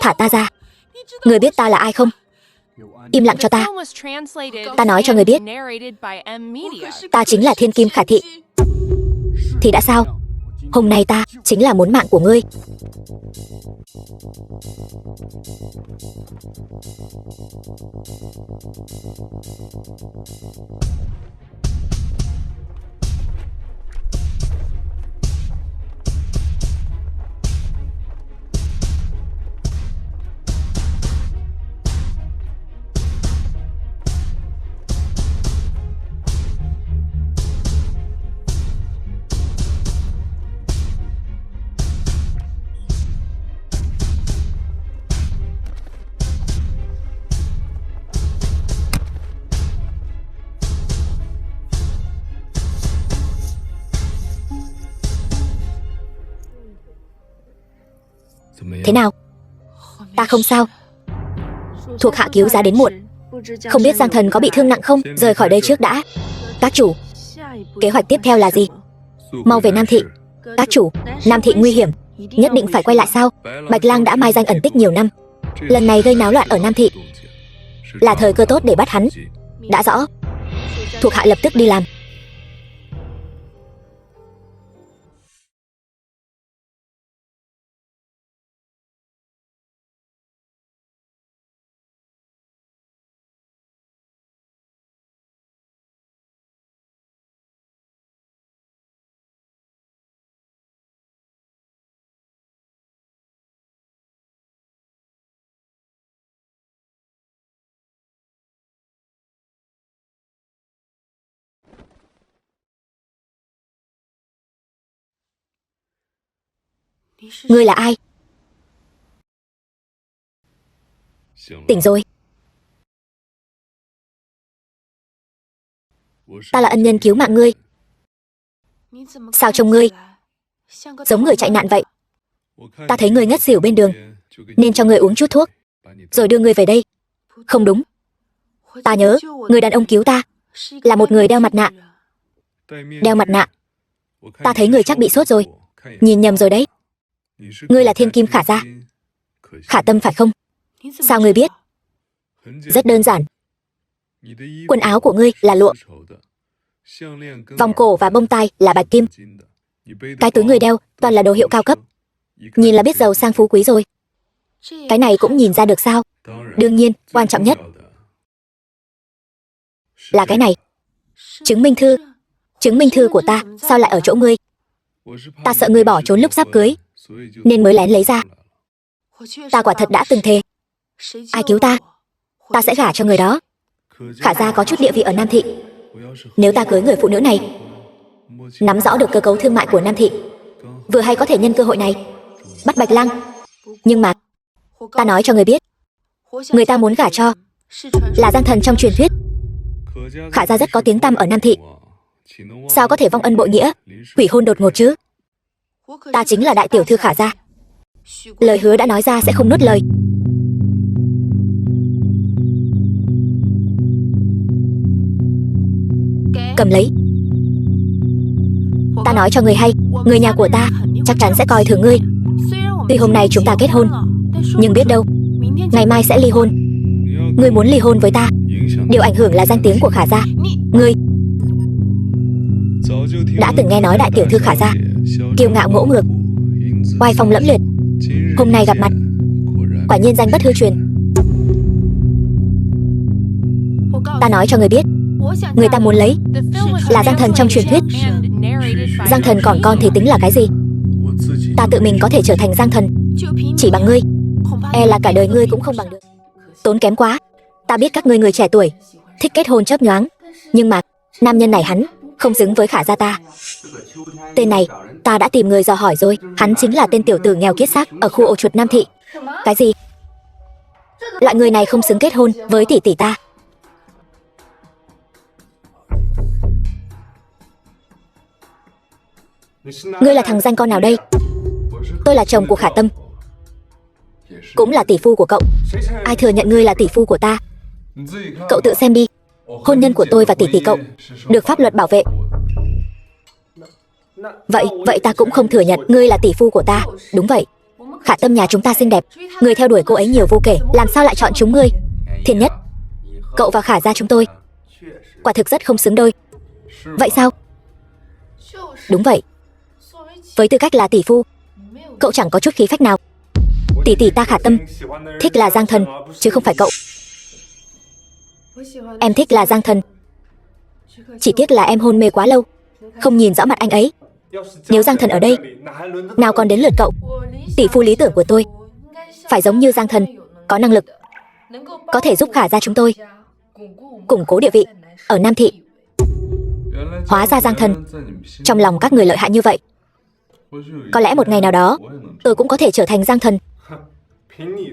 Thả ta ra. Người biết ta là ai không? Im lặng cho ta. Ta nói cho người biết, ta chính là Thiên Kim Khả Thị. Thì đã sao? Hôm nay ta chính là muốn mạng của ngươi. Thế nào? Ta không sao. Thuộc hạ cứu giá đến muộn. Không biết Giang Thần có bị thương nặng không? Rời khỏi đây trước đã. Các chủ, kế hoạch tiếp theo là gì? Mau về Nam Thị. Các chủ, Nam Thị nguy hiểm, nhất định phải quay lại sao? Bạch Lang đã mai danh ẩn tích nhiều năm, lần này gây náo loạn ở Nam Thị là thời cơ tốt để bắt hắn. Đã rõ. Thuộc hạ lập tức đi làm. Ngươi là ai? Tỉnh rồi. Ta là ân nhân cứu mạng ngươi. Sao trông ngươi giống người chạy nạn vậy? Ta thấy ngươi ngất xỉu bên đường, nên cho ngươi uống chút thuốc, rồi đưa ngươi về đây. Không đúng. Ta nhớ, người đàn ông cứu ta là một người đeo mặt nạ. Đeo mặt nạ? Ta thấy người chắc bị sốt rồi. Nhìn nhầm rồi đấy. Ngươi là Thiên Kim Khả gia. Khả Tâm phải không? Sao ngươi biết? Rất đơn giản. Quần áo của ngươi là lụa, vòng cổ và bông tai là bạch kim. Cái túi ngươi đeo toàn là đồ hiệu cao cấp, nhìn là biết giàu sang phú quý rồi. Cái này cũng nhìn ra được sao? Đương nhiên, quan trọng nhất là cái này. Chứng minh thư. Chứng minh thư của ta sao lại ở chỗ ngươi? Ta sợ ngươi bỏ trốn lúc sắp cưới, nên mới lén lấy ra. Ta quả thật đã từng thề, ai cứu ta, ta sẽ gả cho người đó. Khả gia có chút địa vị ở Nam Thị. Nếu ta cưới người phụ nữ này, nắm rõ được cơ cấu thương mại của Nam Thị, vừa hay có thể nhân cơ hội này bắt Bạch Lang. Nhưng mà ta nói cho người biết, người ta muốn gả cho là Giang Thần trong truyền thuyết. Khả gia rất có tiếng tăm ở Nam Thị, sao có thể vong ân bội nghĩa, hủy hôn đột ngột chứ? Ta chính là đại tiểu thư Khả gia, lời hứa đã nói ra sẽ không nuốt lời. Cầm lấy. Ta nói cho người hay, người nhà của ta chắc chắn sẽ coi thường ngươi. Tuy hôm nay chúng ta kết hôn, nhưng biết đâu ngày mai sẽ ly hôn. Ngươi muốn ly hôn với ta, điều ảnh hưởng là danh tiếng của Khả gia. Ngươi đã từng nghe nói đại tiểu thư Khả gia kiêu ngạo ngỗ ngược, oai phong lẫm liệt. Hôm nay gặp mặt, quả nhiên danh bất hư truyền. Ta nói cho người biết, người ta muốn lấy là Giang Thần trong truyền thuyết. Giang Thần còn con thì tính là cái gì? Ta tự mình có thể trở thành Giang Thần, chỉ bằng ngươi, e là cả đời ngươi cũng không bằng được. Tốn kém quá. Ta biết các ngươi người trẻ tuổi thích kết hôn chớp nhoáng, nhưng mà nam nhân này hắn không xứng với Khả gia ta. Tên này ta đã tìm người dò hỏi rồi, hắn chính là tên tiểu tử nghèo kiết xác ở khu ổ chuột Nam Thị. Cái gì? Loại người này không xứng kết hôn với tỷ tỷ ta. Ngươi là thằng danh con nào đây? Tôi là chồng của Khả Tâm, cũng là tỷ phu của cậu. Ai thừa nhận ngươi là tỷ phu của ta? Cậu tự xem đi. Hôn nhân của tôi và tỷ tỷ cậu được pháp luật bảo vệ. Vậy ta cũng không thừa nhận ngươi là tỷ phu của ta. Đúng vậy, Khả Tâm nhà chúng ta xinh đẹp, người theo đuổi cô ấy nhiều vô kể, làm sao lại chọn chúng ngươi? Thiên Nhất, cậu và Khả gia chúng tôi quả thực rất không xứng đôi. Vậy sao? Đúng vậy. Với tư cách là tỷ phu, cậu chẳng có chút khí phách nào. Tỷ tỷ ta Khả Tâm thích là Giang Thần, chứ không phải cậu. Em thích là Giang Thần, chỉ tiếc là em hôn mê quá lâu, không nhìn rõ mặt anh ấy. Nếu Giang Thần ở đây, nào còn đến lượt cậu. Tỷ phu lý tưởng của tôi phải giống như Giang Thần, có năng lực, có thể giúp Khả gia chúng tôi củng cố địa vị ở Nam Thị. Hóa ra Giang Thần trong lòng các người lợi hại như vậy. Có lẽ một ngày nào đó tôi cũng có thể trở thành Giang Thần.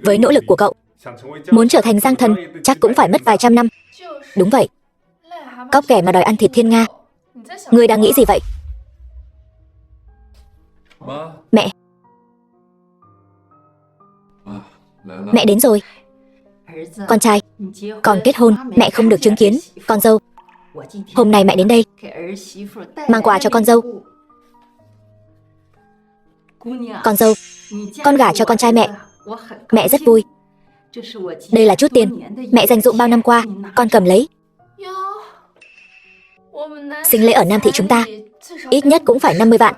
Với nỗ lực của cậu, muốn trở thành Giang Thần chắc cũng phải mất vài trăm năm. Đúng vậy. Cóc kẻ mà đòi ăn thịt thiên nga. Ngươi đang nghĩ gì vậy? Mẹ. Mẹ đến rồi. Con trai, con kết hôn, mẹ không được chứng kiến. Con dâu, hôm nay mẹ đến đây mang quà cho con dâu. Con dâu, con gả cho con trai mẹ. Mẹ rất vui. Đây là chút tiền mẹ dành dụm bao năm qua, con cầm lấy. Sinh lễ ở Nam Thị chúng ta ít nhất cũng phải 50 vạn.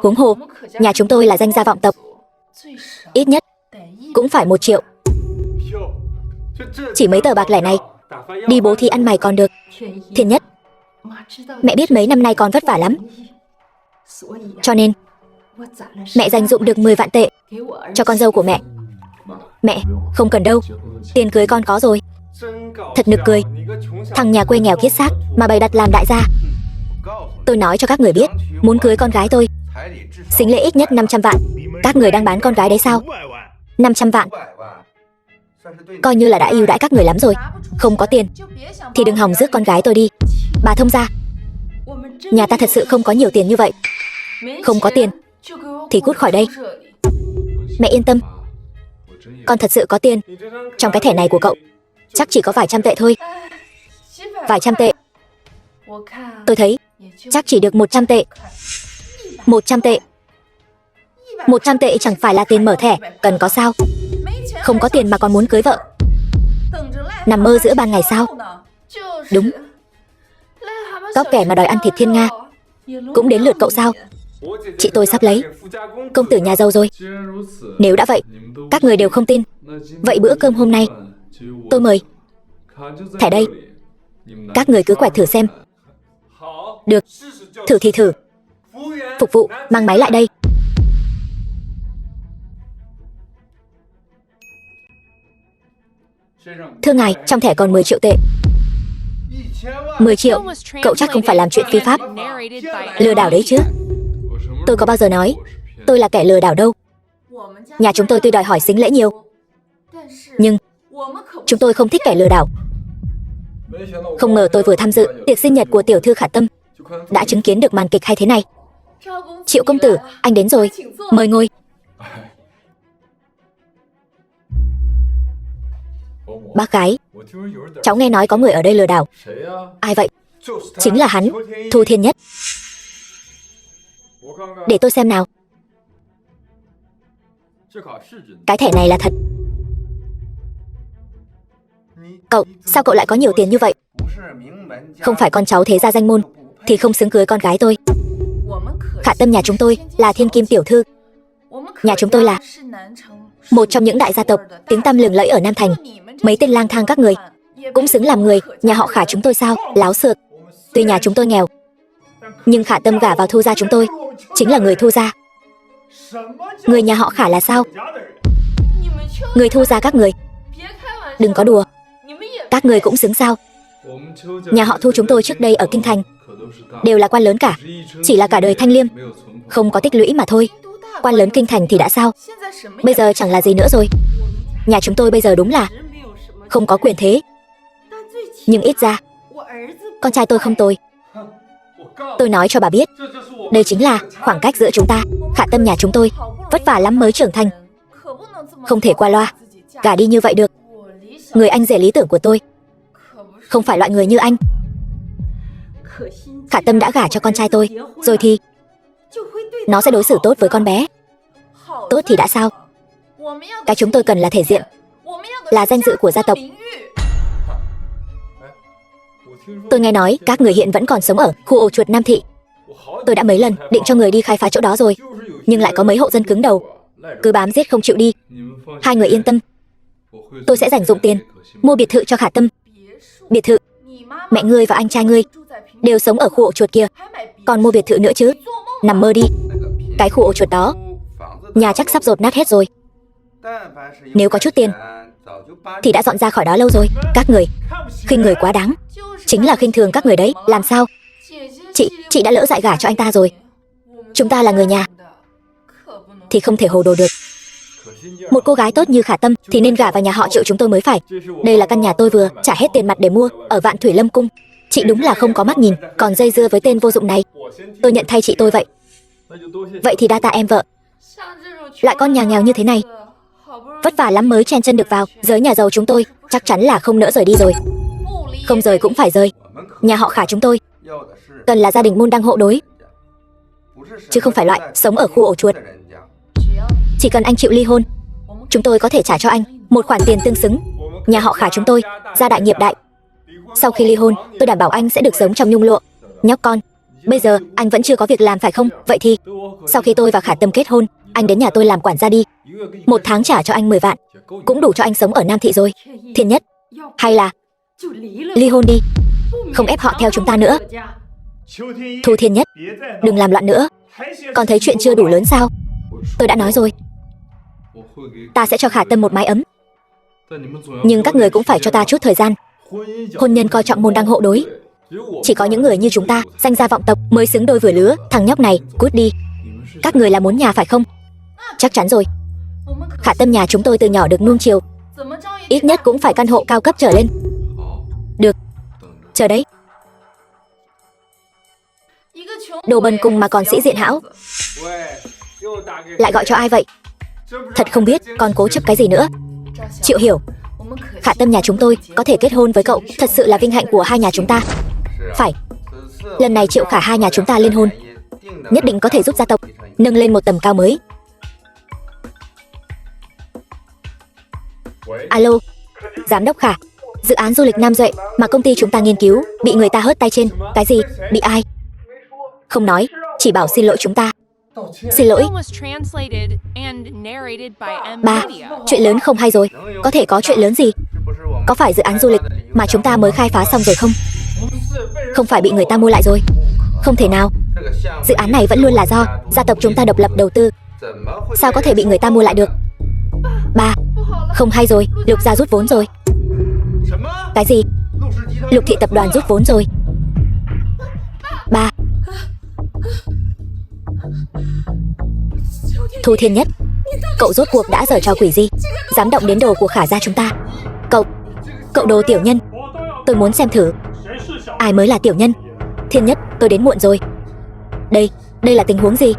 Huống hồ, nhà chúng tôi là danh gia vọng tộc, ít nhất cũng phải 1 triệu. Chỉ mấy tờ bạc lẻ này đi bố thí ăn mày còn được. Thiên Nhất, mẹ biết mấy năm nay con vất vả lắm, cho nên mẹ dành dụm được 10 vạn tệ cho con dâu của mẹ. Mẹ, không cần đâu, tiền cưới con có rồi. Thật nực cười, thằng nhà quê nghèo kiết xác mà bày đặt làm đại gia. Tôi nói cho các người biết, muốn cưới con gái tôi, sinh lễ ít nhất 500 vạn. Các người đang bán con gái đấy sao? 500 vạn coi như là đã ưu đãi các người lắm rồi. Không có tiền thì đừng hòng rước con gái tôi đi. Bà thông gia, nhà ta thật sự không có nhiều tiền như vậy. Không có tiền thì cút khỏi đây. Mẹ yên tâm, con thật sự có tiền. Trong cái thẻ này của cậu chắc chỉ có vài trăm tệ thôi. Vài trăm tệ? Tôi thấy chắc chỉ được 100 tệ. 100 tệ? 100 tệ chẳng phải là tiền mở thẻ cần có sao? Không có tiền mà còn muốn cưới vợ, nằm mơ giữa ban ngày sao? Đúng. Cóc kẻ mà đòi ăn thịt thiên nga cũng đến lượt cậu sao? Chị tôi sắp lấy công tử nhà giàu rồi. Nếu đã vậy, các người đều không tin, vậy bữa cơm hôm nay tôi mời. Thẻ đây, các người cứ quẹt thử xem. Được, thử thì thử. Phục vụ, mang máy lại đây. Thưa ngài, trong thẻ còn 10 triệu tệ. 10 triệu? Cậu chắc không phải làm chuyện phi pháp, lừa đảo đấy chứ? Tôi có bao giờ nói tôi là kẻ lừa đảo đâu. Nhà chúng tôi tuy đòi hỏi sính lễ nhiều, nhưng chúng tôi không thích kẻ lừa đảo. Không ngờ tôi vừa tham dự tiệc sinh nhật của tiểu thư Khả Tâm đã chứng kiến được màn kịch hay thế này. Triệu công tử, anh đến rồi, mời ngồi. Bác gái, cháu nghe nói có người ở đây lừa đảo. Ai vậy? Chính là hắn, Thu Thiên Nhất. Để tôi xem nào. Cái thẻ này là thật. Cậu, sao cậu lại có nhiều tiền như vậy? Không phải con cháu thế gia danh môn thì không xứng cưới con gái tôi. Khả Tâm nhà chúng tôi là thiên kim tiểu thư. Nhà chúng tôi là một trong những đại gia tộc tiếng tăm lừng lẫy ở Nam Thành. Mấy tên lang thang các người cũng xứng làm người nhà họ Khả chúng tôi sao? Láo xược. Tuy nhà chúng tôi nghèo, nhưng Khả Tâm gả vào Thu gia chúng tôi chính là người Thu gia. Người nhà họ Khả là sao? Người Thu gia các người đừng có đùa. Các người cũng xứng sao? Nhà họ Thu chúng tôi trước đây ở Kinh Thành đều là quan lớn cả, chỉ là cả đời thanh liêm, không có tích lũy mà thôi. Quan lớn Kinh Thành thì đã sao? Bây giờ chẳng là gì nữa rồi. Nhà chúng tôi bây giờ đúng là không có quyền thế, nhưng ít ra con trai tôi không tồi. Tôi nói cho bà biết, đây chính là khoảng cách giữa chúng ta. Khả Tâm nhà chúng tôi vất vả lắm mới trưởng thành, không thể qua loa gả đi như vậy được. Người anh rể lý tưởng của tôi không phải loại người như anh. Khả Tâm đã gả cho con trai tôi rồi thì nó sẽ đối xử tốt với con bé. Tốt thì đã sao? Cái chúng tôi cần là thể diện, là danh dự của gia tộc. Tôi nghe nói các người hiện vẫn còn sống ở khu ổ chuột Nam Thị. Tôi đã mấy lần định cho người đi khai phá chỗ đó rồi, nhưng lại có mấy hộ dân cứng đầu, cứ bám giết không chịu đi. Hai người yên tâm, tôi sẽ dành dụm tiền mua biệt thự cho Khả Tâm. Biệt thự? Mẹ ngươi và anh trai ngươi đều sống ở khu ổ chuột kia, còn mua biệt thự nữa chứ? Nằm mơ đi. Cái khu ổ chuột đó, nhà chắc sắp dột nát hết rồi. Nếu có chút tiền thì đã dọn ra khỏi đó lâu rồi. Các người khinh người quá đáng, chính là khinh thường các người đấy. Làm sao? Chị đã lỡ dại gả cho anh ta rồi. Chúng ta là người nhà thì không thể hồ đồ được. Một cô gái tốt như Khả Tâm thì nên gả vào nhà họ Triệu chúng tôi mới phải. Đây là căn nhà tôi vừa trả hết tiền mặt để mua ở Vạn Thủy Lâm Cung. Chị đúng là không có mắt nhìn, còn dây dưa với tên vô dụng này. Tôi nhận thay chị tôi vậy. Vậy thì đa tạ em vợ. Loại con nhà nghèo như thế này vất vả lắm mới chen chân được vào giới nhà giàu chúng tôi, chắc chắn là không nỡ rời đi rồi. Không rời cũng phải rời. Nhà họ Khả chúng tôi cần là gia đình môn đăng hộ đối, chứ không phải loại sống ở khu ổ chuột. Chỉ cần anh chịu ly hôn, chúng tôi có thể trả cho anh một khoản tiền tương xứng. Nhà họ Khả chúng tôi gia đại nghiệp đại. Sau khi ly hôn, tôi đảm bảo anh sẽ được sống trong nhung lụa. Nhóc con, bây giờ anh vẫn chưa có việc làm phải không? Vậy thì sau khi tôi và Khả Tâm kết hôn, anh đến nhà tôi làm quản gia đi. 1 tháng trả cho anh 10 vạn, cũng đủ cho anh sống ở Nam Thị rồi. Thiên Nhất, hay là ly hôn đi, không ép họ theo chúng ta nữa. Thu Thiên Nhất, đừng làm loạn nữa. Còn thấy chuyện chưa đủ lớn sao? Tôi đã nói rồi, ta sẽ cho Khả Tâm một mái ấm, nhưng các người cũng phải cho ta chút thời gian. Hôn nhân coi trọng môn đăng hộ đối, chỉ có những người như chúng ta danh gia vọng tộc mới xứng đôi vừa lứa. Thằng nhóc này, cút đi. Các người là muốn nhà phải không? Chắc chắn rồi. Khả Tâm nhà chúng tôi từ nhỏ được nuông chiều, ít nhất cũng phải căn hộ cao cấp trở lên. Được, chờ đấy. Đồ bần cùng mà còn sĩ diện hão. Lại gọi cho ai vậy? Thật không biết còn cố chấp cái gì nữa. Triệu Hiểu, Khả Tâm nhà chúng tôi có thể kết hôn với cậu, thật sự là vinh hạnh của hai nhà chúng ta. Phải, lần này Triệu Khả hai nhà chúng ta liên hôn, nhất định có thể giúp gia tộc nâng lên một tầm cao mới. Alo, Giám đốc Khả, dự án du lịch Nam Duệ mà công ty chúng ta nghiên cứu bị người ta hớt tay trên. Cái gì? Bị ai? Không nói, chỉ bảo xin lỗi chúng ta. Xin lỗi. Ba, chuyện lớn không hay rồi. Có thể có chuyện lớn gì? Có phải dự án du lịch mà chúng ta mới khai phá xong rồi không? Không phải bị người ta mua lại rồi? Không thể nào. Dự án này vẫn luôn là do gia tộc chúng ta độc lập đầu tư, sao có thể bị người ta mua lại được? Ba, không hay rồi, Lục gia rút vốn rồi. Cái gì? Lục thị tập đoàn rút vốn rồi. Ba. Thu Thiên Nhất, cậu rốt cuộc đã giở trò quỷ gì, dám động đến đồ của Khả gia chúng ta? Cậu đồ tiểu nhân. Tôi muốn xem thử ai mới là tiểu nhân. Thiên Nhất, tôi đến muộn rồi. Đây là tình huống gì?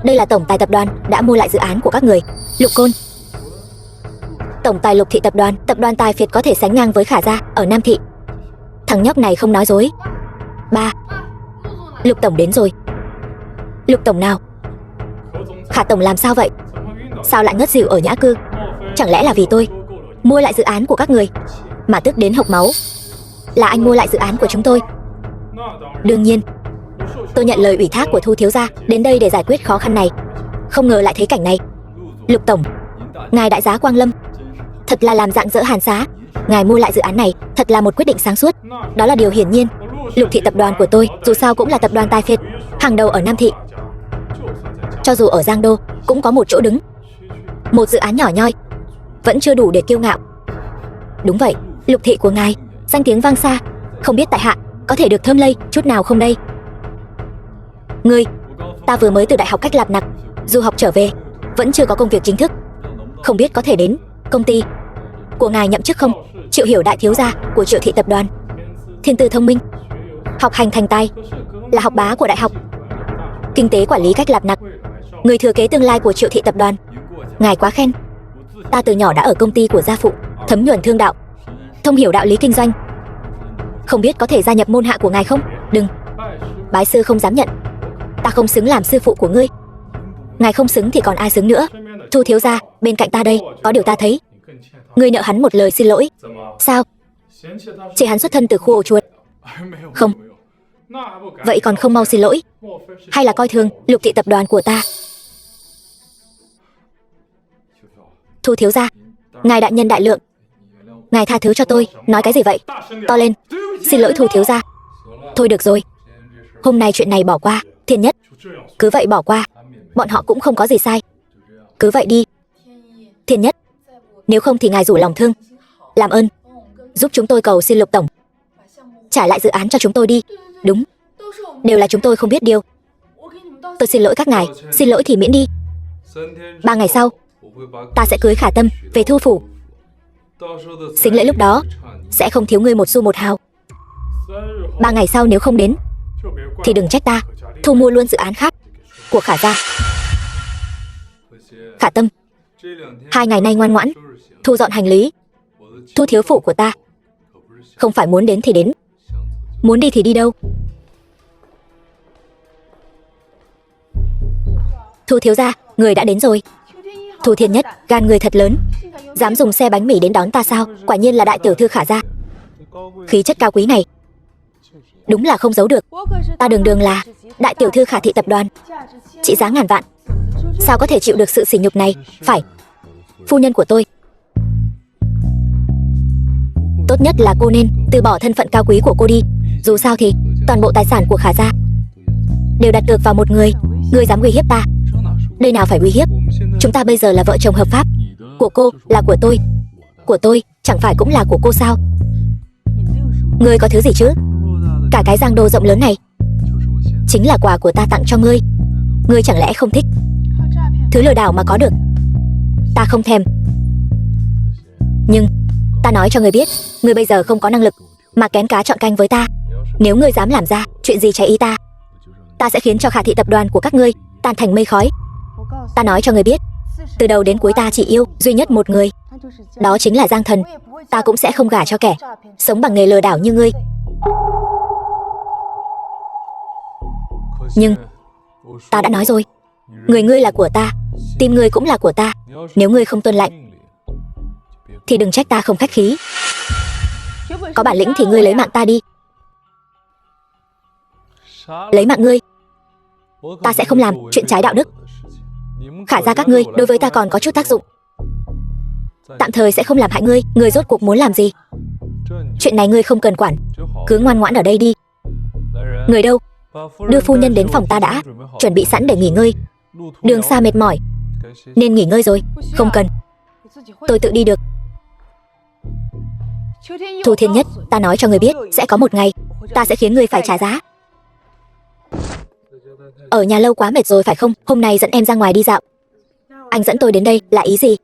Đây là tổng tài tập đoàn đã mua lại dự án của các người. Lục Côn, tổng tài Lục thị tập đoàn tài phiệt có thể sánh ngang với Khả gia ở Nam Thị. Thằng nhóc này không nói dối. Ba, Lục tổng đến rồi. Lục tổng nào? Khả tổng làm sao vậy? Sao lại ngất xỉu ở nhã cư? Chẳng lẽ là vì tôi mua lại dự án của các người mà tức đến hộc máu? Là anh mua lại dự án của chúng tôi? Đương nhiên, tôi nhận lời ủy thác của Thu thiếu gia đến đây để giải quyết khó khăn này. Không ngờ lại thấy cảnh này. Lục tổng, ngài đại giá quang lâm, thật là làm rạng rỡ hàn xá. Ngài mua lại dự án này thật là một quyết định sáng suốt. Đó là điều hiển nhiên. Lục thị tập đoàn của tôi dù sao cũng là tập đoàn tài phiệt hàng đầu ở Nam Thị. Cho dù ở Giang Đô cũng có một chỗ đứng. Một dự án nhỏ nhoi vẫn chưa đủ để kiêu ngạo. Đúng vậy, Lục thị của ngài danh tiếng vang xa, không biết tại hạ có thể được thơm lây chút nào không đây? Ngươi, ta vừa mới từ đại học Cách Lạp Nặc du học trở về, vẫn chưa có công việc chính thức. Không biết có thể đến công ty của ngài nhậm chức không? Triệu Hiểu đại thiếu gia của Triệu thị tập đoàn, thiên tư thông minh, học hành thành tài, là học bá của đại học kinh tế quản lý Cách Lạp Nặc, người thừa kế tương lai của Triệu thị tập đoàn. Ngài quá khen. Ta từ nhỏ đã ở công ty của gia phụ, thấm nhuần thương đạo, thông hiểu đạo lý kinh doanh. Không biết có thể gia nhập môn hạ của ngài không? Đừng, bái sư không dám nhận. Ta không xứng làm sư phụ của ngươi. Ngài không xứng thì còn ai xứng nữa. Thu thiếu gia, bên cạnh ta đây, có điều ta thấy. Ngươi nợ hắn một lời xin lỗi. Sao? Chỉ hắn xuất thân từ khu ổ chuột. Không. Vậy còn không mau xin lỗi? Hay là coi thường Lục thị tập đoàn của ta? Thu thiếu gia, ngài đại nhân đại lượng, ngài tha thứ cho tôi. Nói cái gì vậy? To lên. Xin lỗi Thu thiếu gia. Thôi được rồi, hôm nay chuyện này bỏ qua. Thiên Nhất, cứ vậy bỏ qua. Bọn họ cũng không có gì sai. Cứ vậy đi. Thiên Nhất, nếu không thì ngài rủ lòng thương, làm ơn giúp chúng tôi cầu xin Lục tổng trả lại dự án cho chúng tôi đi. Đúng, đều là chúng tôi không biết điều. Tôi xin lỗi các ngài. Xin lỗi thì miễn đi. 3 ngày sau, ta sẽ cưới Khả Tâm về Thu phủ. Sính lễ lúc đó sẽ không thiếu ngươi một xu một hào. 3 ngày sau nếu không đến thì đừng trách ta thu mua luôn dự án khác của Khả gia. Khả Tâm, 2 ngày nay ngoan ngoãn thu dọn hành lý. Thu thiếu phụ của ta không phải muốn đến thì đến, muốn đi thì đi đâu. Thu thiếu gia, người đã đến rồi. Thu Thiên Nhất, gan người thật lớn, dám dùng xe bánh mì đến đón ta sao? Quả nhiên là đại tiểu thư Khả gia. Khí chất cao quý này đúng là không giấu được. Ta đường đường là đại tiểu thư Khả thị tập đoàn, trị giá ngàn vạn, sao có thể chịu được sự sỉ nhục này? Phải, phu nhân của tôi, tốt nhất là cô nên từ bỏ thân phận cao quý của cô đi. Dù sao thì toàn bộ tài sản của Khả gia đều đặt cược vào một người. Người dám uy hiếp ta? Đây nào phải uy hiếp. Chúng ta bây giờ là vợ chồng hợp pháp. Của cô là của tôi chẳng phải cũng là của cô sao? Ngươi có thứ gì chứ? Cả cái giang đô rộng lớn này chính là quà của ta tặng cho ngươi. Ngươi chẳng lẽ không thích? Thứ lừa đảo mà có được ta không thèm. Nhưng ta nói cho ngươi biết, ngươi bây giờ không có năng lực mà kén cá chọn canh với ta. Nếu ngươi dám làm ra chuyện gì trái ý ta, ta sẽ khiến cho Khả thị tập đoàn của các ngươi tan thành mây khói. Ta nói cho ngươi biết, từ đầu đến cuối ta chỉ yêu duy nhất một người, đó chính là Giang Thần. Ta cũng sẽ không gả cho kẻ sống bằng nghề lừa đảo như ngươi. Nhưng ta đã nói rồi, người ngươi là của ta, tim ngươi cũng là của ta. Nếu ngươi không tuân lệnh thì đừng trách ta không khách khí. Có bản lĩnh thì ngươi lấy mạng ta đi. Lấy mạng ngươi, ta sẽ không làm chuyện trái đạo đức. Khả gia các ngươi đối với ta còn có chút tác dụng, tạm thời sẽ không làm hại ngươi. Ngươi rốt cuộc muốn làm gì? Chuyện này ngươi không cần quản, cứ ngoan ngoãn ở đây đi. Người đâu? Đưa phu nhân đến phòng ta đã, chuẩn bị sẵn để nghỉ ngơi. Đường xa mệt mỏi nên nghỉ ngơi rồi. Không cần, tôi tự đi được. Thu Thiên Nhất, ta nói cho ngươi biết, sẽ có một ngày ta sẽ khiến ngươi phải trả giá. Ở nhà lâu quá mệt rồi phải không? Hôm nay dẫn em ra ngoài đi dạo. Anh dẫn tôi đến đây là ý gì?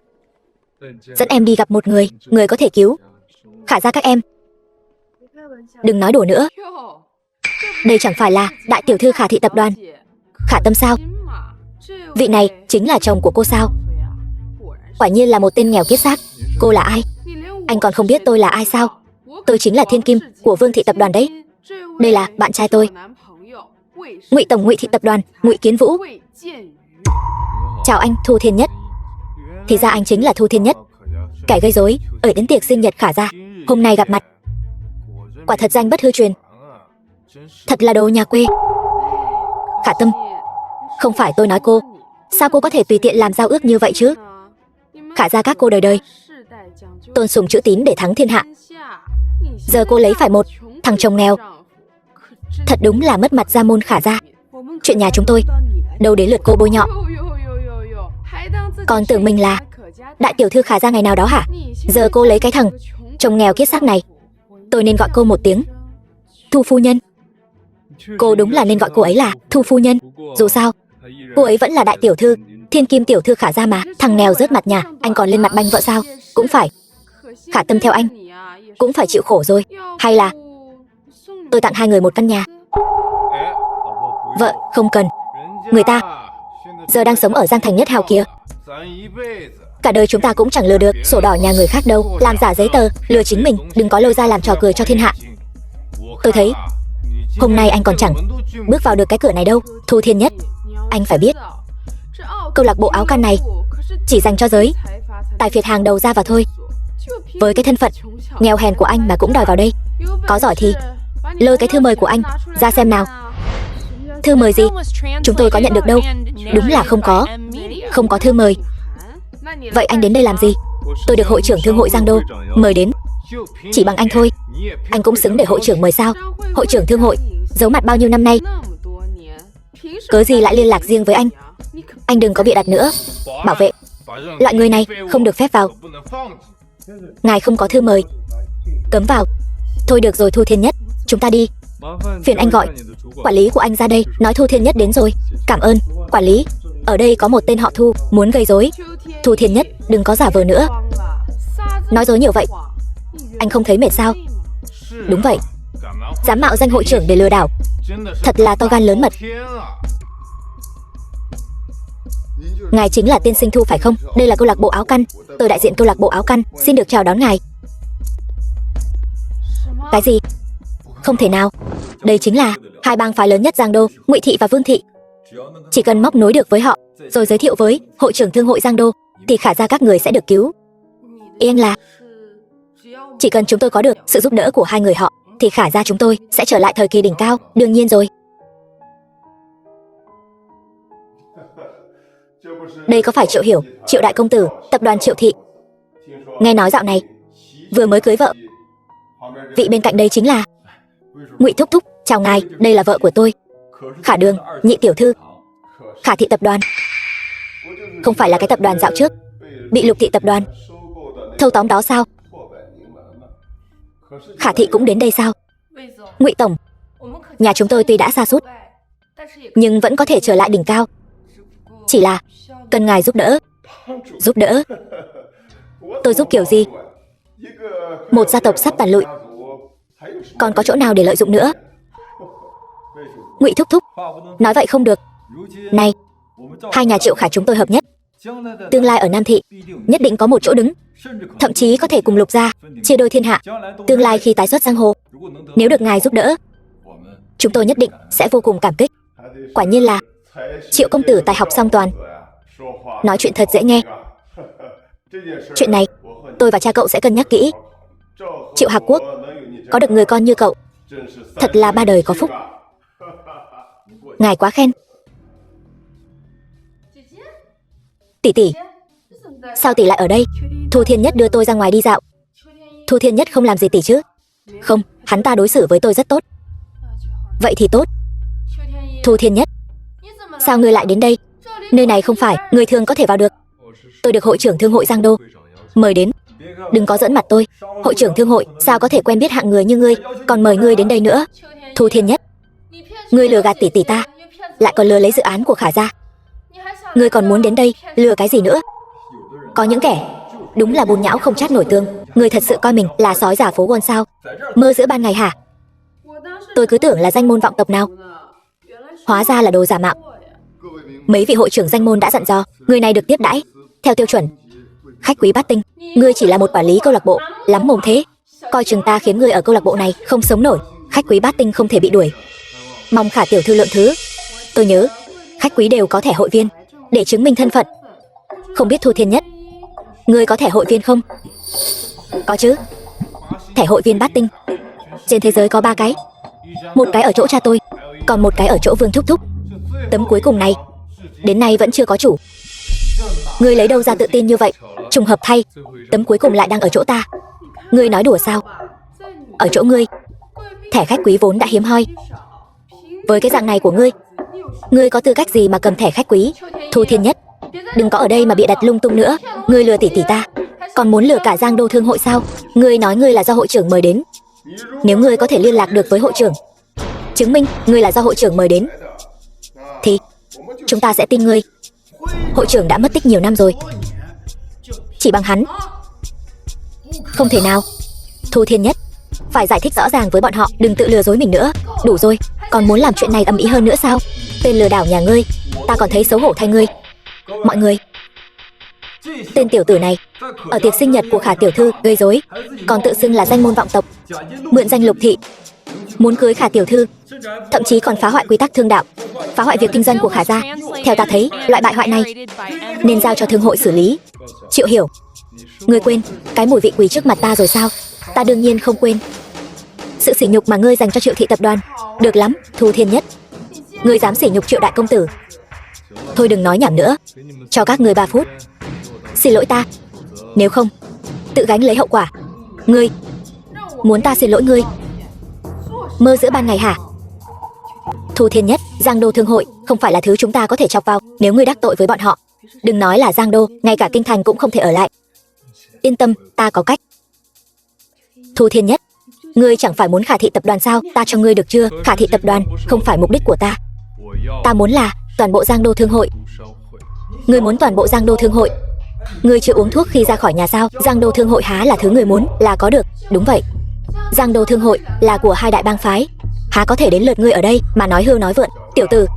Dẫn em đi gặp một người, người có thể cứu Khả gia các em. Đừng nói đùa nữa. Đây chẳng phải là đại tiểu thư Khả thị tập đoàn Khả Tâm sao? Vị này chính là chồng của cô sao? Quả nhiên là một tên nghèo kiết xác. Cô là ai? Anh còn không biết tôi là ai sao? Tôi chính là thiên kim của Vương thị tập đoàn đấy. Đây là bạn trai tôi, Ngụy tổng Ngụy thị tập đoàn Ngụy Kiến Vũ. Chào anh Thu Thiên Nhất. Thì ra anh chính là Thu Thiên Nhất, kẻ gây rối ở đến tiệc sinh nhật Khả gia. Hôm nay gặp mặt, quả thật danh bất hư truyền. Thật là đồ nhà quê. Khả Tâm, không phải tôi nói cô, sao cô có thể tùy tiện làm giao ước như vậy chứ? Khả gia các cô đời đời tôn sùng chữ tín để thắng thiên hạ. Giờ cô lấy phải một thằng chồng nghèo, thật đúng là mất mặt gia môn Khả gia. Chuyện nhà chúng tôi đâu đến lượt cô bôi nhọ. Còn tưởng mình là đại tiểu thư Khả gia ngày nào đó hả? Giờ cô lấy cái thằng chồng nghèo kiết xác này, tôi nên gọi cô một tiếng Thu phu nhân. Cô đúng là nên gọi cô ấy là Thu phu nhân. Dù sao cô ấy vẫn là đại tiểu thư, thiên kim tiểu thư Khả gia mà. Thằng nghèo rớt mặt nhà, anh còn lên mặt banh vợ sao? Cũng phải. Khả Tâm theo anh cũng phải chịu khổ rồi. Hay là tôi tặng hai người một căn nhà? Vợ, không cần. Người ta giờ đang sống ở Giang Thành Nhất Hào kìa. Cả đời chúng ta cũng chẳng lừa được sổ đỏ nhà người khác đâu. Làm giả giấy tờ, lừa chính mình, đừng có lôi ra làm trò cười cho thiên hạ. Tôi thấy hôm nay anh còn chẳng bước vào được cái cửa này đâu. Thu Thiên Nhất, anh phải biết, câu lạc bộ áo can này chỉ dành cho giới tài phiệt hàng đầu ra vào thôi. Với cái thân phận nghèo hèn của anh mà cũng đòi vào đây. Có giỏi thì lôi cái thư mời của anh ra xem nào. Thư mời gì? Chúng tôi có nhận được đâu. Đúng là không có. Không có thư mời. Vậy anh đến đây làm gì? Tôi được hội trưởng thương hội Giang Đô mời đến. Chỉ bằng anh thôi, anh cũng xứng để hội trưởng mời sao? Hội trưởng thương hội giấu mặt bao nhiêu năm nay, cớ gì lại liên lạc riêng với anh? Anh đừng có bịa đặt nữa. Bảo vệ, loại người này không được phép vào. Ngài không có thư mời, cấm vào. Thôi được rồi Thu Thiên Nhất, chúng ta đi. Phiền anh gọi quản lý của anh ra đây, nói Thu Thiên Nhất đến rồi. Cảm ơn. Quản lý, ở đây có một tên họ Thu muốn gây rối. Thu Thiên Nhất, đừng có giả vờ nữa. Nói dối nhiều vậy, anh không thấy mệt sao? Đúng vậy, dám mạo danh hội trưởng để lừa đảo, thật là to gan lớn mật. Ngài chính là tiên sinh Thu phải không? Đây là câu lạc bộ áo căn, tôi đại diện câu lạc bộ áo căn, xin được chào đón ngài. Cái gì? Không thể nào. Đây chính là hai bang phái lớn nhất Giang Đô, Ngụy Thị và Vương Thị. Chỉ cần móc nối được với họ, rồi giới thiệu với hội trưởng thương hội Giang Đô, thì Khả gia các người sẽ được cứu. Ý anh là chỉ cần chúng tôi có được sự giúp đỡ của hai người họ, thì Khả gia chúng tôi sẽ trở lại thời kỳ đỉnh cao. Đương nhiên rồi. Đây có phải Triệu Hiểu, Triệu đại công tử, tập đoàn Triệu Thị? Nghe nói dạo này vừa mới cưới vợ. Vị bên cạnh đây chính là Ngụy thúc thúc. Chào ngài, đây là vợ của tôi, Khả Đường, nhị tiểu thư, Khả Thị tập đoàn. Không phải là cái tập đoàn dạo trước bị Lục Thị tập đoàn thâu tóm đó sao? Khả Thị cũng đến đây sao? Ngụy tổng, nhà chúng tôi tuy đã sa sút nhưng vẫn có thể trở lại đỉnh cao. Chỉ là cần ngài giúp đỡ. Giúp đỡ? Tôi giúp kiểu gì? Một gia tộc sắp tàn lụi, còn có chỗ nào để lợi dụng nữa? Ngụy thúc thúc, nói vậy không được. Này, hai nhà Triệu Khả chúng tôi hợp nhất, tương lai ở Nam Thị nhất định có một chỗ đứng, thậm chí có thể cùng Lục gia chia đôi thiên hạ. Tương lai khi tái xuất giang hồ, nếu được ngài giúp đỡ, chúng tôi nhất định sẽ vô cùng cảm kích. Quả nhiên là Triệu công tử tài học song toàn, nói chuyện thật dễ nghe. Chuyện này tôi và cha cậu sẽ cân nhắc kỹ. Triệu Hạc Quốc có được người con như cậu, thật là ba đời có phúc. Ngài quá khen. Tỷ tỷ, sao tỷ lại ở đây? Thu Thiên Nhất đưa tôi ra ngoài đi dạo. Thu Thiên Nhất không làm gì tỷ chứ? Không, hắn ta đối xử với tôi rất tốt. Vậy thì tốt. Thu Thiên Nhất, sao ngươi lại đến đây? Nơi này không phải người thường có thể vào được. Tôi được hội trưởng thương hội Giang Đô mời đến. Đừng có giỡn mặt tôi. Hội trưởng thương hội sao có thể quen biết hạng người như ngươi, còn mời ngươi đến đây nữa? Thu Thiên Nhất, ngươi lừa gạt tỷ tỷ ta, lại còn lừa lấy dự án của Khả gia. Ngươi còn muốn đến đây lừa cái gì nữa? Có những kẻ đúng là bùn nhão không chát nổi tương. Ngươi thật sự coi mình là sói giả phố Wall sao? Mơ giữa ban ngày hả? Tôi cứ tưởng là danh môn vọng tộc nào, hóa ra là đồ giả mạo. Mấy vị hội trưởng danh môn đã dặn dò, người này được tiếp đãi theo tiêu chuẩn khách quý bát tinh. Ngươi chỉ là một quản lý câu lạc bộ, lắm mồm thế, coi chừng ta khiến ngươi ở câu lạc bộ này không sống nổi. Khách quý bát tinh không thể bị đuổi. Mong Khả tiểu thư lượng thứ. Tôi nhớ khách quý đều có thẻ hội viên để chứng minh thân phận. Không biết Thu Thiên Nhất, ngươi có thẻ hội viên không? Có chứ. Thẻ hội viên bát tinh trên thế giới có 3 cái. Một cái ở chỗ cha tôi, còn một cái ở chỗ Vương thúc thúc. Tấm cuối cùng này đến nay vẫn chưa có chủ. Ngươi lấy đâu ra tự tin như vậy? Trùng hợp thay, tấm cuối cùng lại đang ở chỗ ta. Ngươi nói đùa sao? Ở chỗ ngươi, thẻ khách quý vốn đã hiếm hoi. Với cái dạng này của ngươi, ngươi có tư cách gì mà cầm thẻ khách quý? Thu Thiên Nhất, đừng có ở đây mà bịa đặt lung tung nữa. Ngươi lừa tỷ tỷ ta, còn muốn lừa cả Giang Đô thương hội sao? Ngươi nói ngươi là do hội trưởng mời đến. Nếu ngươi có thể liên lạc được với hội trưởng, chứng minh ngươi là do hội trưởng mời đến, thì chúng ta sẽ tin ngươi. Hội trưởng đã mất tích nhiều năm rồi, chỉ bằng hắn không thể nào. Thu Thiên Nhất, phải giải thích rõ ràng với bọn họ, đừng tự lừa dối mình nữa. Đủ rồi, còn muốn làm chuyện này ầm ĩ hơn nữa sao? Tên lừa đảo nhà ngươi, ta còn thấy xấu hổ thay ngươi. Mọi người, tên tiểu tử này ở tiệc sinh nhật của Khả tiểu thư gây rối, còn tự xưng là danh môn vọng tộc, mượn danh Lục Thị muốn cưới Khả tiểu thư, thậm chí còn phá hoại quy tắc thương đạo, phá hoại việc kinh doanh của Khả gia. Theo ta thấy, loại bại hoại này nên giao cho thương hội xử lý. Triệu Hiểu, ngươi quên cái mùi vị quỳ trước mặt ta rồi sao? Ta đương nhiên không quên. Sự sỉ nhục mà ngươi dành cho Triệu thị tập đoàn. Được lắm, Thu Thiên Nhất. Ngươi dám sỉ nhục Triệu đại công tử. Thôi đừng nói nhảm nữa. Cho các ngươi 3 phút. Xin lỗi ta. Nếu không, tự gánh lấy hậu quả. Ngươi muốn ta xin lỗi ngươi? Mơ giữa ban ngày hả? Thu Thiên Nhất, Giang Đô thương hội không phải là thứ chúng ta có thể chọc vào. Nếu ngươi đắc tội với bọn họ, đừng nói là Giang Đô, ngay cả kinh thành cũng không thể ở lại. Yên tâm, ta có cách. Thu Thiên Nhất, ngươi chẳng phải muốn Khả thị tập đoàn sao? Ta cho ngươi được chưa? Khả thị tập đoàn không phải mục đích của ta. Ta muốn là toàn bộ Giang Đô thương hội. Ngươi muốn toàn bộ Giang Đô thương hội? Ngươi chưa uống thuốc khi ra khỏi nhà sao? Giang Đô thương hội há là thứ ngươi muốn là có được? Đúng vậy. Giang Đô thương hội là của 2 đại bang phái, há có thể đến lượt ngươi ở đây mà nói hưu nói vượn. Tiểu tử,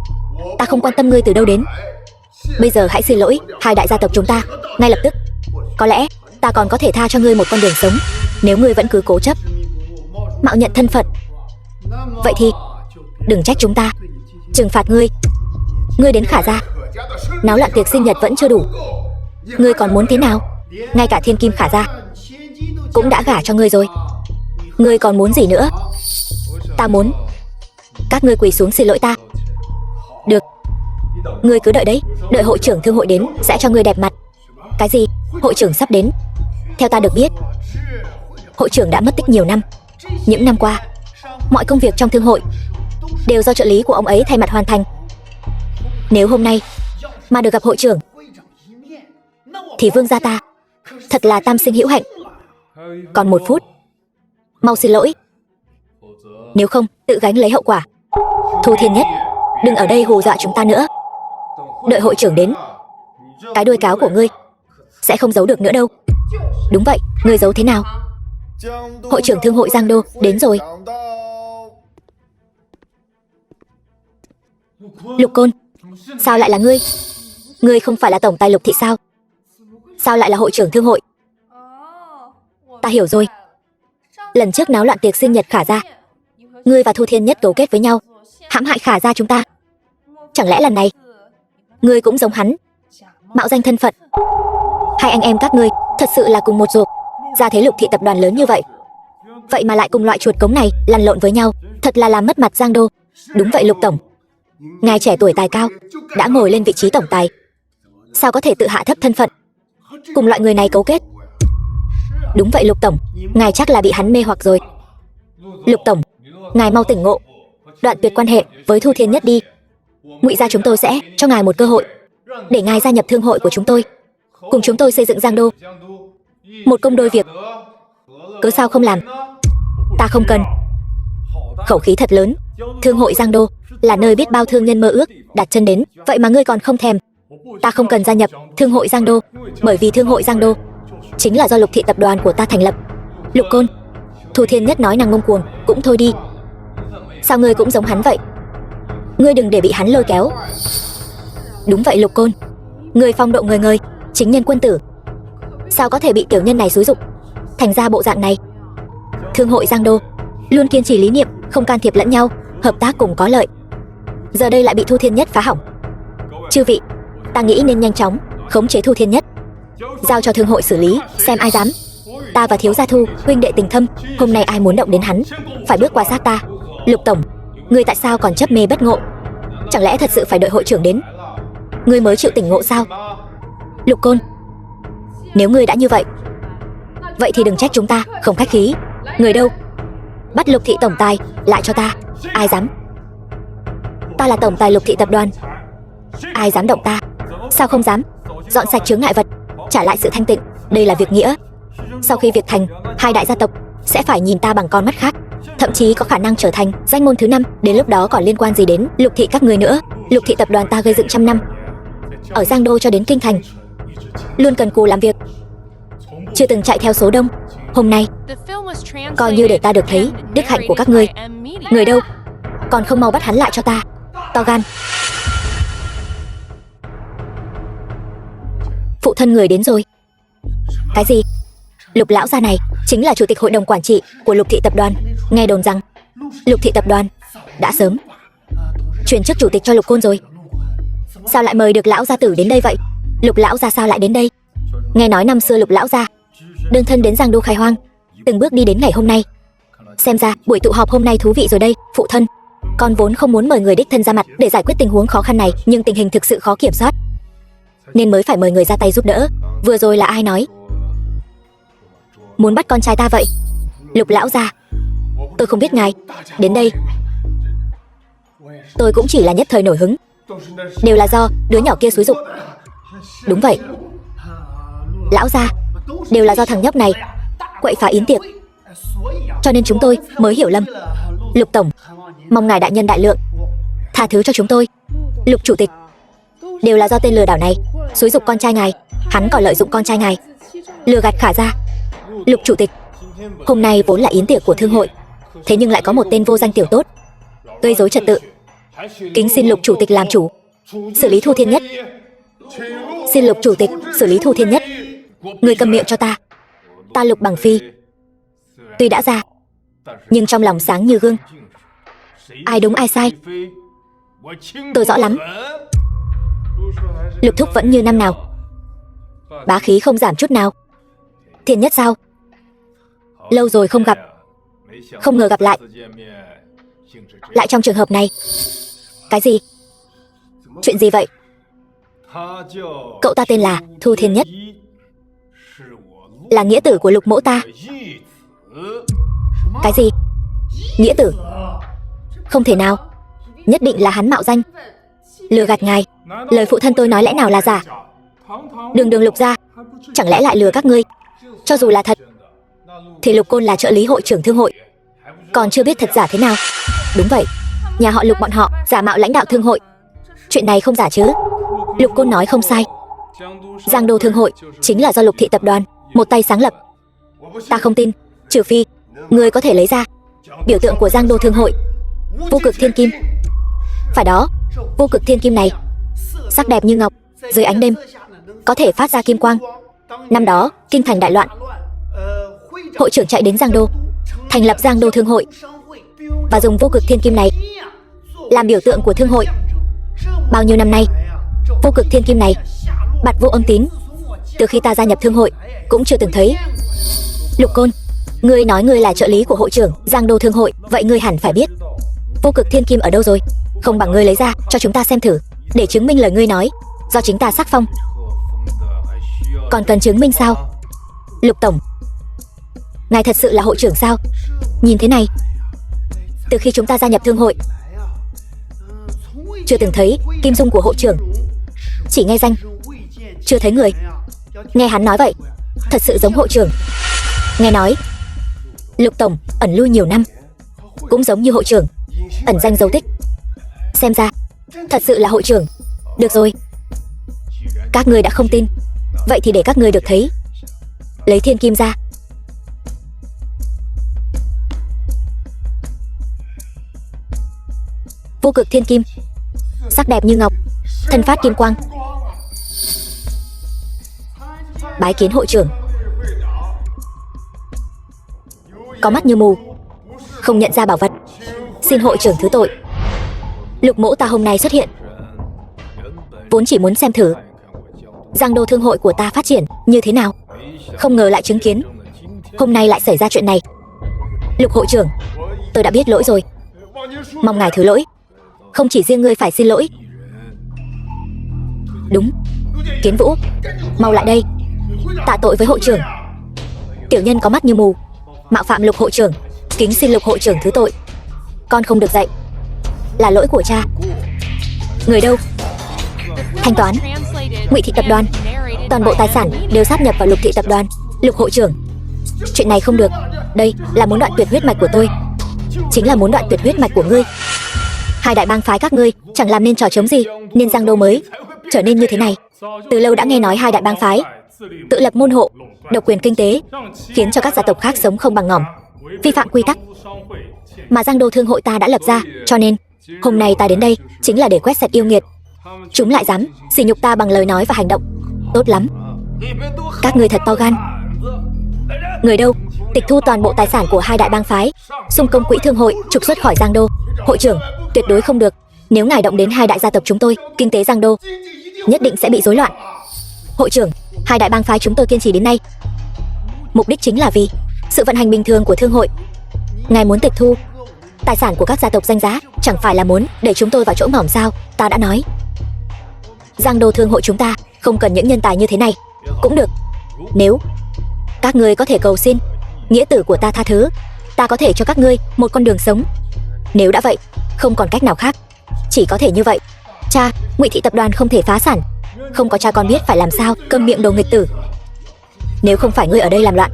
ta không quan tâm ngươi từ đâu đến. Bây giờ hãy xin lỗi 2 đại gia tộc chúng ta ngay lập tức. Có lẽ ta còn có thể tha cho ngươi một con đường sống, nếu ngươi vẫn cứ cố chấp mạo nhận thân phận. Vậy thì đừng trách chúng ta trừng phạt ngươi. Ngươi đến Khả gia náo loạn tiệc sinh nhật vẫn chưa đủ, ngươi còn muốn thế nào? Ngay cả thiên kim Khả gia cũng đã gả cho ngươi rồi, ngươi còn muốn gì nữa? Ta muốn các ngươi quỳ xuống xin lỗi ta. Được, ngươi cứ đợi đấy, đợi hội trưởng thương hội đến sẽ cho ngươi đẹp mặt. Cái gì? Hội trưởng sắp đến? Theo ta được biết, hội trưởng đã mất tích nhiều năm. Những năm qua, mọi công việc trong thương hội đều do trợ lý của ông ấy thay mặt hoàn thành. Nếu hôm nay mà được gặp hội trưởng thì vương gia ta thật là tam sinh hữu hạnh. Còn 1 phút, mau xin lỗi, nếu không tự gánh lấy hậu quả. Thu Thiên Nhất, đừng ở đây hù dọa chúng ta nữa. Đợi hội trưởng đến, cái đuôi cáo của ngươi sẽ không giấu được nữa đâu. Đúng vậy, ngươi giấu thế nào? Hội trưởng thương hội Giang Đô đến rồi. Lục Côn, sao lại là ngươi? Ngươi không phải là tổng tài Lục thị sao? Sao lại là hội trưởng thương hội? Ta hiểu rồi. Lần trước náo loạn tiệc sinh nhật Khả gia, ngươi và Thu Thiên Nhất cấu kết với nhau hãm hại Khả gia chúng ta. Chẳng lẽ lần này ngươi cũng giống hắn, mạo danh thân phận? 2 anh em các ngươi thật sự là cùng một ruột. Gia thế Lục thị tập đoàn lớn như vậy, vậy mà lại cùng loại chuột cống này lăn lộn với nhau, thật là làm mất mặt Giang Đô. Đúng vậy Lục tổng, ngài trẻ tuổi tài cao, đã ngồi lên vị trí tổng tài, sao có thể tự hạ thấp thân phận, cùng loại người này cấu kết? Đúng vậy Lục tổng, ngài chắc là bị hắn mê hoặc rồi. Lục tổng, ngài mau tỉnh ngộ, đoạn tuyệt quan hệ với Thu Thiên Nhất đi. Ngụy gia chúng tôi sẽ cho ngài một cơ hội để ngài gia nhập thương hội của chúng tôi, cùng chúng tôi xây dựng Giang Đô, một công đôi việc. Cớ sao không làm? Ta không cần. Khẩu khí thật lớn. Thương hội Giang Đô là nơi biết bao thương nhân mơ ước đặt chân đến, vậy mà ngươi còn không thèm. Ta không cần gia nhập thương hội Giang Đô, bởi vì thương hội Giang Đô chính là do Lục thị tập đoàn của ta thành lập. Lục Côn, Thu Thiên Nhất nói năng ngông cuồng, cũng thôi đi. Sao ngươi cũng giống hắn vậy? Ngươi đừng để bị hắn lôi kéo. Đúng vậy Lục Côn, ngươi phong độ ngời ngời, chính nhân quân tử, sao có thể bị tiểu nhân này xúi giục thành ra bộ dạng này? Thương hội Giang Đô luôn kiên trì lý niệm không can thiệp lẫn nhau, hợp tác cùng có lợi, giờ đây lại bị Thu Thiên Nhất phá hỏng. Chư vị, ta nghĩ nên nhanh chóng khống chế Thu Thiên Nhất, giao cho thương hội xử lý, xem ai dám. Ta và thiếu gia Thu huynh đệ tình thâm, hôm nay ai muốn động đến hắn phải bước qua xác ta. Lục tổng, ngươi tại sao còn chấp mê bất ngộ? Chẳng lẽ thật sự phải đợi hội trưởng đến ngươi mới chịu tỉnh ngộ sao? Lục Côn, nếu ngươi đã như vậy, vậy thì đừng trách chúng ta không khách khí. Người đâu? Bắt Lục thị tổng tài lại cho ta. Ai dám? Ta là tổng tài Lục thị tập đoàn, ai dám động ta? Sao không dám? Dọn sạch chướng ngại vật, trả lại sự thanh tịnh, đây là việc nghĩa. Sau khi việc thành, 2 đại gia tộc sẽ phải nhìn ta bằng con mắt khác, thậm chí có khả năng trở thành danh môn thứ 5. Đến lúc đó còn liên quan gì đến Lục thị các người nữa? Lục thị tập đoàn ta gây dựng trăm năm, ở Giang Đô cho đến kinh thành, luôn cần cù làm việc, chưa từng chạy theo số đông. Hôm nay coi như để ta được thấy đức hạnh của các ngươi. Người đâu? Còn không mau bắt hắn lại cho ta. To gan. Phụ thân người đến rồi. Cái gì? Lục lão gia này chính là chủ tịch hội đồng quản trị của Lục thị tập đoàn. Nghe đồn rằng Lục thị tập đoàn đã sớm chuyển chức chủ tịch cho Lục Côn rồi. Sao lại mời được lão gia tử đến đây vậy? Lục lão gia sao lại đến đây? Nghe nói năm xưa Lục lão gia đơn thân đến Giang Đô khai hoang, từng bước đi đến ngày hôm nay. Xem ra buổi tụ họp hôm nay thú vị rồi đây. Phụ thân, con vốn không muốn mời người đích thân ra mặt để giải quyết tình huống khó khăn này, nhưng tình hình thực sự khó kiểm soát nên mới phải mời người ra tay giúp đỡ. Vừa rồi là ai nói muốn bắt con trai ta vậy? Lục lão gia, tôi không biết ngài đến đây, tôi cũng chỉ là nhất thời nổi hứng, đều là do đứa nhỏ kia xúi giục. Đúng vậy, lão gia, đều là do thằng nhóc này quậy phá yến tiệc, cho nên chúng tôi mới hiểu lầm. Lục tổng, mong ngài đại nhân đại lượng, tha thứ cho chúng tôi. Lục chủ tịch, đều là do tên lừa đảo này xúi giục con trai ngài, hắn còn lợi dụng con trai ngài lừa gạt Khả gia. Lục chủ tịch, hôm nay vốn là yến tiệc của thương hội, thế nhưng lại có một tên vô danh tiểu tốt gây rối trật tự, kính xin Lục chủ tịch làm chủ, xử lý Thu Thiên Nhất. Xin Lục chủ tịch xử lý Thu Thiên Nhất. Người cầm miệng cho ta. Ta Lục Bằng Phi tuy đã già, nhưng trong lòng sáng như gương, ai đúng ai sai tôi rõ lắm. Lục thúc vẫn như năm nào, bá khí không giảm chút nào. Thiên Nhất sao? Lâu rồi không gặp, không ngờ gặp lại trong trường hợp này. Cái gì? Chuyện gì vậy? Cậu ta tên là Thu Thiên Nhất, là nghĩa tử của Lục mỗ ta. Cái gì? Nghĩa tử? Không thể nào, nhất định là hắn mạo danh lừa gạt ngài. Lời phụ thân tôi nói lẽ nào là giả? Đường đường Lục gia chẳng lẽ lại lừa các ngươi? Cho dù là thật thì Lục Côn là trợ lý hội trưởng thương hội, còn chưa biết thật giả thế nào. Đúng vậy, nhà họ Lục bọn họ giả mạo lãnh đạo thương hội, chuyện này không giả chứ? Lục Côn nói không sai, Giang Đô thương hội chính là do Lục thị tập đoàn một tay sáng lập. Ta không tin, trừ phi ngươi có thể lấy ra biểu tượng của Giang Đô thương hội, vô cực thiên kim. Phải đó, vô cực thiên kim này sắc đẹp như ngọc, dưới ánh đêm có thể phát ra kim quang. Năm đó kinh thành đại loạn, hội trưởng chạy đến Giang Đô thành lập Giang Đô thương hội và dùng vô cực thiên kim này làm biểu tượng của thương hội. Bao nhiêu năm nay, vô cực thiên kim này bặt vô âm tín, từ khi ta gia nhập thương hội cũng chưa từng thấy. Lục Côn, ngươi nói ngươi là trợ lý của hội trưởng Giang Đô thương hội, vậy ngươi hẳn phải biết vô cực thiên kim ở đâu rồi. Không bằng ngươi lấy ra cho chúng ta xem thử, để chứng minh lời ngươi nói do chính ta sắc phong. Còn cần chứng minh sao? Lục tổng, ngài thật sự là hội trưởng sao? Nhìn thế này, từ khi chúng ta gia nhập thương hội chưa từng thấy kim dung của hội trưởng, chỉ nghe danh chưa thấy người. Nghe hắn nói vậy, thật sự giống hội trưởng. Nghe nói Lục tổng ẩn lui nhiều năm, cũng giống như hội trưởng ẩn danh dấu tích. Xem ra thật sự là hội trưởng. Được rồi, các ngươi đã không tin, vậy thì để các ngươi được thấy. Lấy thiên kim ra. Vô cực thiên kim, sắc đẹp như ngọc, thân phát kim quang. Bái kiến hội trưởng. Có mắt như mù, không nhận ra bảo vật, xin hội trưởng thứ tội. Lục mỗ ta hôm nay xuất hiện vốn chỉ muốn xem thử Giang Đô thương hội của ta phát triển như thế nào, không ngờ lại chứng kiến hôm nay lại xảy ra chuyện này. Lục hội trưởng, tôi đã biết lỗi rồi, mong ngài thứ lỗi. Không chỉ riêng ngươi phải xin lỗi. Đúng, Kiến Vũ, mau lại đây, tạ tội với hội trưởng. Tiểu nhân có mắt như mù, mạo phạm Lục hội trưởng, kính xin Lục hội trưởng thứ tội. Con không được dạy, là lỗi của cha. Người đâu? Thanh toán. Ngụy thị tập đoàn, toàn bộ tài sản đều sáp nhập vào Lục thị tập đoàn. Lục hội trưởng, chuyện này không được. Đây là muốn đoạn tuyệt huyết mạch của tôi, chính là muốn đoạn tuyệt huyết mạch của ngươi. Hai đại bang phái các ngươi chẳng làm nên trò trống gì, nên Giang Đô mới trở nên như thế này. Từ lâu đã nghe nói hai đại bang phái tự lập môn hộ, độc quyền kinh tế, khiến cho các gia tộc khác sống không bằng ngỏm, vi phạm quy tắc mà Giang Đô thương hội ta đã lập ra. Cho nên hôm nay ta đến đây chính là để quét sạch yêu nghiệt. Chúng lại dám sỉ nhục ta bằng lời nói và hành động. Tốt lắm, các ngươi thật to gan. Người đâu? Tịch thu toàn bộ tài sản của hai đại bang phái, xung công quỹ thương hội, trục xuất khỏi Giang Đô. Hội trưởng, tuyệt đối không được. Nếu ngài động đến hai đại gia tộc chúng tôi, kinh tế Giang Đô nhất định sẽ bị rối loạn. Hội trưởng, hai đại bang phái chúng tôi kiên trì đến nay, mục đích chính là vì sự vận hành bình thường của thương hội. Ngài muốn tịch thu tài sản của các gia tộc danh giá, chẳng phải là muốn để chúng tôi vào chỗ mỏm sao? Ta đã nói, Giang Đô thương hội chúng ta không cần những nhân tài như thế này. Cũng được, nếu các ngươi có thể cầu xin nghĩa tử của ta tha thứ, ta có thể cho các ngươi một con đường sống. Nếu đã vậy, không còn cách nào khác, chỉ có thể như vậy. Cha, Ngụy Thị tập đoàn không thể phá sản. Không có cha con biết phải làm sao. Câm miệng đồ nghịch tử. Nếu không phải ngươi ở đây làm loạn,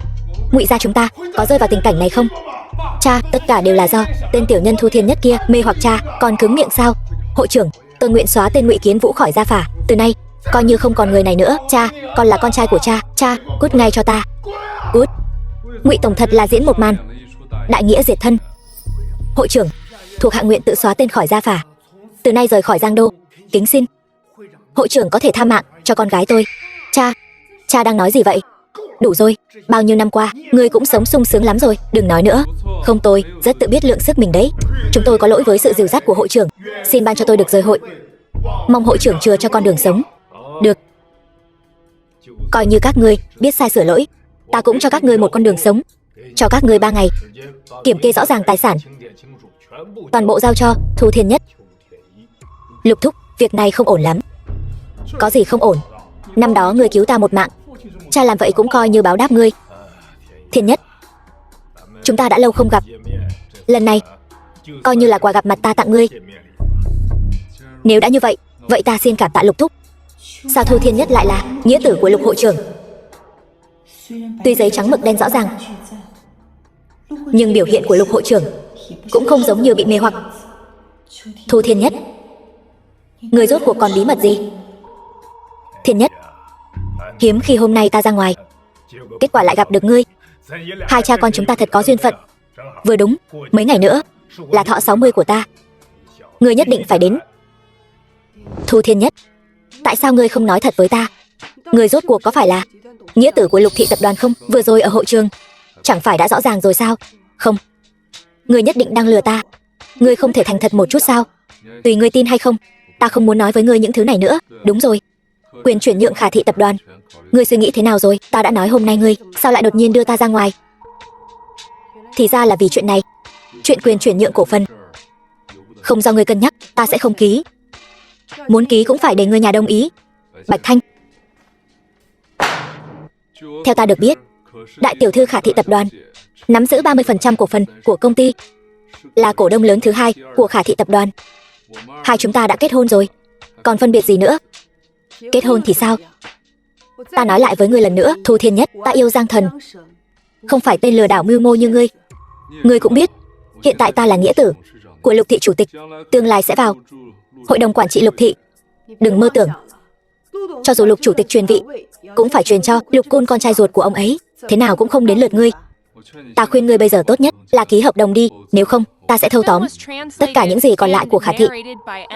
Ngụy gia chúng ta có rơi vào tình cảnh này không? Cha, tất cả đều là do tên tiểu nhân Thu Thiên Nhất kia mê hoặc cha. Còn cứng miệng sao? Hội trưởng, tôi nguyện xóa tên Ngụy Kiến Vũ khỏi gia phả. Từ nay coi như không còn người này nữa. Cha, con là con trai của cha. Cha, cút ngay cho ta. Cút. Ngụy tổng thật là diễn một màn đại nghĩa diệt thân. Hội trưởng, thuộc hạ nguyện tự xóa tên khỏi gia phả, từ nay rời khỏi Giang Đô. Kính xin hội trưởng có thể tha mạng cho con gái tôi. Cha đang nói gì vậy? Đủ rồi, bao nhiêu năm qua ngươi cũng sống sung sướng lắm rồi, đừng nói nữa. Không, tôi rất tự biết lượng sức mình đấy. Chúng tôi có lỗi với sự dìu dắt của hội trưởng, xin ban cho tôi được rời hội. Mong hội trưởng chừa cho con đường sống. Được, coi như các ngươi biết sai sửa lỗi, ta cũng cho các ngươi một con đường sống. Cho các ngươi 3 ngày kiểm kê rõ ràng tài sản, toàn bộ giao cho Thu Thiên Nhất. Lục thúc, việc này không ổn lắm. Có gì không ổn? Năm đó ngươi cứu ta một mạng, cha làm vậy cũng coi như báo đáp ngươi. Thiên Nhất, chúng ta đã lâu không gặp, lần này coi như là quà gặp mặt ta tặng ngươi. Nếu đã như vậy, vậy ta xin cảm tạ Lục thúc. Sao Thu Thiên Nhất lại là nghĩa tử của Lục hội trưởng? Tuy giấy trắng mực đen rõ ràng, nhưng biểu hiện của Lục hội trưởng cũng không giống như bị mê hoặc. Thu Thiên Nhất, người rốt cuộc còn bí mật gì? Thiên Nhất, hiếm khi hôm nay ta ra ngoài, kết quả lại gặp được ngươi. Hai cha con chúng ta thật có duyên phận. Vừa đúng, mấy ngày nữa là thọ 60 của ta, ngươi nhất định phải đến. Thu Thiên Nhất, tại sao ngươi không nói thật với ta? Ngươi rốt cuộc có phải là nghĩa tử của Lục Thị tập đoàn không? Vừa rồi ở hội trường chẳng phải đã rõ ràng rồi sao? Không, ngươi nhất định đang lừa ta. Ngươi không thể thành thật một chút sao? Tùy ngươi tin hay không, ta không muốn nói với ngươi những thứ này nữa. Đúng rồi, quyền chuyển nhượng Khả Thị tập đoàn, ngươi suy nghĩ thế nào rồi? Ta đã nói hôm nay ngươi sao lại đột nhiên đưa ta ra ngoài? Thì ra là vì chuyện này. Chuyện quyền chuyển nhượng cổ phần không do ngươi cân nhắc, ta sẽ không ký. Muốn ký cũng phải để người nhà đồng ý. Bạch Thanh, theo ta được biết, đại tiểu thư Khả Thị tập đoàn nắm giữ 30% cổ phần của công ty, là cổ đông lớn thứ hai của Khả Thị tập đoàn. Hai chúng ta đã kết hôn rồi, còn phân biệt gì nữa? Kết hôn thì sao? Ta nói lại với ngươi lần nữa, Thu Thiên Nhất, ta yêu Giang Thần, không phải tên lừa đảo mưu mô như ngươi. Ngươi cũng biết, hiện tại ta là nghĩa tử của Lục Thị chủ tịch, tương lai sẽ vào hội đồng quản trị Lục Thị. Đừng mơ tưởng, cho dù Lục chủ tịch truyền vị, cũng phải truyền cho Lục Côn, con trai ruột của ông ấy. Thế nào cũng không đến lượt ngươi. Ta khuyên ngươi bây giờ tốt nhất là ký hợp đồng đi, nếu không ta sẽ thâu tóm tất cả những gì còn lại của Khả Thị.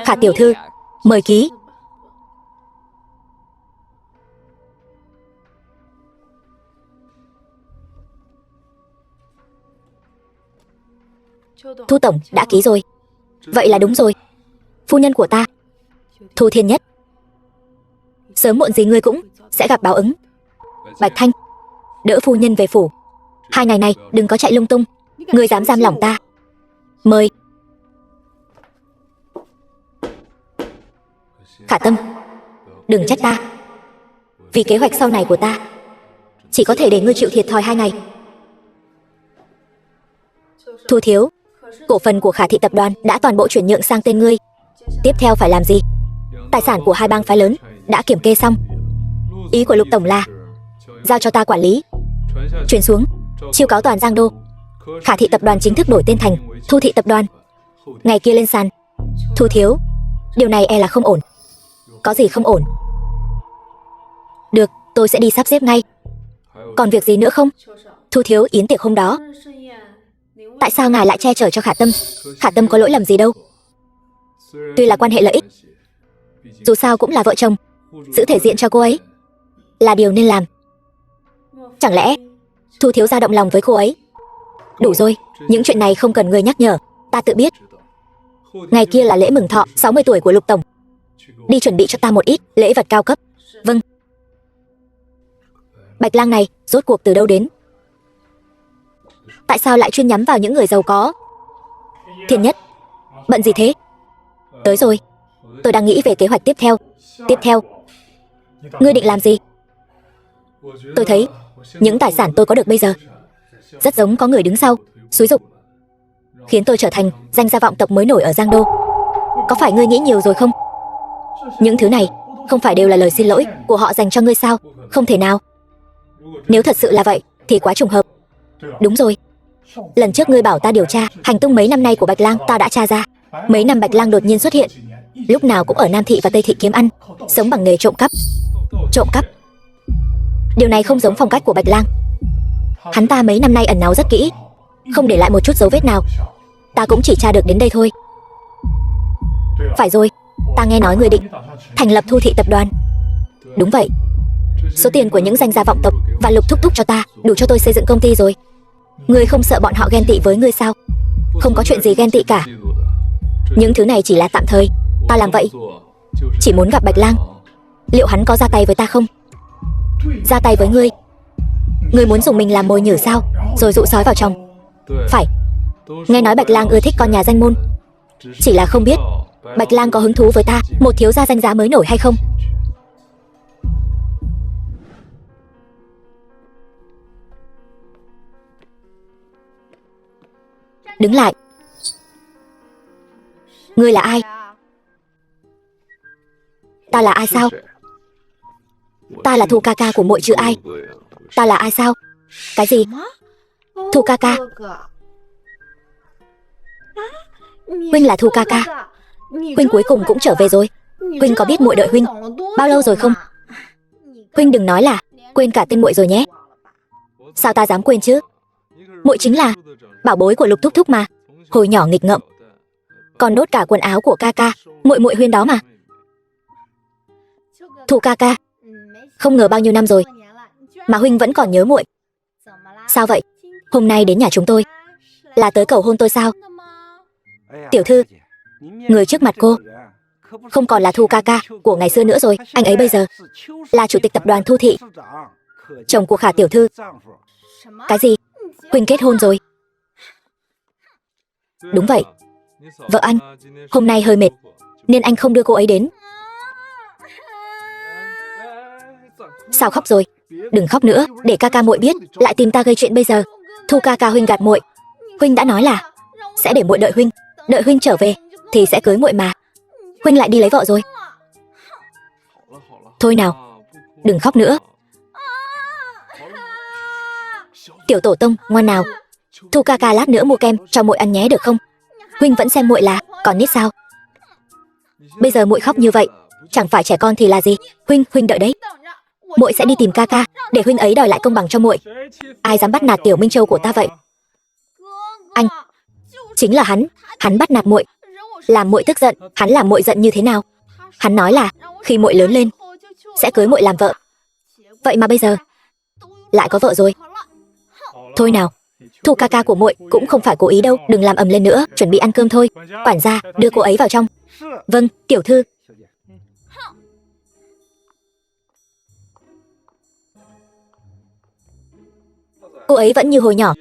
Khả tiểu thư, mời ký. Thu tổng đã ký rồi. Vậy là đúng rồi. Phu nhân của ta, Thu Thiên Nhất, sớm muộn gì ngươi cũng sẽ gặp báo ứng. Bạch Thanh, đỡ phu nhân về phủ. 2 ngày này đừng có chạy lung tung. Ngươi dám giam lỏng ta? Mời. Khả Tâm, đừng trách ta. Vì kế hoạch sau này của ta, chỉ có thể để ngươi chịu thiệt thòi 2 ngày. Thu thiếu, cổ phần của Khả Thị tập đoàn đã toàn bộ chuyển nhượng sang tên ngươi. Tiếp theo phải làm gì? Tài sản của hai bang phái lớn đã kiểm kê xong. Ý của Lục tổng là giao cho ta quản lý. Truyền xuống, chiêu cáo toàn Giang Đô, Khả Thị tập đoàn chính thức đổi tên thành Thu Thị tập đoàn. Ngày kia lên sàn. Thu thiếu, điều này e là không ổn. Có gì không ổn? Được, tôi sẽ đi sắp xếp ngay. Còn việc gì nữa không? Thu thiếu, yến tiệc hôm đó, tại sao ngài lại che chở cho Khả Tâm? Khả Tâm có lỗi lầm gì đâu. Tuy là quan hệ lợi ích, dù sao cũng là vợ chồng, giữ thể diện cho cô ấy là điều nên làm. Chẳng lẽ Thu thiếu gia động lòng với cô ấy? Đủ rồi, những chuyện này không cần người nhắc nhở, ta tự biết. Ngày kia là lễ mừng thọ 60 tuổi của Lục Tổng. Đi chuẩn bị cho ta một ít lễ vật cao cấp. Vâng. Bạch Lang này rốt cuộc từ đâu đến? Tại sao lại chuyên nhắm vào những người giàu có? Thiên Nhất, bận gì thế? Tới rồi. Tôi đang nghĩ về kế hoạch tiếp theo. Tiếp theo? Ngươi định làm gì? Tôi thấy những tài sản tôi có được bây giờ rất giống có người đứng sau xúi giục, khiến tôi trở thành danh gia vọng tộc mới nổi ở Giang Đô. Có phải ngươi nghĩ nhiều rồi không? Những thứ này không phải đều là lời xin lỗi của họ dành cho ngươi sao? Không thể nào. Nếu thật sự là vậy thì quá trùng hợp. Đúng rồi. Lần trước ngươi bảo ta điều tra hành tung mấy năm nay của Bạch Lang, ta đã tra ra. Mấy năm Bạch Lang đột nhiên xuất hiện, lúc nào cũng ở Nam Thị và Tây Thị kiếm ăn, sống bằng nghề trộm cắp. Trộm cắp? Điều này không giống phong cách của Bạch Lang. Hắn ta mấy năm nay ẩn náu rất kỹ, không để lại một chút dấu vết nào. Ta cũng chỉ tra được đến đây thôi. Phải rồi, ta nghe nói người định thành lập Thu Thị tập đoàn. Đúng vậy. Số tiền của những danh gia vọng tộc và Lục thúc thúc cho ta đủ cho tôi xây dựng công ty rồi. Ngươi không sợ bọn họ ghen tị với ngươi sao? Không có chuyện gì ghen tị cả. Những thứ này chỉ là tạm thời. Ta làm vậy chỉ muốn gặp Bạch Lang. Liệu hắn có ra tay với ta không? Ra tay với ngươi? Ngươi muốn dùng mình làm mồi nhử sao? Rồi dụ sói vào trong? Phải. Nghe nói Bạch Lang ưa thích con nhà danh môn. Chỉ là không biết Bạch Lang có hứng thú với ta, một thiếu gia danh giá mới nổi hay không? Đứng lại. Ngươi là ai? Ta là ai sao? Ta là Thu ca ca của muội chứ ai? Ta là ai sao? Cái gì? Thu ca ca? Huynh là Thu ca ca? Huynh cuối cùng cũng trở về rồi. Huynh có biết muội đợi huynh bao lâu rồi không? Huynh đừng nói là quên cả tên muội rồi nhé. Sao ta dám quên chứ? Muội chính là bảo bối của Lục thúc thúc mà. Hồi nhỏ nghịch ngợm, còn đốt cả quần áo của ca ca. Muội huyên đó mà. Thu ca ca, không ngờ bao nhiêu năm rồi mà huynh vẫn còn nhớ muội. Sao vậy? Hôm nay đến nhà chúng tôi là tới cầu hôn tôi sao? Tiểu thư, người trước mặt cô không còn là Thu ca ca của ngày xưa nữa rồi. Anh ấy bây giờ là chủ tịch tập đoàn Thu Thị, chồng của Khả tiểu thư. Cái gì? Huynh kết hôn rồi? Đúng vậy. Vợ anh hôm nay hơi mệt nên anh không đưa cô ấy đến. Sao khóc rồi? Đừng khóc nữa, để ca ca muội biết lại tìm ta gây chuyện bây giờ. Thu ca ca, huynh gạt muội. Huynh đã nói là sẽ để muội đợi huynh, đợi huynh trở về thì sẽ cưới muội mà. Huynh lại đi lấy vợ rồi. Thôi nào, đừng khóc nữa. Tiểu tổ tông ngoan nào. Thu ca ca lát nữa mua kem cho muội ăn nhé được không? Huynh vẫn xem muội là còn nít sao? Bây giờ muội khóc như vậy chẳng phải trẻ con thì là gì? Huynh đợi đấy. Muội sẽ đi tìm ca ca để huynh ấy đòi lại công bằng cho muội. Ai dám bắt nạt tiểu Minh Châu của ta vậy? Anh. Chính là hắn bắt nạt muội, làm muội tức giận. Hắn làm muội giận như thế nào? Hắn nói là khi muội lớn lên sẽ cưới muội làm vợ. Vậy mà bây giờ lại có vợ rồi. Thôi nào, Thu ca ca của muội cũng không phải cố ý đâu. Đừng làm ầm lên nữa, chuẩn bị ăn cơm thôi. Quản gia, đưa cô ấy vào trong. Vâng, tiểu thư. Cô ấy vẫn như hồi nhỏ,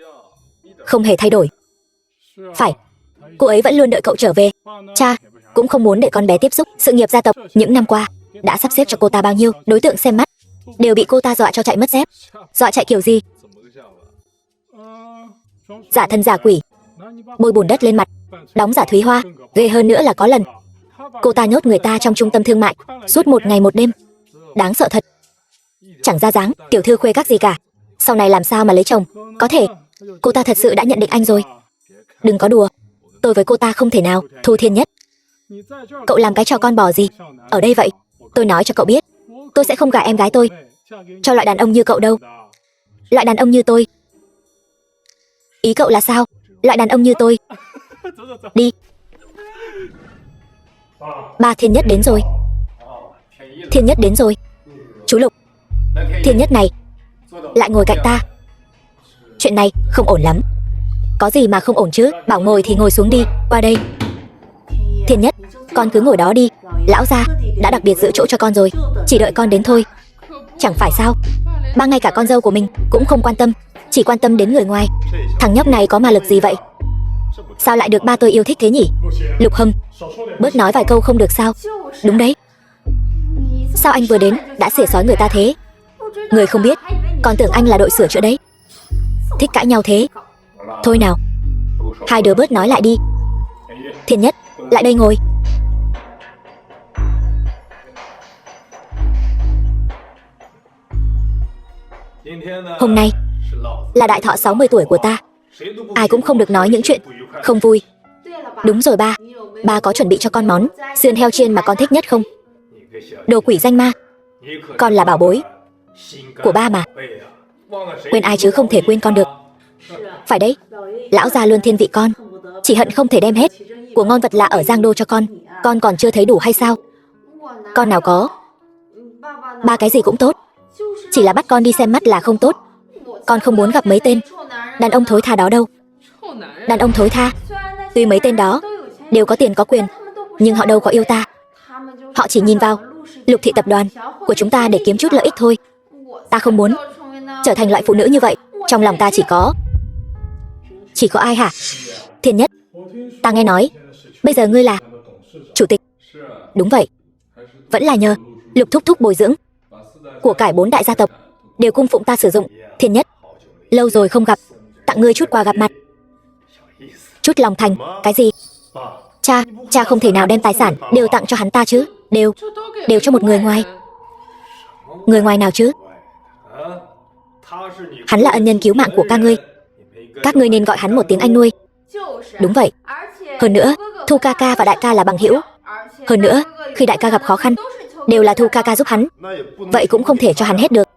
không hề thay đổi. Phải, cô ấy vẫn luôn đợi cậu trở về. Cha cũng không muốn để con bé tiếp xúc sự nghiệp gia tộc. Những năm qua đã sắp xếp cho cô ta bao nhiêu đối tượng xem mắt, đều bị cô ta dọa cho chạy mất dép. Dọa chạy kiểu gì? Giả thân giả quỷ, bôi bùn đất lên mặt, đóng giả Thúy Hoa. Ghê hơn nữa là có lần cô ta nhốt người ta trong trung tâm thương mại suốt một ngày một đêm. Đáng sợ thật. Chẳng ra dáng tiểu thư khuê các gì cả. Sau này làm sao mà lấy chồng? Có thể cô ta thật sự đã nhận định anh rồi. Đừng có đùa, tôi với cô ta không thể nào. Thu Thiên Nhất, cậu làm cái trò con bò gì ở đây vậy? Tôi nói cho cậu biết, tôi sẽ không gả em gái tôi cho loại đàn ông như cậu đâu. Loại đàn ông như tôi? Ý cậu là sao? Loại đàn ông như tôi? Đi. Ba Thiên Nhất đến rồi. Thiên Nhất đến rồi. Chú Lục, Thiên Nhất này lại ngồi cạnh ta. Chuyện này không ổn lắm. Có gì mà không ổn chứ? Bảo ngồi thì ngồi xuống đi. Qua đây. Thiên Nhất, con cứ ngồi đó đi. Lão gia đã đặc biệt giữ chỗ cho con rồi, chỉ đợi con đến thôi. Chẳng phải sao, ba ngay cả con dâu của mình cũng không quan tâm, chỉ quan tâm đến người ngoài. Thằng nhóc này có ma lực gì vậy? Sao lại được ba tôi yêu thích thế nhỉ? Lục Hâm, bớt nói vài câu không được sao? Đúng đấy. Sao anh vừa đến đã xỉa xói người ta thế? Người không biết, còn tưởng anh là đội sửa chữa đấy. Thích cãi nhau thế. Thôi nào, hai đứa bớt nói lại đi. Thiên Nhất, lại đây ngồi. Hôm nay là đại thọ 60 tuổi của ta. Ai cũng không được nói những chuyện không vui. Đúng rồi ba, ba có chuẩn bị cho con món sườn heo chiên mà con thích nhất không? Đồ quỷ danh ma, con là bảo bối của ba mà. Quên ai chứ không thể quên con được. Phải đấy, lão già luôn thiên vị con, chỉ hận không thể đem hết của ngon vật lạ ở Giang Đô cho con còn chưa thấy đủ hay sao? Con nào có. Ba cái gì cũng tốt, chỉ là bắt con đi xem mắt là không tốt. Con không muốn gặp mấy tên đàn ông thối tha đó đâu. Đàn ông thối tha, tuy mấy tên đó đều có tiền có quyền, nhưng họ đâu có yêu ta. Họ chỉ nhìn vào Lục thị tập đoàn của chúng ta để kiếm chút lợi ích thôi. Ta không muốn trở thành loại phụ nữ như vậy. Trong lòng ta chỉ có ai hả? Thiên Nhất, ta nghe nói bây giờ ngươi là chủ tịch. Đúng vậy, vẫn là nhờ Lục thúc thúc bồi dưỡng. Của cải 4 đại gia tộc đều cung phụng ta sử dụng. Thiên Nhất, lâu rồi không gặp, tặng ngươi chút quà gặp mặt. Chút lòng thành. Cái gì? Cha không thể nào đem tài sản đều tặng cho hắn ta chứ. Đều cho một người ngoài. Người ngoài nào chứ? Hắn là ân nhân cứu mạng của ca ngươi. Các ngươi nên gọi hắn một tiếng anh nuôi. Đúng vậy. Hơn nữa, Thu ca ca và đại ca là bằng hữu. Hơn nữa, khi đại ca gặp khó khăn, đều là Thu ca ca giúp hắn. Vậy cũng không thể cho hắn hết được.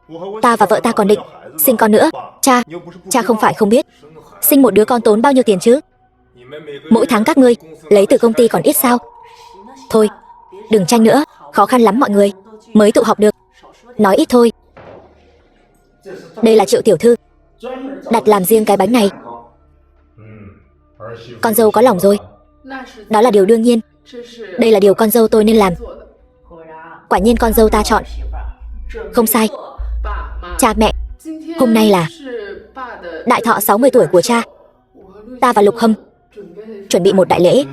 Ta và vợ ta còn định sinh con nữa. Cha không phải không biết, sinh một đứa con tốn bao nhiêu tiền chứ? Mỗi tháng các ngươi lấy từ công ty còn ít sao? Thôi, đừng tranh nữa, khó khăn lắm mọi người mới tụ họp được. Nói ít thôi. Đây là Triệu tiểu thư đặt làm riêng cái bánh này. Con dâu có lòng rồi. Đó là điều đương nhiên. Đây là điều con dâu tôi nên làm. Quả nhiên con dâu ta chọn không sai. Cha mẹ, hôm nay là đại thọ 60 tuổi của cha. Ta và Lục Hâm chuẩn bị một đại lễ.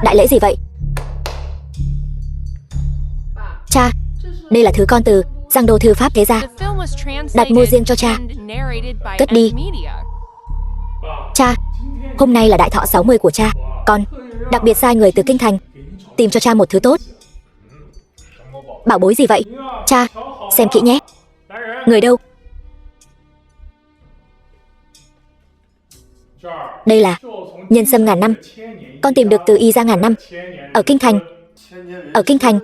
Đại lễ gì vậy? Cha, đây là thứ con từ Giang Đô thư pháp thế ra, đặt mua riêng cho cha. Cất đi. Cha, hôm nay là đại thọ 60 của cha. Con đặc biệt sai người từ kinh thành tìm cho cha một thứ tốt. Bảo bối gì vậy? Cha, xem kỹ nhé. Người đâu? Đây là nhân sâm ngàn năm. Con tìm được từ y ra ngàn năm ở kinh thành. Ở kinh thành.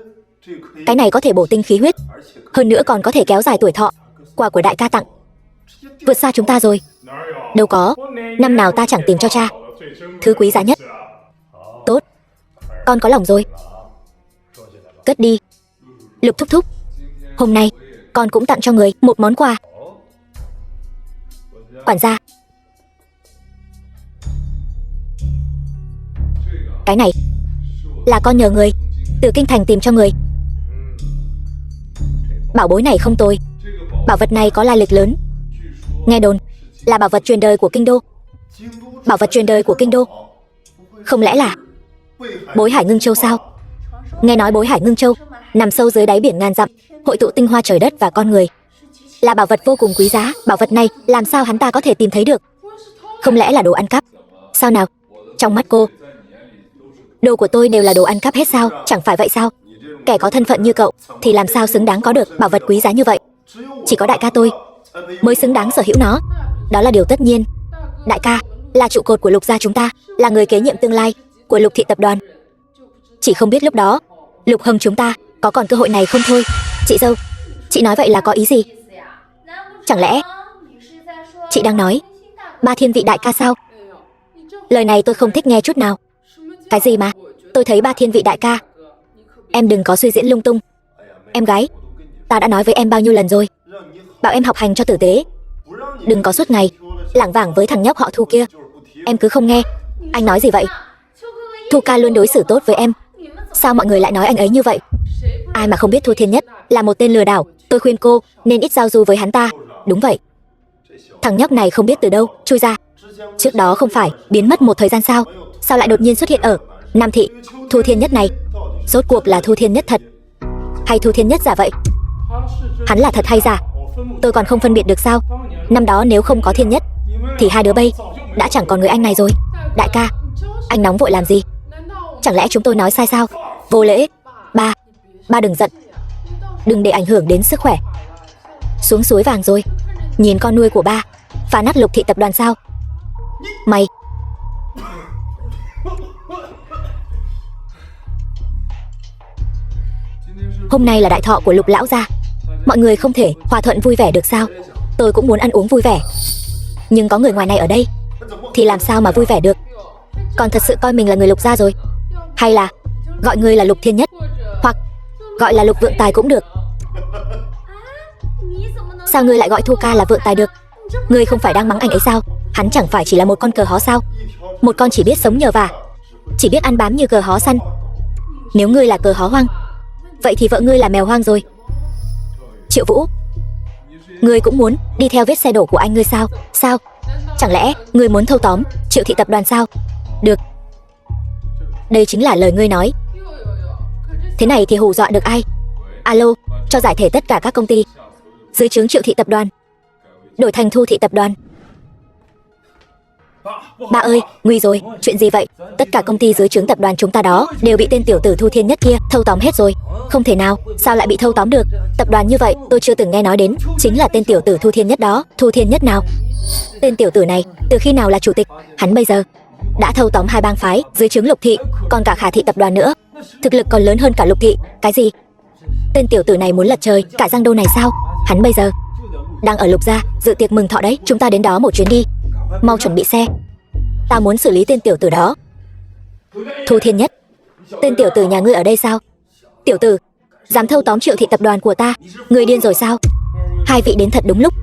Cái này có thể bổ tinh khí huyết, hơn nữa còn có thể kéo dài tuổi thọ. Quà của đại ca tặng vượt xa chúng ta rồi. Đâu có, năm nào ta chẳng tìm cho cha thứ quý giá nhất. Tốt, con có lòng rồi. Cất đi. Lục thúc thúc, hôm nay con cũng tặng cho người một món quà. Quản gia, cái này là con nhờ người từ kinh thành tìm cho người. Bảo bối này không tồi. Bảo vật này có lai lịch lớn. Nghe đồn là bảo vật truyền đời của kinh đô. Bảo vật truyền đời của kinh đô. Không lẽ là Bối Hải Ngưng Châu sao? Nghe nói Bối Hải Ngưng Châu nằm sâu dưới đáy biển ngàn dặm, hội tụ tinh hoa trời đất và con người, là bảo vật vô cùng quý giá. Bảo vật này làm sao hắn ta có thể tìm thấy được? Không lẽ là đồ ăn cắp? Sao nào? Trong mắt cô, đồ của tôi đều là đồ ăn cắp hết sao? Chẳng phải vậy sao? Kẻ có thân phận như cậu thì làm sao xứng đáng có được bảo vật quý giá như vậy? Chỉ có đại ca tôi mới xứng đáng sở hữu nó. Đó là điều tất nhiên. Đại ca là trụ cột của Lục gia chúng ta, là người kế nhiệm tương lai của Lục thị tập đoàn. Chỉ không biết lúc đó Lục Hâm chúng ta có còn cơ hội này không thôi. Chị dâu, chị nói vậy là có ý gì? Chẳng lẽ chị đang nói ba thiên vị đại ca sao? Lời này tôi không thích nghe chút nào. Cái gì mà tôi thấy ba thiên vị đại ca? Em đừng có suy diễn lung tung. Em gái, ta đã nói với em bao nhiêu lần rồi, bảo em học hành cho tử tế, đừng có suốt ngày lảng vảng với thằng nhóc họ Thu kia. Em cứ không nghe. Anh nói gì vậy? Thu ca luôn đối xử tốt với em. Sao mọi người lại nói anh ấy như vậy? Ai mà không biết Thu Thiên Nhất là một tên lừa đảo. Tôi khuyên cô nên ít giao du với hắn ta. Đúng vậy. Thằng nhóc này không biết từ đâu chui ra. Trước đó không phải biến mất một thời gian sao? Sao lại đột nhiên xuất hiện ở Nam Thị? Thu Thiên Nhất này rốt cuộc là Thu Thiên Nhất thật hay Thu Thiên Nhất giả vậy? Hắn là thật hay giả? Tôi còn không phân biệt được sao? Năm đó nếu không có Thiên Nhất thì hai đứa bây đã chẳng còn người anh này rồi. Đại ca, anh nóng vội làm gì? Chẳng lẽ chúng tôi nói sai sao? Vô lễ. Ba đừng giận. Đừng để ảnh hưởng đến sức khỏe. Xuống suối vàng rồi. Nhìn con nuôi của ba phá nát Lục Thị tập đoàn sao? Mày. Hôm nay là đại thọ của Lục lão gia. Mọi người không thể hòa thuận vui vẻ được sao? Tôi cũng muốn ăn uống vui vẻ, nhưng có người ngoài này ở đây thì làm sao mà vui vẻ được? Còn thật sự coi mình là người Lục gia rồi? Hay là gọi ngươi là Lục Thiên Nhất, hoặc gọi là Lục Vượng Tài cũng được. Sao ngươi lại gọi Thu ca là Vượng Tài được? Ngươi không phải đang mắng anh ấy sao? Hắn chẳng phải chỉ là một con cờ hó sao? Một con chỉ biết sống nhờ vả, chỉ biết ăn bám như cờ hó săn. Nếu ngươi là cờ hó hoang, vậy thì vợ ngươi là mèo hoang rồi. Triệu Vũ, ngươi cũng muốn đi theo vết xe đổ của anh ngươi sao? Sao? Chẳng lẽ ngươi muốn thâu tóm Triệu Thị tập đoàn sao? Được. Đây chính là lời ngươi nói. Thế này thì hù dọa được ai? Alo, cho giải thể tất cả các công ty dưới trướng Triệu Thị tập đoàn, đổi thành Thu Thị tập đoàn. Ba ơi, nguy rồi, chuyện gì vậy? Tất cả công ty dưới trướng tập đoàn chúng ta đó đều bị tên tiểu tử Thu Thiên Nhất kia thâu tóm hết rồi. Không thể nào, sao lại bị thâu tóm được? Tập đoàn như vậy tôi chưa từng nghe nói đến. Chính là tên tiểu tử Thu Thiên Nhất đó. Thu Thiên Nhất nào? Tên tiểu tử này từ khi nào là chủ tịch? Hắn bây giờ đã thâu tóm 2 bang phái dưới trướng Lục Thị, còn cả Khả Thị tập đoàn nữa. Thực lực còn lớn hơn cả Lục Thị. Cái gì? Tên tiểu tử này muốn lật trời cả Giang Đô này sao? Hắn bây giờ đang ở Lục gia dự tiệc mừng thọ đấy. Chúng ta đến đó một chuyến đi. Mau chuẩn bị xe. Ta muốn xử lý tên tiểu tử đó. Thu Thiên Nhất, tên tiểu tử nhà ngươi ở đây sao? Tiểu tử, dám thâu tóm Triệu Thị tập đoàn của ta, ngươi điên rồi sao? Hai vị đến thật đúng lúc.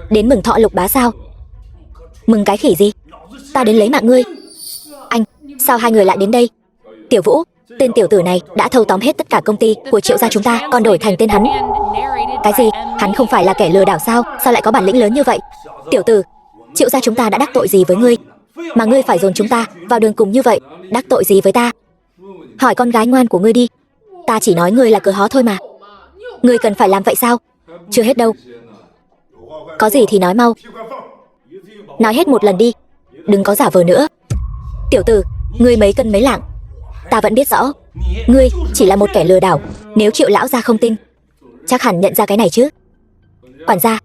Đến mừng thọ Lục bá sao? Mừng cái khỉ gì? Ta đến lấy mạng ngươi. Anh, sao hai người lại đến đây? Tiểu Vũ, tên tiểu tử này đã thâu tóm hết tất cả công ty của Triệu gia chúng ta, còn đổi thành tên hắn. Cái gì? Hắn không phải là kẻ lừa đảo sao? Sao lại có bản lĩnh lớn như vậy? Tiểu tử, Triệu gia chúng ta đã đắc tội gì với ngươi mà ngươi phải dồn chúng ta vào đường cùng như vậy? Đắc tội gì với ta? Hỏi con gái ngoan của ngươi đi. Ta chỉ nói ngươi là cờ hó thôi mà. Ngươi cần phải làm vậy sao? Chưa hết đâu. Có gì thì nói mau. Nói hết một lần đi, đừng có giả vờ nữa. Tiểu tử, ngươi mấy cân mấy lạng? Ta vẫn biết rõ, ngươi chỉ là một kẻ lừa đảo. Nếu Triệu lão gia không tin, chắc hẳn nhận ra cái này chứ. Quản gia,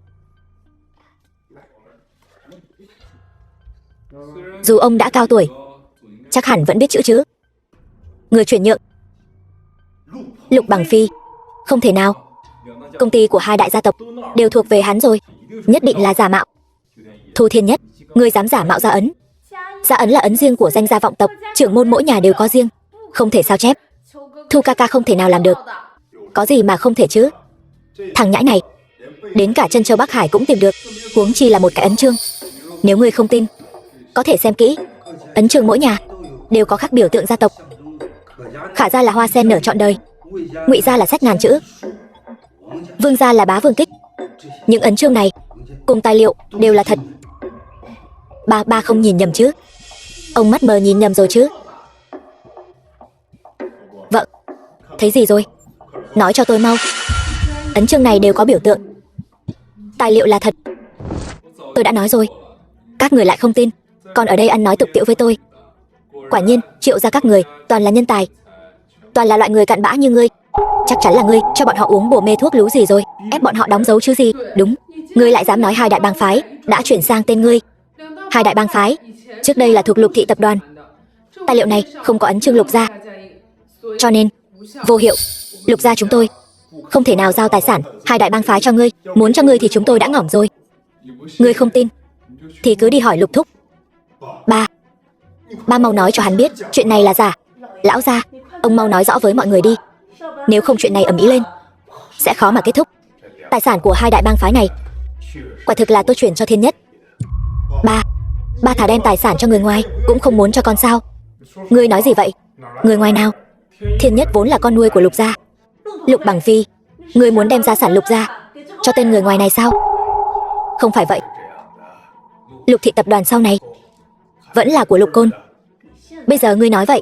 dù ông đã cao tuổi, chắc hẳn vẫn biết chữ chứ. Người chuyển nhượng Lục Bằng Phi. Không thể nào, công ty của 2 đại gia tộc đều thuộc về hắn rồi. Nhất định là giả mạo. Thu Thiên Nhất, ngươi dám giả mạo gia ấn? Gia ấn là ấn riêng của danh gia vọng tộc, trưởng môn mỗi nhà đều có riêng, không thể sao chép. Thu ca ca không thể nào làm được. Có gì mà không thể chứ? Thằng nhãi này đến cả chân châu Bắc Hải cũng tìm được, huống chi là một cái ấn chương. Nếu ngươi không tin, có thể xem kỹ. Ấn chương mỗi nhà đều có khắc biểu tượng gia tộc. Khả gia là hoa sen nở trọn đời, Ngụy gia là sách ngàn chữ, Vương gia là bá vương kích. Những ấn chương này cùng tài liệu đều là thật. Ba không nhìn nhầm chứ? Ông mắt mờ nhìn nhầm rồi chứ? Vợ, thấy gì rồi? Nói cho tôi mau. Ấn chương này đều có biểu tượng, tài liệu là thật. Tôi đã nói rồi, các người lại không tin, còn ở đây ăn nói tục tiễu với tôi. Quả nhiên Triệu gia các người toàn là nhân tài, toàn là loại người cặn bã như ngươi. Chắc chắn là ngươi cho bọn họ uống bổ mê thuốc lú gì rồi, ép bọn họ đóng dấu chứ gì. Đúng, ngươi lại dám nói 2 đại bang phái đã chuyển sang tên ngươi. 2 đại bang phái trước đây là thuộc Lục Thị tập đoàn. Tài liệu này không có ấn chương Lục gia, cho nên vô hiệu. Lục gia chúng tôi không thể nào giao tài sản 2 đại bang phái cho ngươi. Muốn cho ngươi thì chúng tôi đã ngỏm rồi. Ngươi không tin thì cứ đi hỏi Lục thúc. Ba mau nói cho hắn biết chuyện này là giả. Lão gia, ông mau nói rõ với mọi người đi, nếu không chuyện này ầm ĩ lên sẽ khó mà kết thúc. Tài sản của 2 đại bang phái này quả thực là tôi chuyển cho Thiên Nhất. Ba thà đem tài sản cho người ngoài cũng không muốn cho con sao? Ngươi nói gì vậy? Người ngoài nào? Thiên Nhất vốn là con nuôi của Lục gia. Lục Bằng Phi, ngươi muốn đem gia sản Lục gia cho tên người ngoài này sao? Không phải vậy. Lục thị tập đoàn sau này vẫn là của Lục Côn. Bây giờ ngươi nói vậy,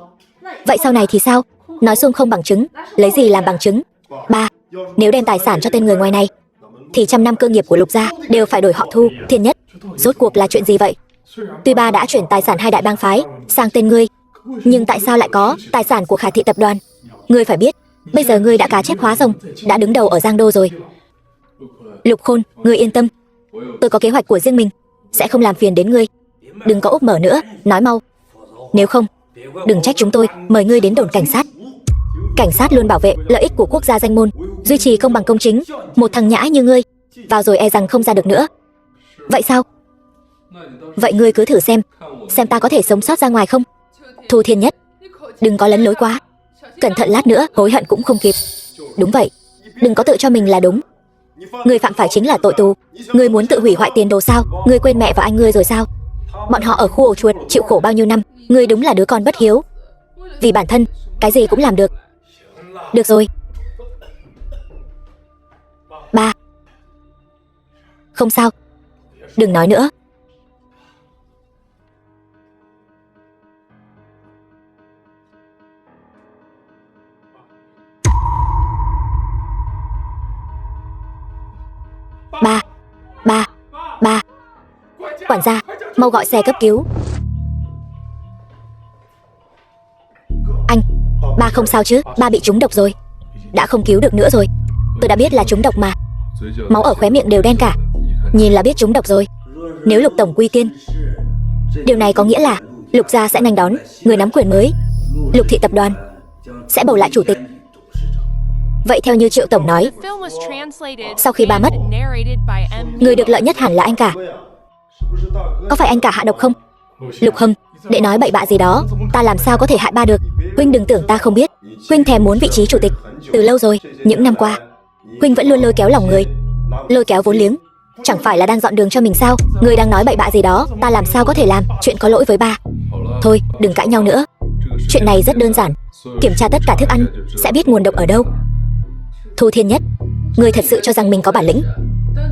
vậy sau này thì sao? Nói xuông không bằng chứng, lấy gì làm bằng chứng? Ba, nếu đem tài sản cho tên người ngoài này thì 100 năm cơ nghiệp của Lục gia đều phải đổi họ Thu. Thiên Nhất, rốt cuộc là chuyện gì vậy? Tuy ba đã chuyển tài sản hai đại bang phái sang tên ngươi, nhưng tại sao lại có tài sản của Khải thị tập đoàn? Ngươi phải biết, bây giờ ngươi đã cá chép hóa rồng, đã đứng đầu ở Giang Đô rồi. Lục Khôn, ngươi yên tâm, tôi có kế hoạch của riêng mình, sẽ không làm phiền đến ngươi. Đừng có úp mở nữa, nói mau. Nếu không, đừng trách chúng tôi mời ngươi đến đồn cảnh sát. Cảnh sát luôn bảo vệ lợi ích của quốc gia danh môn, duy trì công bằng công chính. Một thằng nhãi như ngươi vào rồi e rằng không ra được nữa. Vậy sao? Vậy ngươi cứ thử xem ta có thể sống sót ra ngoài không? Thu Thiên Nhất, đừng có lấn lối quá, cẩn thận lát nữa hối hận cũng không kịp. Đúng vậy, đừng có tự cho mình là đúng. Ngươi phạm phải chính là tội tù. Ngươi muốn tự hủy hoại tiền đồ sao? Ngươi quên mẹ và anh ngươi rồi sao? Bọn họ ở khu ổ chuột chịu khổ bao nhiêu năm. Ngươi đúng là đứa con bất hiếu. Vì bản thân, cái gì cũng làm được. Được rồi. Ba, không sao, đừng nói nữa. Ba, quản gia, mau gọi xe cấp cứu. Anh, ba không sao chứ? Ba bị trúng độc rồi, đã không cứu được nữa rồi. Tôi đã biết là trúng độc mà, máu ở khóe miệng đều đen cả, nhìn là biết trúng độc rồi. Nếu Lục tổng quy tiên, điều này có nghĩa là Lục gia sẽ nhanh đón người nắm quyền mới. Lục thị tập đoàn sẽ bầu lại chủ tịch. Vậy theo như Triệu tổng nói, sau khi ba mất, người được lợi nhất hẳn là anh cả. Có phải anh cả hạ độc không? Lục Hâm, đệ nói bậy bạ gì đó, ta làm sao có thể hại ba được? Huynh đừng tưởng ta không biết, huynh thèm muốn vị trí chủ tịch từ lâu rồi. Những năm qua, huynh vẫn luôn lôi kéo lòng người, lôi kéo vốn liếng, chẳng phải là đang dọn đường cho mình sao? Người đang nói bậy bạ gì đó, ta làm sao có thể làm chuyện có lỗi với ba? Thôi, đừng cãi nhau nữa. Chuyện này rất đơn giản, kiểm tra tất cả thức ăn sẽ biết nguồn độc ở đâu. Thu Thiên Nhất, người thật sự cho rằng mình có bản lĩnh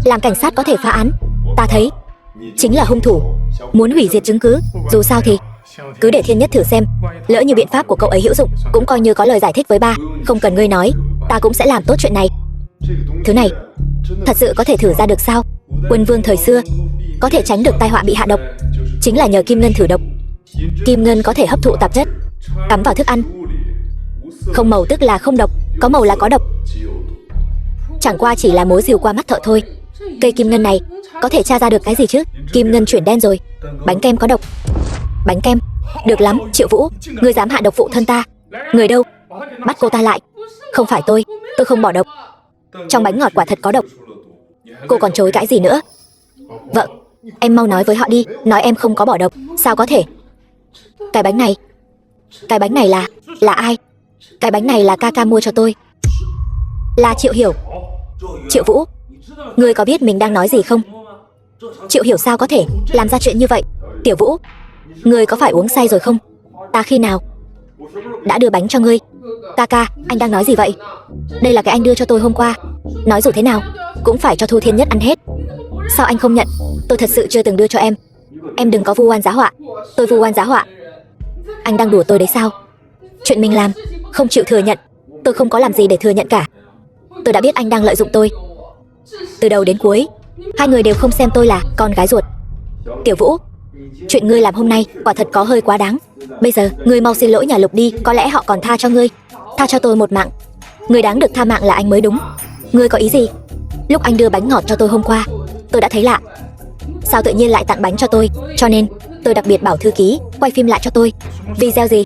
làm cảnh sát có thể phá án? Ta thấy chính là hung thủ muốn hủy diệt chứng cứ. Dù sao thì cứ để Thiên Nhất thử xem, lỡ như biện pháp của cậu ấy hữu dụng, cũng coi như có lời giải thích với ba. Không cần ngươi nói, ta cũng sẽ làm tốt chuyện này. Thứ này thật sự có thể thử ra được sao? Quân vương thời xưa có thể tránh được tai họa bị hạ độc, chính là nhờ kim ngân thử độc. Kim ngân có thể hấp thụ tạp chất, cắm vào thức ăn. Không màu tức là không độc, có màu là có độc. Chẳng qua chỉ là mối rìu qua mắt thợ thôi. Cây kim ngân này có thể tra ra được cái gì chứ? Kim ngân chuyển đen rồi. Bánh kem có độc. Bánh kem? Được lắm, Triệu Vũ, ngươi dám hạ độc phụ thân ta. Người đâu? Bắt cô ta lại. Không phải tôi không bỏ độc. Trong bánh ngọt quả thật có độc. Cô còn chối cãi gì nữa? Vợ, em mau nói với họ đi, nói em không có bỏ độc. Sao có thể? Cái bánh này là ai? Cái bánh này là ca ca mua cho tôi. Là Triệu Hiểu. Triệu Vũ, ngươi có biết mình đang nói gì không? Triệu Hiểu sao có thể làm ra chuyện như vậy? Tiểu Vũ, ngươi có phải uống say rồi không? Ta khi nào đã đưa bánh cho ngươi? Ca ca, anh đang nói gì vậy? Đây là cái anh đưa cho tôi hôm qua. Nói dù thế nào cũng phải cho Thu Thiên Nhất ăn hết. Sao anh không nhận? Tôi thật sự chưa từng đưa cho em. Em đừng có vu oan giá họa. Tôi vu oan giá họa? Anh đang đùa tôi đấy sao? Chuyện mình làm không chịu thừa nhận. Tôi không có làm gì để thừa nhận cả. Tôi đã biết anh đang lợi dụng tôi. Từ đầu đến cuối, hai người đều không xem tôi là con gái ruột. Tiểu Vũ, chuyện ngươi làm hôm nay quả thật có hơi quá đáng. Bây giờ ngươi mau xin lỗi nhà Lục đi, có lẽ họ còn tha cho ngươi. Tha cho tôi một mạng. Ngươi đáng được tha mạng là anh mới đúng. Ngươi có ý gì? Lúc anh đưa bánh ngọt cho tôi hôm qua, tôi đã thấy lạ. Sao tự nhiên lại tặng bánh cho tôi? Cho nên tôi đặc biệt bảo thư ký quay phim lại cho tôi. Video gì?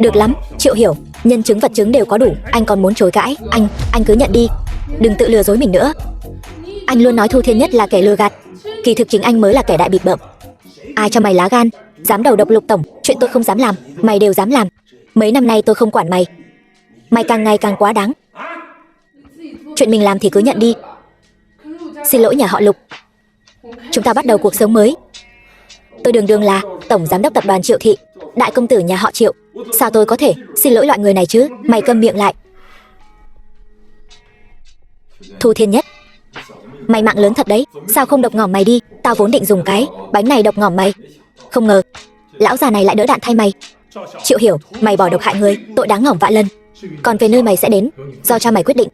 Được lắm, Triệu Hiểu, nhân chứng vật chứng đều có đủ, anh còn muốn chối cãi? Anh cứ nhận đi, đừng tự lừa dối mình nữa. Anh luôn nói Thu Thiên Nhất là kẻ lừa gạt, kỳ thực chính anh mới là kẻ đại bịp bợm. Ai cho mày lá gan, dám đầu độc Lục tổng? Chuyện tôi không dám làm, mày đều dám làm. Mấy năm nay tôi không quản mày. Mày càng ngày càng quá đáng. Chuyện mình làm thì cứ nhận đi. Xin lỗi nhà họ Lục, chúng ta bắt đầu cuộc sống mới. Tôi đường đường là tổng giám đốc tập đoàn Triệu Thị, đại công tử nhà họ Triệu. Sao tôi có thể xin lỗi loại người này chứ? Mày câm miệng lại. Thu Thiên Nhất, mày mạng lớn thật đấy, sao không độc ngỏm mày đi? Tao vốn định dùng cái bánh này độc ngỏm mày, không ngờ lão già này lại đỡ đạn thay mày. Triệu Hiểu, mày bỏ độc hại người, tội đáng ngỏm vạn lần. Còn về nơi mày sẽ đến, do cha mày quyết định.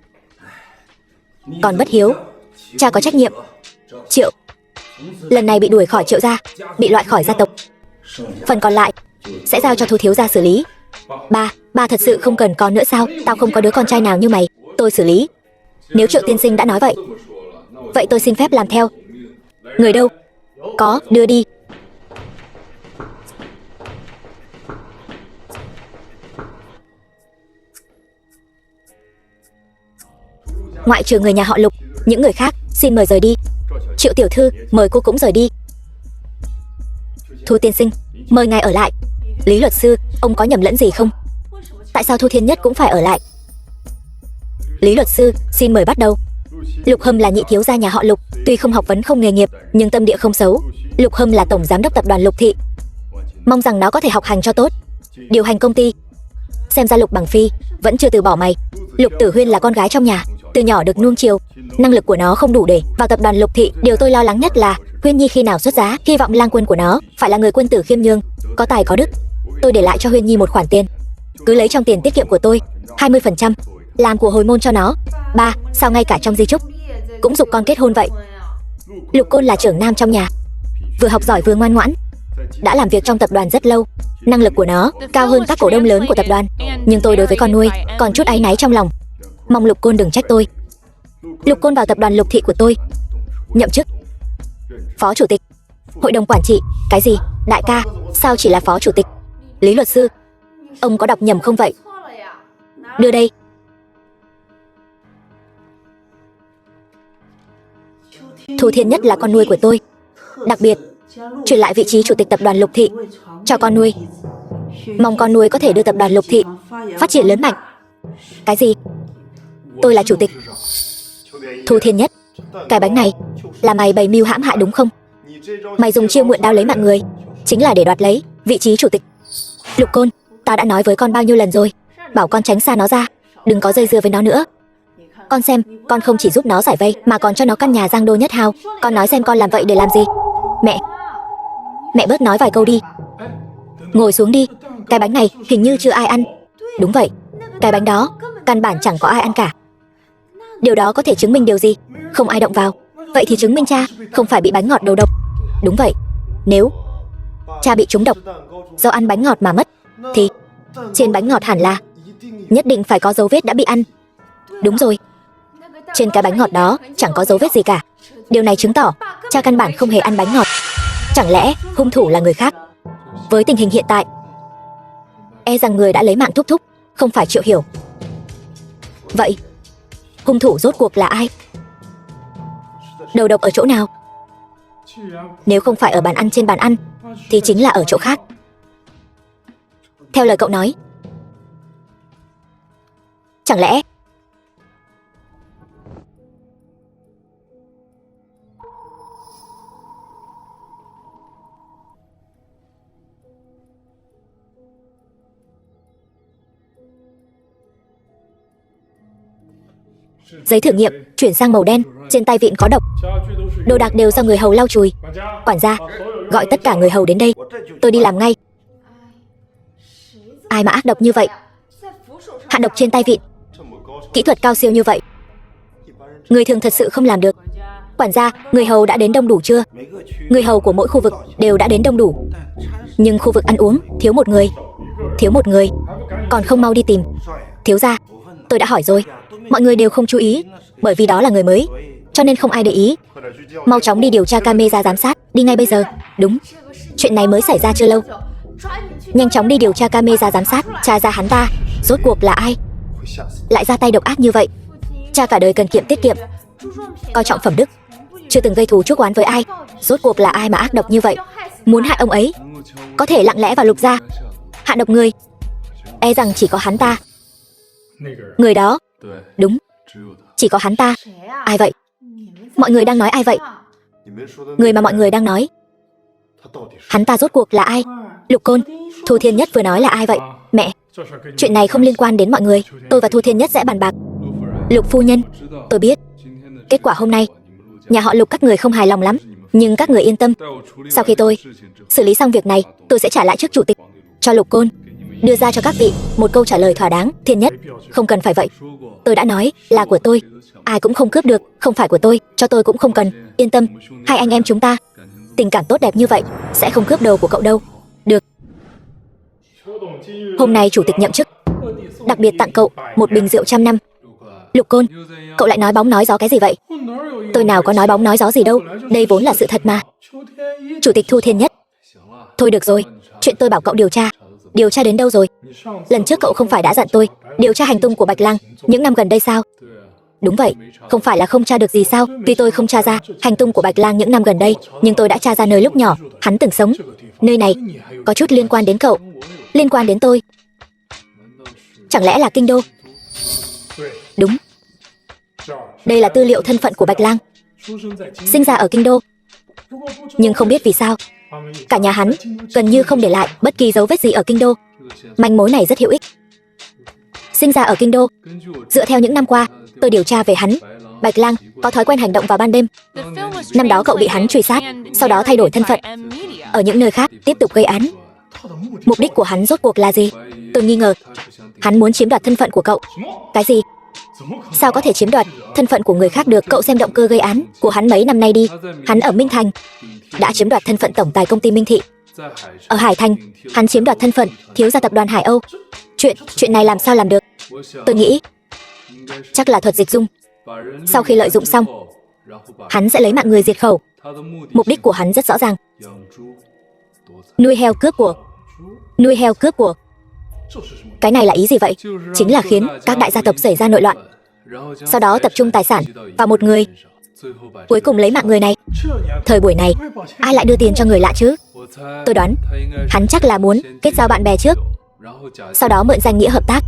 Còn Bất Hiếu, cha có trách nhiệm. Triệu, lần này bị đuổi khỏi Triệu gia, bị loại khỏi gia tộc. Phần còn lại sẽ giao cho Thu thiếu gia xử lý. Ba thật sự không cần con nữa sao? Tao không có đứa con trai nào như mày, tôi xử lý. Nếu Triệu tiên sinh đã nói vậy, vậy tôi xin phép làm theo. Người đâu? Có, đưa đi. Ngoại trừ người nhà họ Lục, những người khác xin mời rời đi. Triệu tiểu thư, mời cô cũng rời đi. Thu tiên sinh, mời ngài ở lại. Lý luật sư, ông có nhầm lẫn gì không? Tại sao Thu Thiên Nhất cũng phải ở lại? Lý luật sư, xin mời bắt đầu. Lục Hâm là nhị thiếu gia nhà họ Lục, tuy không học vấn không nghề nghiệp, nhưng tâm địa không xấu. Lục Hâm là tổng giám đốc tập đoàn Lục Thị, mong rằng nó có thể học hành cho tốt, điều hành công ty. Xem ra Lục Bằng Phi vẫn chưa từ bỏ mày. Lục Tử Huyên là con gái trong nhà, từ nhỏ được nuông chiều, năng lực của nó không đủ để vào tập đoàn Lục Thị. Điều tôi lo lắng nhất là Huyên Nhi khi nào xuất giá. Hy vọng lang quân của nó phải là người quân tử khiêm nhường, có tài có đức. Tôi để lại cho Huyên Nhi một khoản tiền, cứ lấy trong tiền tiết kiệm của tôi 20%, làm của hồi môn cho nó. Ba, sao ngay cả trong di chúc cũng giục con kết hôn vậy? Lục Côn là trưởng nam trong nhà, vừa học giỏi vừa ngoan ngoãn, đã làm việc trong tập đoàn rất lâu, năng lực của nó cao hơn các cổ đông lớn của tập đoàn. Nhưng tôi đối với con nuôi còn chút áy náy trong lòng, mong Lục Côn đừng trách tôi. Lục Côn vào tập đoàn Lục Thị của tôi, nhậm chức phó chủ tịch, hội đồng quản trị. Cái gì? Đại ca, sao chỉ là phó chủ tịch? Lý luật sư, ông có đọc nhầm không vậy? Đưa đây. Thu Thiên Nhất là con nuôi của tôi, đặc biệt truyền lại vị trí chủ tịch tập đoàn Lục Thị cho con nuôi, mong con nuôi có thể đưa tập đoàn Lục Thị phát triển lớn mạnh. Cái gì? Tôi là chủ tịch? Thu Thiên Nhất, cái bánh này là mày bày mưu hãm hại đúng không? Mày dùng chiêu mượn đao lấy mạng người, chính là để đoạt lấy vị trí chủ tịch. Lục Côn, tao đã nói với con bao nhiêu lần rồi, bảo con tránh xa nó ra, đừng có dây dưa với nó nữa. Con xem, con không chỉ giúp nó giải vây mà còn cho nó căn nhà Giang Đô Nhất Hào. Con nói xem con làm vậy để làm gì? Mẹ bớt nói vài câu đi. Ngồi xuống đi, cái bánh này hình như chưa ai ăn. Đúng vậy, cái bánh đó căn bản chẳng có ai ăn cả. Điều đó có thể chứng minh điều gì? Không ai động vào. Vậy thì chứng minh cha không phải bị bánh ngọt đầu độc. Đúng vậy, nếu cha bị trúng độc do ăn bánh ngọt mà mất, thì trên bánh ngọt hẳn là nhất định phải có dấu vết đã bị ăn. Đúng rồi, trên cái bánh ngọt đó chẳng có dấu vết gì cả. Điều này chứng tỏ cha căn bản không hề ăn bánh ngọt. Chẳng lẽ hung thủ là người khác? Với tình hình hiện tại, e rằng người đã lấy mạng Thúc Thúc không phải Triệu Hiểu. Vậy hung thủ rốt cuộc là ai? Đầu độc ở chỗ nào? Nếu không phải ở bàn ăn trên bàn ăn thì chính là ở chỗ khác. Theo lời cậu nói, chẳng lẽ giấy thử nghiệm chuyển sang màu đen, trên tay vịn có độc, đồ đạc đều do người hầu lau chùi. Quản gia, gọi tất cả người hầu đến đây, tôi đi làm ngay. Ai mà ác độc như vậy, hạ độc trên tay vịn, kỹ thuật cao siêu như vậy, người thường thật sự không làm được. Quản gia, người hầu đã đến đông đủ chưa? Người hầu của mỗi khu vực đều đã đến đông đủ, nhưng khu vực ăn uống thiếu một người. Thiếu một người, còn không mau đi tìm. Thiếu gia, tôi đã hỏi rồi, mọi người đều không chú ý, bởi vì đó là người mới, cho nên không ai để ý. Mau chóng đi điều tra camera giám sát, đi ngay bây giờ. Đúng, chuyện này mới xảy ra chưa lâu. Nhanh chóng đi điều tra camera giám sát, tra ra hắn ta rốt cuộc là ai, lại ra tay độc ác như vậy. Cha cả đời cần kiệm tiết kiệm, coi trọng phẩm đức, chưa từng gây thù chuốc oán với ai. Rốt cuộc là ai mà ác độc như vậy, muốn hại ông ấy? Có thể lặng lẽ vào Lục gia hạ độc người, e rằng chỉ có hắn ta. Người đó, đúng, chỉ có hắn ta. Ai vậy? Mọi người đang nói ai vậy? Người mà mọi người đang nói, hắn ta rốt cuộc là ai? Lục Côn, Thu Thiên Nhất vừa nói là ai vậy? Mẹ, chuyện này không liên quan đến mọi người. Tôi và Thu Thiên Nhất sẽ bàn bạc. Lục phu nhân, tôi biết. Kết quả hôm nay, nhà họ Lục các người không hài lòng lắm. Nhưng các người yên tâm, sau khi tôi xử lý xong việc này, tôi sẽ trả lại chức chủ tịch cho Lục Côn, đưa ra cho các vị một câu trả lời thỏa đáng. Thiên Nhất, không cần phải vậy. Tôi đã nói là của tôi, ai cũng không cướp được. Không phải của tôi, cho tôi cũng không cần. Yên tâm, hai anh em chúng ta tình cảm tốt đẹp như vậy, sẽ không cướp đồ của cậu đâu. Được. Hôm nay chủ tịch nhậm chức, đặc biệt tặng cậu một bình rượu 100 năm. Lục Côn, cậu lại nói bóng nói gió cái gì vậy? Tôi nào có nói bóng nói gió gì đâu, đây vốn là sự thật mà. Chủ tịch Thu Thiên Nhất, thôi được rồi, chuyện tôi bảo cậu điều tra đến đâu rồi? Lần trước cậu không phải đã dặn tôi điều tra hành tung của Bạch Lang những năm gần đây sao? Đúng vậy, không phải là không tra được gì sao? Tuy tôi không tra ra hành tung của Bạch Lang những năm gần đây, nhưng tôi đã tra ra nơi lúc nhỏ hắn từng sống. Nơi này có chút liên quan đến cậu, liên quan đến tôi. Chẳng lẽ là Kinh Đô? Đúng. Đây là tư liệu thân phận của Bạch Lang, sinh ra ở Kinh Đô. Nhưng không biết vì sao, cả nhà hắn gần như không để lại bất kỳ dấu vết gì ở Kinh Đô. Manh mối này rất hữu ích. Sinh ra ở Kinh Đô, dựa theo những năm qua tôi điều tra về hắn, Bạch Lang có thói quen hành động vào ban đêm. Năm đó cậu bị hắn truy sát, sau đó thay đổi thân phận, ở những nơi khác tiếp tục gây án. Mục đích của hắn rốt cuộc là gì? Tôi nghi ngờ hắn muốn chiếm đoạt thân phận của cậu. Cái gì? Sao có thể chiếm đoạt thân phận của người khác được? Cậu xem động cơ gây án của hắn mấy năm nay đi. Hắn ở Minh Thành đã chiếm đoạt thân phận tổng tài công ty Minh Thị. Ở Hải Thành, hắn chiếm đoạt thân phận thiếu gia tập đoàn Hải Âu. Chuyện này làm sao làm được? Tôi nghĩ chắc là thuật dịch dung. Sau khi lợi dụng xong, hắn sẽ lấy mạng người diệt khẩu. Mục đích của hắn rất rõ ràng: nuôi heo cướp của. Nuôi heo cướp của. Cái này là ý gì vậy? Chính là khiến các đại gia tộc xảy ra nội loạn, sau đó tập trung tài sản vào một người, cuối cùng lấy mạng người này. Thời buổi này, ai lại đưa tiền cho người lạ chứ? Tôi đoán hắn chắc là muốn kết giao bạn bè trước, sau đó mượn danh nghĩa hợp tác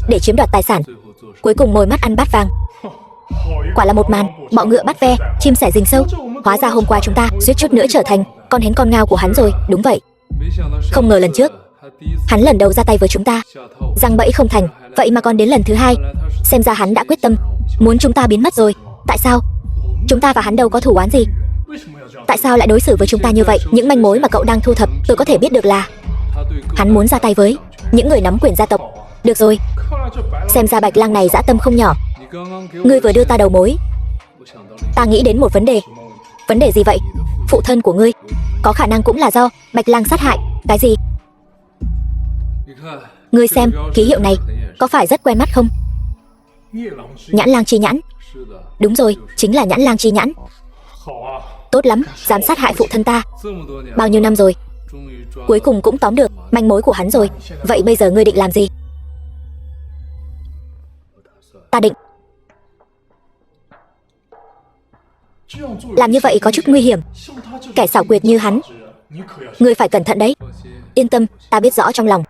để chiếm đoạt tài sản, cuối cùng mồi mắt ăn bát vàng. Quả là một màn bọ ngựa bắt ve, chim sẻ rình sâu. Hóa ra hôm qua chúng ta suýt chút nữa trở thành con hến con ngao của hắn rồi. Đúng vậy. Không ngờ lần trước hắn lần đầu ra tay với chúng ta, giăng bẫy không thành, vậy mà còn đến lần thứ hai. Xem ra hắn đã quyết tâm muốn chúng ta biến mất rồi. Tại sao? Chúng ta và hắn đâu có thù oán gì. Tại sao lại đối xử với chúng ta như vậy? Những manh mối mà cậu đang thu thập, tôi có thể biết được là hắn muốn ra tay với những người nắm quyền gia tộc. Được rồi, xem ra Bạch Lang này dã tâm không nhỏ. Ngươi vừa đưa ta đầu mối, ta nghĩ đến một vấn đề. Vấn đề gì vậy? Phụ thân của ngươi có khả năng cũng là do Bạch Lang sát hại. Cái gì? Ngươi xem ký hiệu này có phải rất quen mắt không? Nhãn lang chi nhãn. Đúng rồi, chính là nhãn lang chi nhãn. Tốt lắm, dám sát hại phụ thân ta. Bao nhiêu năm rồi, cuối cùng cũng tóm được manh mối của hắn rồi. Vậy bây giờ ngươi định làm gì? Ta định làm như vậy có chút nguy hiểm. Kẻ xảo quyệt như hắn, ngươi phải cẩn thận đấy. Yên tâm, ta biết rõ trong lòng.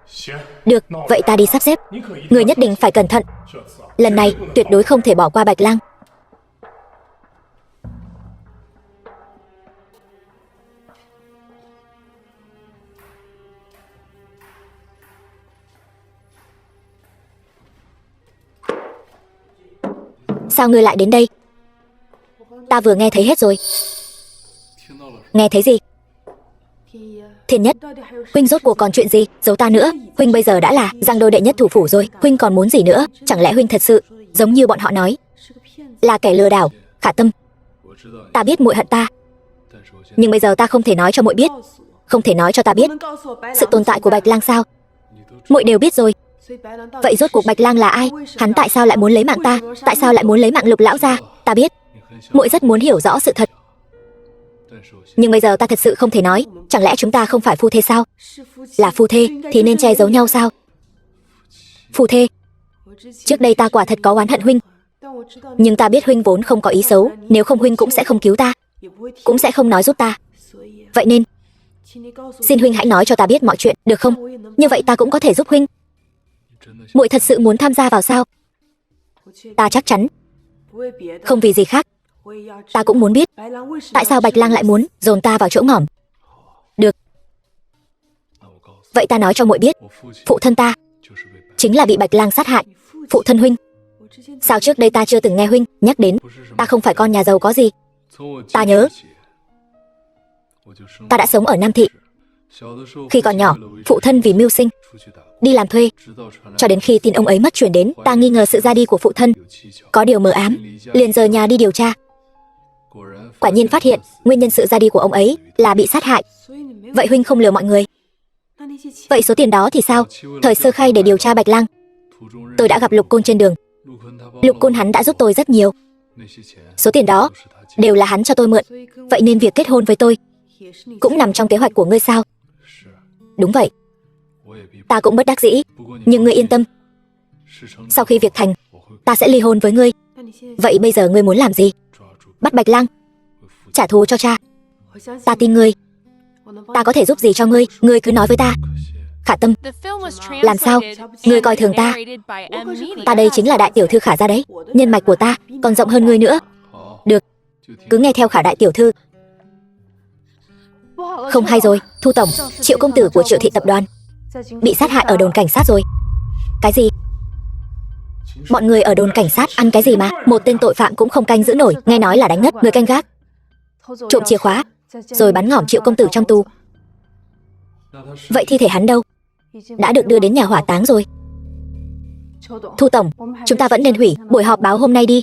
Được, vậy ta đi sắp xếp. Ngươi nhất định phải cẩn thận. Lần này tuyệt đối không thể bỏ qua Bạch Lang. Sao ngươi lại đến đây? Ta vừa nghe thấy hết rồi. Nghe thấy gì? Thiên Nhất, huynh rốt cuộc còn chuyện gì giấu ta nữa? Huynh bây giờ đã là Giang Đô đệ nhất thủ phủ rồi, huynh còn muốn gì nữa? Chẳng lẽ huynh thật sự giống như bọn họ nói là kẻ lừa đảo? Khả Tâm, ta biết muội hận ta, nhưng bây giờ ta không thể nói cho muội biết, không thể nói cho ta biết sự tồn tại của Bạch Lang sao? Muội đều biết rồi. Vậy rốt cuộc Bạch Lang là ai? Hắn tại sao lại muốn lấy mạng ta? Tại sao lại muốn lấy mạng Lục lão gia? Ta biết muội rất muốn hiểu rõ sự thật, nhưng bây giờ ta thật sự không thể nói. Chẳng lẽ chúng ta không phải phu thê sao? Là phu thê thì nên che giấu nhau sao? Phu thê. Trước đây ta quả thật có oán hận huynh, nhưng ta biết huynh vốn không có ý xấu, nếu không huynh cũng sẽ không cứu ta, cũng sẽ không nói giúp ta. Vậy nên xin huynh hãy nói cho ta biết mọi chuyện, được không? Như vậy ta cũng có thể giúp huynh. Muội thật sự muốn tham gia vào sao? Ta chắc chắn không vì gì khác, Ta cũng muốn biết, tại sao Bạch Lang lại muốn dồn ta vào chỗ ngỏm. Được. Vậy ta nói cho muội biết, phụ thân ta chính là bị Bạch Lang sát hại. Phụ thân huynh, sao trước đây ta chưa từng nghe huynh nhắc đến? Ta không phải con nhà giàu có gì. Ta nhớ, ta đã sống ở Nam Thị. Khi còn nhỏ, phụ thân vì mưu sinh đi làm thuê, cho đến khi tin ông ấy mất truyền đến, ta nghi ngờ sự ra đi của phụ thân có điều mờ ám, liền rời nhà đi điều tra. Quả nhiên phát hiện nguyên nhân sự ra đi của ông ấy là bị sát hại. Vậy huynh không lừa mọi người. Vậy số tiền đó thì sao? Thời sơ khai để điều tra Bạch Lang, tôi đã gặp Lục Côn trên đường. Lục Côn hắn đã giúp tôi rất nhiều. Số tiền đó đều là hắn cho tôi mượn. Vậy nên việc kết hôn với tôi cũng nằm trong kế hoạch của ngươi sao? Đúng vậy. Ta cũng bất đắc dĩ, nhưng ngươi yên tâm, sau khi việc thành, ta sẽ ly hôn với ngươi. Vậy bây giờ ngươi muốn làm gì? Bắt Bạch Lang, trả thù cho cha. Ta tin ngươi. Ta có thể giúp gì cho ngươi? Ngươi cứ nói với ta. Khả Tâm, làm sao? Ngươi coi thường ta? Ta đây chính là đại tiểu thư Khả gia đấy. Nhân mạch của ta còn rộng hơn ngươi nữa. Được, cứ nghe theo Khả đại tiểu thư. Không hay rồi, Thu tổng, Triệu công tử của Triệu thị tập đoàn bị sát hại ở đồn cảnh sát rồi. Cái gì? Bọn người ở đồn cảnh sát ăn cái gì mà một tên tội phạm cũng không canh giữ nổi? Nghe nói là đánh ngất người canh gác, trộm chìa khóa, rồi bắn ngỏm Triệu công tử trong tù. Vậy thi thể hắn đâu? Đã được đưa đến nhà hỏa táng rồi. Thu tổng, chúng ta vẫn nên hủy buổi họp báo hôm nay đi.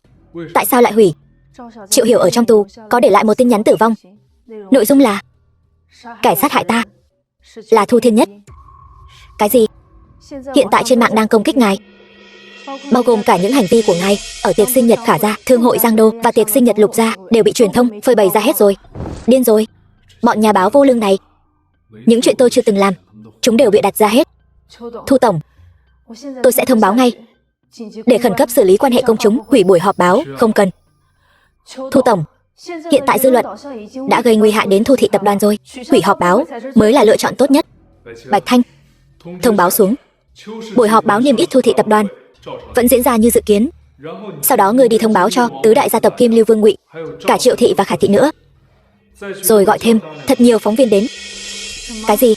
Tại sao lại hủy? Triệu Hiểu ở trong tù có để lại một tin nhắn tử vong. Nội dung là kẻ sát hại ta là Thu Thiên Nhất. Cái gì? Hiện tại trên mạng đang công kích ngài, bao gồm cả những hành vi của ngài ở tiệc sinh nhật Khả gia, thương hội Giang Đô và tiệc sinh nhật Lục gia đều bị truyền thông phơi bày ra hết rồi. Điên rồi, bọn nhà báo vô lương này. Những chuyện tôi chưa từng làm, chúng đều bị đặt ra hết. Thu tổng, tôi sẽ thông báo ngay để khẩn cấp xử lý quan hệ công chúng, hủy buổi họp báo. Không cần. Thu tổng, hiện tại dư luận đã gây nguy hại đến Thu thị tập đoàn rồi, hủy họp báo mới là lựa chọn tốt nhất. Bạch Thanh, thông báo xuống. Buổi họp báo niêm yết Thu thị tập đoàn vẫn diễn ra như dự kiến. Sau đó ngươi đi thông báo cho tứ đại gia tộc Kim Lưu Vương Ngụy, cả Triệu thị và Khả thị nữa. Rồi gọi thêm thật nhiều phóng viên đến. Cái gì?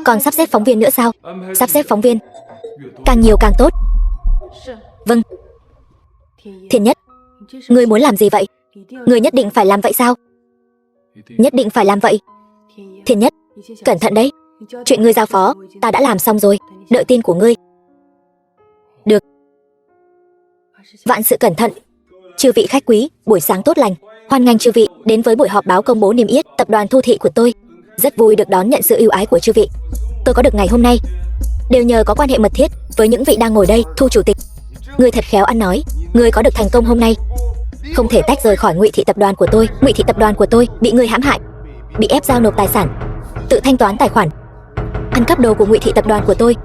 Còn sắp xếp phóng viên nữa sao? Sắp xếp phóng viên càng nhiều càng tốt. Vâng. Thiên Nhất, ngươi muốn làm gì vậy? Ngươi nhất định phải làm vậy sao? Nhất định phải làm vậy. Thiên Nhất, cẩn thận đấy. Chuyện ngươi giao phó ta đã làm xong rồi, đợi tin của ngươi. Được. Vạn sự cẩn thận. Chư vị khách quý, buổi sáng tốt lành. Hoan nghênh chư vị đến với buổi họp báo công bố niêm yết tập đoàn Thu thị của tôi. Rất vui được đón nhận sự ưu ái của chư vị. Tôi có được ngày hôm nay đều nhờ có quan hệ mật thiết với những vị đang ngồi đây. Thu chủ tịch, ngươi thật khéo ăn nói. Ngươi có được thành công hôm nay không thể tách rời khỏi Ngụy thị tập đoàn của tôi. Ngụy thị tập đoàn của tôi bị ngươi hãm hại, bị ép giao nộp tài sản, tự thanh toán tài khoản, ăn cắp đồ của Ngụy thị tập đoàn của tôi.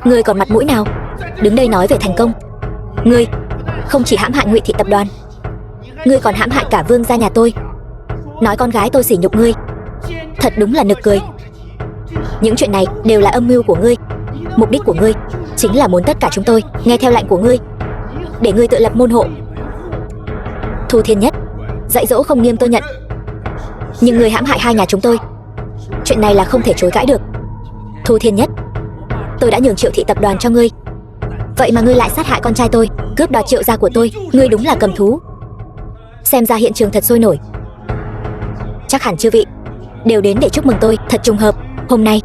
Ngươi còn mặt mũi nào đứng đây nói về thành công? Ngươi không chỉ hãm hại Ngụy thị tập đoàn, ngươi còn hãm hại cả Vương gia nhà tôi, nói con gái tôi sỉ nhục ngươi. Thật đúng là nực cười. Những chuyện này đều là âm mưu của ngươi. Mục đích của ngươi chính là muốn tất cả chúng tôi nghe theo lệnh của ngươi, để ngươi tự lập môn hộ. Thu Thiên Nhất, dạy dỗ không nghiêm tôi nhận, nhưng ngươi hãm hại hai nhà chúng tôi, chuyện này là không thể chối cãi được. Thu Thiên Nhất, tôi đã nhường Triệu thị tập đoàn cho ngươi, vậy mà ngươi lại sát hại con trai tôi, cướp đoạt Triệu gia của tôi. Ngươi đúng là cầm thú. Xem ra hiện trường thật sôi nổi. Chắc hẳn chư vị đều đến để chúc mừng tôi. Thật trùng hợp, hôm nay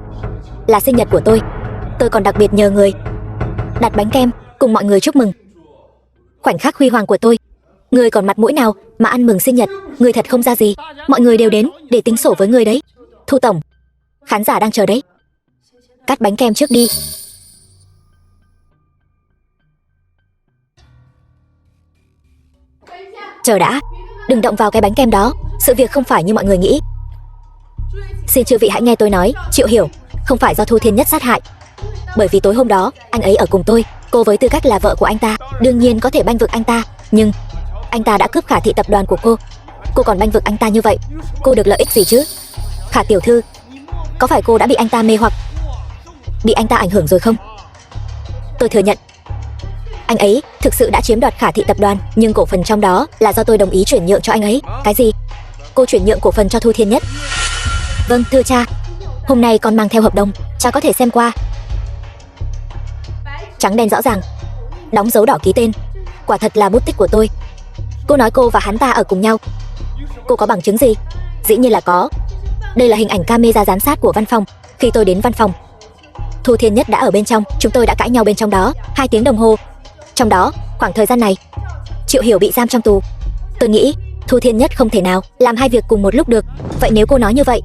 là sinh nhật của tôi. Tôi còn đặc biệt nhờ người đặt bánh kem cùng mọi người chúc mừng khoảnh khắc huy hoàng của tôi. Ngươi còn mặt mũi nào mà ăn mừng sinh nhật? Ngươi thật không ra gì. Mọi người đều đến để tính sổ với ngươi đấy. Thu tổng, khán giả đang chờ đấy. Cắt bánh kem trước đi. Chờ đã, đừng động vào cái bánh kem đó. Sự việc không phải như mọi người nghĩ. Xin chư vị hãy nghe tôi nói. Triệu Hiểu không phải do Thu Thiên Nhất sát hại, bởi vì tối hôm đó anh ấy ở cùng tôi. Cô với tư cách là vợ của anh ta đương nhiên có thể bênh vực anh ta, nhưng anh ta đã cướp Khả thị tập đoàn của cô còn bênh vực anh ta như vậy, cô được lợi ích gì chứ? Khả tiểu thư, có phải cô đã bị anh ta mê hoặc, bị anh ta ảnh hưởng rồi không? Tôi thừa nhận Anh ấy thực sự đã chiếm đoạt Khả Thị tập đoàn, nhưng cổ phần trong đó là do tôi đồng ý chuyển nhượng cho anh ấy. Cái gì? Cô chuyển nhượng cổ phần cho Thu Thiên Nhất? Vâng, thưa cha. Hôm nay con mang theo hợp đồng, cha có thể xem qua. Trắng đen rõ ràng, đóng dấu đỏ ký tên. Quả thật là bút tích của tôi. Cô nói cô và hắn ta ở cùng nhau. Cô có bằng chứng gì? Dĩ nhiên là có. Đây là hình ảnh camera giám sát của văn phòng. Khi tôi đến văn phòng, Thu Thiên Nhất đã ở bên trong. Chúng tôi đã cãi nhau bên trong đó 2 tiếng đồng hồ. Trong đó, khoảng thời gian này, Triệu Hiểu bị giam trong tù. Tôi nghĩ Thu Thiên Nhất không thể nào làm 2 việc cùng một lúc được. Vậy nếu cô nói như vậy,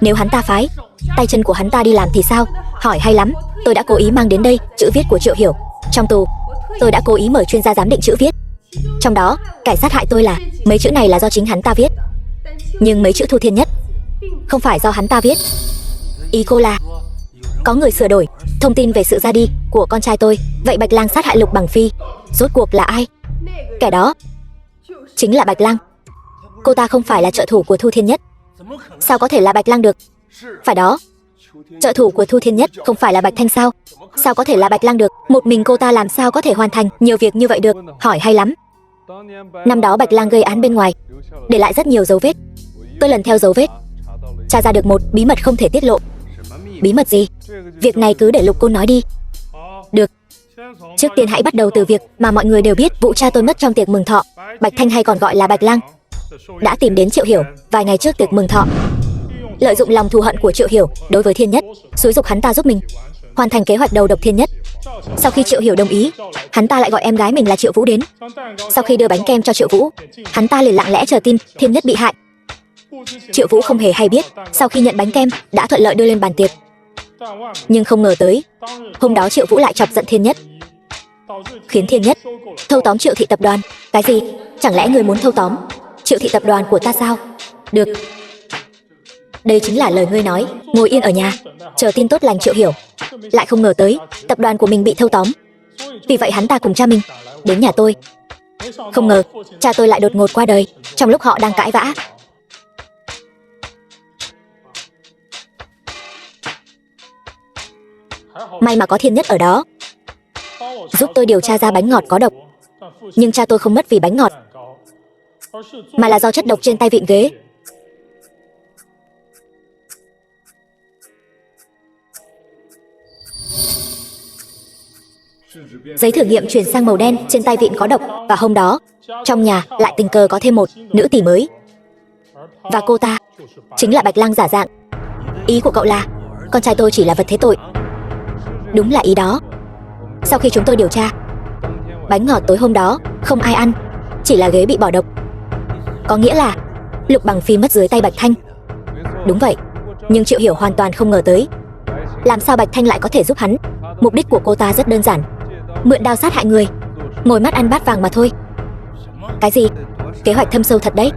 nếu hắn ta phái tay chân của hắn ta đi làm thì sao? Hỏi hay lắm. Tôi đã cố ý mang đến đây chữ viết của Triệu Hiểu. Trong tù, tôi đã cố ý mời chuyên gia giám định chữ viết. Trong đó, kẻ sát hại tôi là mấy chữ này là do chính hắn ta viết. Nhưng mấy chữ Thu Thiên Nhất không phải do hắn ta viết. Ý cô là có người sửa đổi thông tin về sự ra đi của con trai tôi. Vậy Bạch Lang sát hại Lục Bằng Phi rốt cuộc là ai? Kẻ đó chính là Bạch Lang. Cô ta không phải là trợ thủ của Thu Thiên Nhất. Sao có thể là Bạch Lang được? Phải đó, trợ thủ của Thu Thiên Nhất không phải là Bạch Thanh sao? Sao có thể là Bạch Lang được? Một mình cô ta làm sao có thể hoàn thành nhiều việc như vậy được? Hỏi hay lắm. Năm đó Bạch Lang gây án bên ngoài, để lại rất nhiều dấu vết. Tôi lần theo dấu vết, tra ra được một bí mật không thể tiết lộ. Bí mật gì? Việc này cứ để Lục cô nói đi. Được. Trước tiên hãy bắt đầu từ việc mà mọi người đều biết vụ cha tôi mất trong tiệc mừng thọ. Bạch Thanh hay còn gọi là Bạch Lang đã tìm đến Triệu Hiểu vài ngày trước tiệc mừng thọ, lợi dụng lòng thù hận của Triệu Hiểu đối với Thiên Nhất, xúi giục hắn ta giúp mình hoàn thành kế hoạch đầu độc Thiên Nhất. Sau khi Triệu Hiểu đồng ý, hắn ta lại gọi em gái mình là Triệu Vũ đến. Sau khi đưa bánh kem cho Triệu Vũ, hắn ta liền lặng lẽ chờ tin Thiên Nhất bị hại. Triệu Vũ không hề hay biết, sau khi nhận bánh kem đã thuận lợi đưa lên bàn tiệc. Nhưng không ngờ tới, hôm đó Triệu Vũ lại chọc giận Thiên Nhất, khiến Thiên Nhất thâu tóm Triệu Thị tập đoàn. Cái gì? Chẳng lẽ người muốn thâu tóm Triệu Thị tập đoàn của ta sao? Được. Đây chính là lời ngươi nói, ngồi yên ở nhà chờ tin tốt lành Triệu Hiểu. Lại không ngờ tới tập đoàn của mình bị thâu tóm. Vì vậy hắn ta cùng cha mình đến nhà tôi. Không ngờ cha tôi lại đột ngột qua đời trong lúc họ đang cãi vã. May mà có Thiên Nhất ở đó, giúp tôi điều tra ra bánh ngọt có độc. Nhưng cha tôi không mất vì bánh ngọt, mà là do chất độc trên tay vịn ghế. Giấy thử nghiệm chuyển sang màu đen trên tay vịn có độc. Và hôm đó, trong nhà lại tình cờ có thêm một nữ tỷ mới. Và cô ta chính là Bạch Lang giả dạng. Ý của cậu là con trai tôi chỉ là vật thế tội? Đúng là ý đó. Sau khi chúng tôi điều tra, bánh ngọt tối hôm đó không ai ăn, chỉ là ghế bị bỏ độc. Có nghĩa là Lục Bằng Phi mất dưới tay Bạch Thanh. Đúng vậy. Nhưng Triệu Hiểu hoàn toàn không ngờ tới, làm sao Bạch Thanh lại có thể giúp hắn. Mục đích của cô ta rất đơn giản, mượn đao sát hại người, ngồi mắt ăn bát vàng mà thôi. Cái gì? Kế hoạch thâm sâu thật đấy.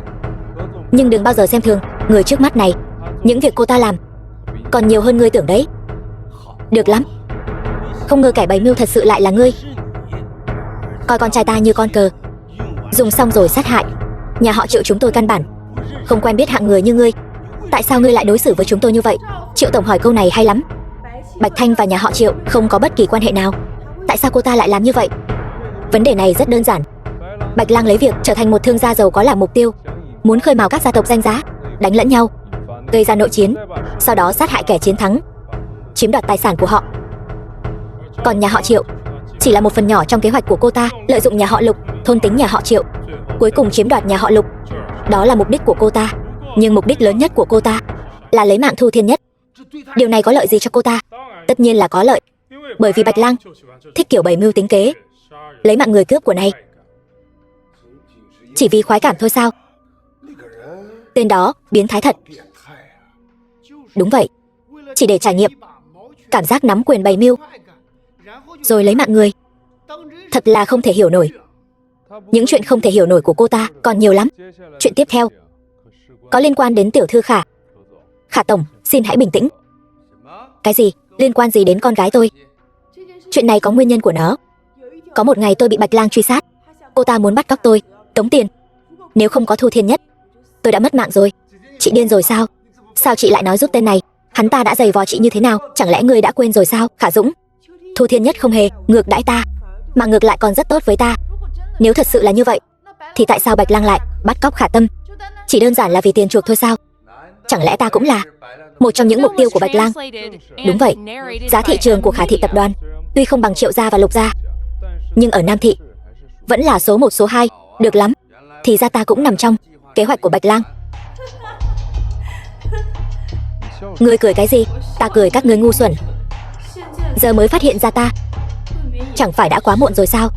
Nhưng đừng bao giờ xem thường người trước mắt này. Những việc cô ta làm còn nhiều hơn ngươi tưởng đấy. Được lắm. Không ngờ kẻ bày mưu thật sự lại là ngươi. Coi con trai ta như con cờ, dùng xong rồi sát hại. Nhà họ Triệu chúng tôi căn bản không quen biết hạng người như ngươi. Tại sao ngươi lại đối xử với chúng tôi như vậy? Triệu tổng hỏi câu này hay lắm. Bạch Thanh và nhà họ Triệu không có bất kỳ quan hệ nào. Tại sao cô ta lại làm như vậy? Vấn đề này rất đơn giản. Bạch Lang lấy việc trở thành một thương gia giàu có làm mục tiêu, muốn khơi mào các gia tộc danh giá, đánh lẫn nhau, gây ra nội chiến, sau đó sát hại kẻ chiến thắng, chiếm đoạt tài sản của họ. Còn nhà họ Triệu chỉ là một phần nhỏ trong kế hoạch của cô ta, lợi dụng nhà họ Lục, thôn tính nhà họ Triệu, cuối cùng chiếm đoạt nhà họ Lục. Đó là mục đích của cô ta. Nhưng mục đích lớn nhất của cô ta là lấy mạng Thu Thiên Nhất. Điều này có lợi gì cho cô ta? Tất nhiên là có lợi. Bởi vì Bạch Lang thích kiểu bày mưu tính kế, lấy mạng người cướp của này. Chỉ vì khoái cảm thôi sao? Tên đó biến thái thật. Đúng vậy. Chỉ để trải nghiệm cảm giác nắm quyền bày mưu, rồi lấy mạng người. Thật là không thể hiểu nổi. Những chuyện không thể hiểu nổi của cô ta còn nhiều lắm. Chuyện tiếp theo có liên quan đến tiểu thư Khả. Khả tổng, xin hãy bình tĩnh. Cái gì? Liên quan gì đến con gái tôi? Chuyện này có nguyên nhân của nó. Có một ngày tôi bị Bạch Lang truy sát. Cô ta muốn bắt cóc tôi, tống tiền. Nếu không có Thu Thiên Nhất, tôi đã mất mạng rồi. Chị điên rồi sao? Sao chị lại nói giúp tên này? Hắn ta đã giày vò chị như thế nào? Chẳng lẽ ngươi đã quên rồi sao, Khả Dũng? Thu Thiên Nhất không hề ngược đãi ta, mà ngược lại còn rất tốt với ta. Nếu thật sự là như vậy, thì tại sao Bạch Lang lại bắt cóc Khả Tâm? Chỉ đơn giản là vì tiền chuộc thôi sao? Chẳng lẽ ta cũng là một trong những mục tiêu của Bạch Lang? Đúng vậy, giá thị trường của Khả thị tập đoàn tuy không bằng Triệu gia và Lục gia, nhưng ở Nam thị vẫn là số 1 số 2. Được lắm, thì ra ta cũng nằm trong kế hoạch của Bạch Lang. Ngươi cười cái gì? Ta cười các ngươi ngu xuẩn. Giờ mới phát hiện ra ta, chẳng phải đã quá muộn rồi sao?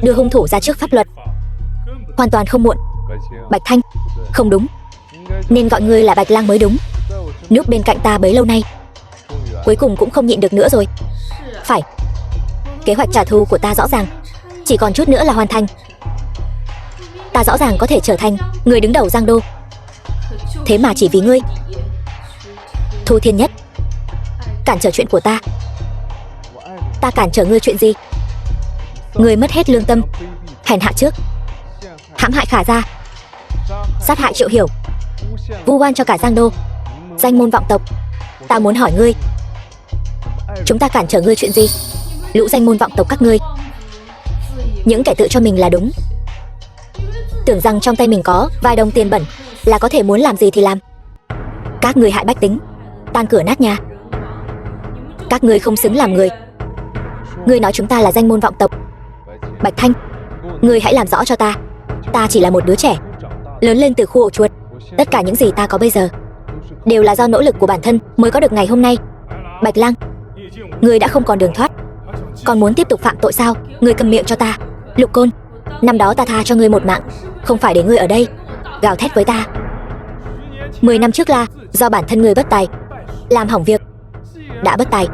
Đưa hung thủ ra trước pháp luật hoàn toàn không muộn. Bạch Thanh, không đúng, nên gọi ngươi là Bạch Lang mới đúng. Núp bên cạnh ta bấy lâu nay, cuối cùng cũng không nhịn được nữa rồi. Phải, kế hoạch trả thù của ta rõ ràng, chỉ còn chút nữa là hoàn thành. Ta rõ ràng có thể trở thành người đứng đầu Giang Đô, thế mà chỉ vì ngươi, Thu Thiên Nhất, cản trở chuyện của ta. Ta cản trở ngươi chuyện gì? Ngươi mất hết lương tâm, hèn hạ trước, hãm hại Khả gia, sát hại Triệu Hiểu, vu oan cho cả Giang Đô, danh môn vọng tộc. Ta muốn hỏi ngươi, chúng ta cản trở ngươi chuyện gì? Lũ danh môn vọng tộc các ngươi, những kẻ tự cho mình là đúng, tưởng rằng trong tay mình có vài đồng tiền bẩn là có thể muốn làm gì thì làm. Các ngươi hại bách tính, tan cửa nát nhà. Các ngươi không xứng làm người. Ngươi nói chúng ta là danh môn vọng tộc. Bạch Thanh, ngươi hãy làm rõ cho ta. Ta chỉ là một đứa trẻ, lớn lên từ khu ổ chuột. Tất cả những gì ta có bây giờ đều là do nỗ lực của bản thân mới có được ngày hôm nay. Bạch Lang, ngươi đã không còn đường thoát, còn muốn tiếp tục phạm tội sao? Ngươi câm miệng cho ta. Lục Côn, năm đó ta tha cho ngươi một mạng, không phải để ngươi ở đây gào thét với ta. 10 năm trước là do bản thân ngươi bất tài, làm hỏng việc. Đã bất tài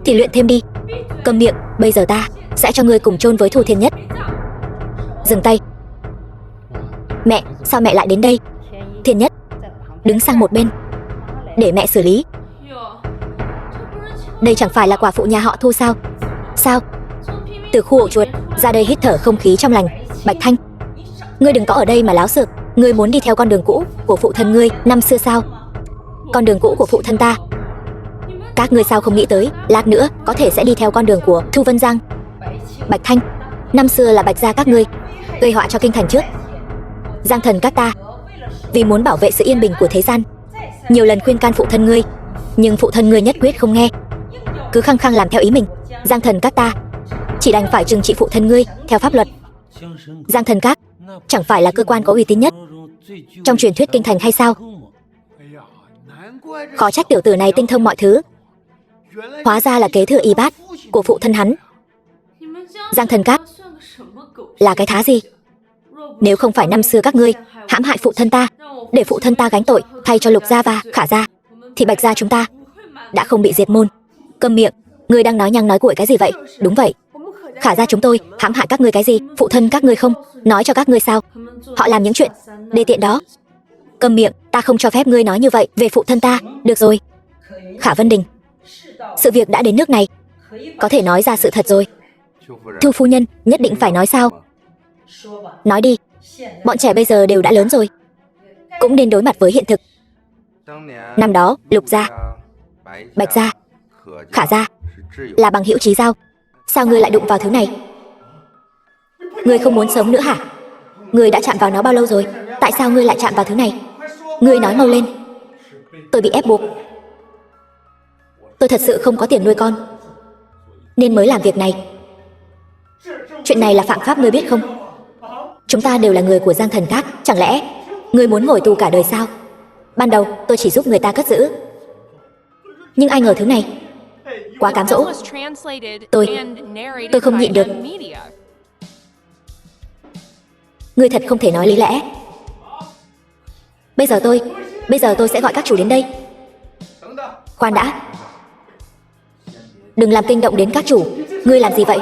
thì luyện thêm đi. Câm miệng, bây giờ ta sẽ cho ngươi cùng chôn với Thu Thiên Nhất. Dừng tay. Mẹ, sao mẹ lại đến đây? Thiên Nhất, đứng sang một bên, để mẹ xử lý. Đây chẳng phải là quả phụ nhà họ Thu sao? Sao? Từ khu ổ chuột ra đây hít thở không khí trong lành. Bạch Thanh, ngươi đừng có ở đây mà láo xược. Ngươi muốn đi theo con đường cũ của phụ thân ngươi năm xưa sao? Con đường cũ của phụ thân ta, các ngươi sao không nghĩ tới lát nữa có thể sẽ đi theo con đường của Thu Vân Giang? Bạch Thanh, năm xưa là Bạch gia các ngươi gây họa cho kinh thành trước. Giang thần các ta vì muốn bảo vệ sự yên bình của thế gian, nhiều lần khuyên can phụ thân ngươi, nhưng phụ thân ngươi nhất quyết không nghe, cứ khăng khăng làm theo ý mình. Giang thần các ta chỉ đành phải trừng trị phụ thân ngươi theo pháp luật. Giang thần các chẳng phải là cơ quan có uy tín nhất trong truyền thuyết kinh thành hay sao? Khó trách tiểu tử này tinh thông mọi thứ, hóa ra là kế thừa y bát của phụ thân hắn. Giang thần các là cái thá gì? Nếu không phải năm xưa các ngươi hãm hại phụ thân ta, để phụ thân ta gánh tội thay cho Lục gia và Khả gia, thì Bạch gia chúng ta đã không bị diệt môn. Câm miệng, ngươi đang nói nhăng nói cuội cái gì vậy? Đúng vậy, Khả gia chúng tôi hãm hại các ngươi cái gì? Phụ thân các ngươi không nói cho các ngươi sao? Họ làm những chuyện đê tiện đó. Câm miệng, ta không cho phép ngươi nói như vậy về phụ thân ta. Được rồi, Khả Vân Đình, sự việc đã đến nước này, có thể nói ra sự thật rồi. Thư phu nhân nhất định phải nói sao? Nói đi, bọn trẻ bây giờ đều đã lớn rồi, cũng nên đối mặt với hiện thực. Năm đó Lục gia, Bạch gia, Khả gia là bằng hữu chí giao. Sao ngươi lại đụng vào thứ này? Ngươi không muốn sống nữa hả? Ngươi đã chạm vào nó bao lâu rồi? Tại sao ngươi lại chạm vào thứ này? Ngươi nói mau lên. Tôi bị ép buộc. Tôi thật sự không có tiền nuôi con, nên mới làm việc này. Chuyện này là phạm pháp, ngươi biết không? Chúng ta đều là người của Giang thần các. Chẳng lẽ ngươi muốn ngồi tù cả đời sao? Ban đầu tôi chỉ giúp người ta cất giữ, nhưng ai ngờ thứ này quá cám dỗ. Tôi không nhịn được. Ngươi thật không thể nói lý lẽ. Bây giờ tôi sẽ gọi các chủ đến đây. Khoan đã, đừng làm kinh động đến các chủ. Ngươi làm gì vậy?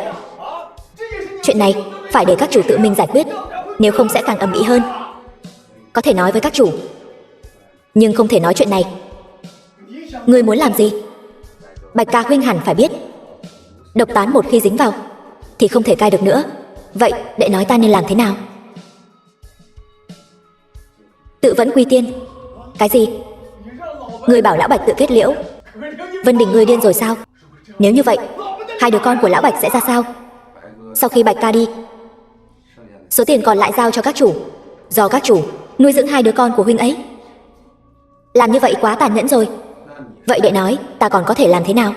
Chuyện này phải để các chủ tự mình giải quyết, nếu không sẽ càng ầm ĩ hơn. Có thể nói với các chủ, nhưng không thể nói chuyện này. Ngươi muốn làm gì? Bạch ca huynh hẳn phải biết, độc tán một khi dính vào thì không thể cai được nữa. Vậy đệ nói ta nên làm thế nào? Tự vẫn quy tiên. Cái gì? Ngươi bảo lão Bạch tự kết liễu? Vân Đình, ngươi điên rồi sao? Nếu như vậy Hai đứa con của lão Bạch sẽ ra sao? Sau khi Bạch ca đi, số tiền còn lại giao cho các chủ, do các chủ nuôi dưỡng hai đứa con của huynh ấy. Làm như vậy quá tàn nhẫn rồi. Vậy để nói, ta còn có thể làm thế nào?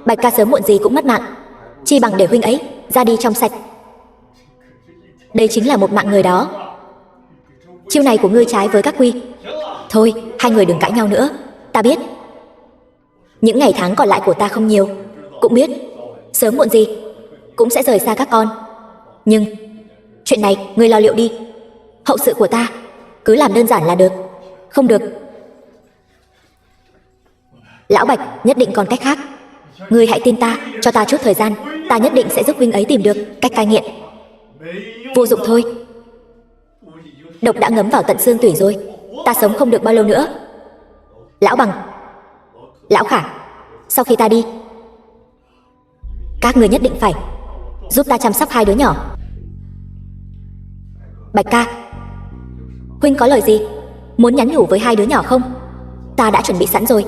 Bạch ca sớm muộn gì cũng mất mạng, chi bằng để huynh ấy ra đi trong sạch. Đây chính là một mạng người đó. Chiêu này của ngươi trái với các quy. Thôi, hai người đừng cãi nhau nữa. Ta biết những ngày tháng còn lại của ta không nhiều, cũng biết sớm muộn gì cũng sẽ rời xa các con. Nhưng chuyện này ngươi lo liệu đi. Hậu sự của ta cứ làm đơn giản là được. Không được. Lão Bạch nhất định còn cách khác. Ngươi hãy tin ta, cho ta chút thời gian, ta nhất định sẽ giúp huynh ấy tìm được cách cai nghiện. Vô dụng thôi. Độc đã ngấm vào tận xương tủy rồi, ta sống không được bao lâu nữa. Lão Bằng, Lão Khả, sau khi ta đi, các người nhất định phải giúp ta chăm sóc hai đứa nhỏ. Bạch ca, huynh có lời gì muốn nhắn nhủ với hai đứa nhỏ không? Ta đã chuẩn bị sẵn rồi.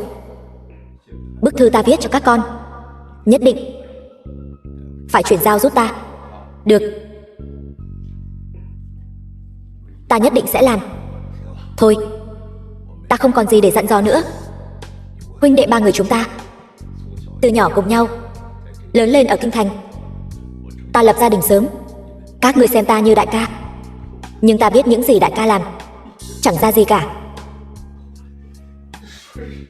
Bức thư ta viết cho các con, nhất định phải chuyển giao giúp ta. Được, ta nhất định sẽ làm. Thôi, ta không còn gì để dặn dò nữa. Huynh đệ ba người chúng ta từ nhỏ cùng nhau lớn lên ở kinh thành. Ta lập gia đình sớm, các người xem ta như đại ca, nhưng ta biết những gì đại ca làm chẳng ra gì cả.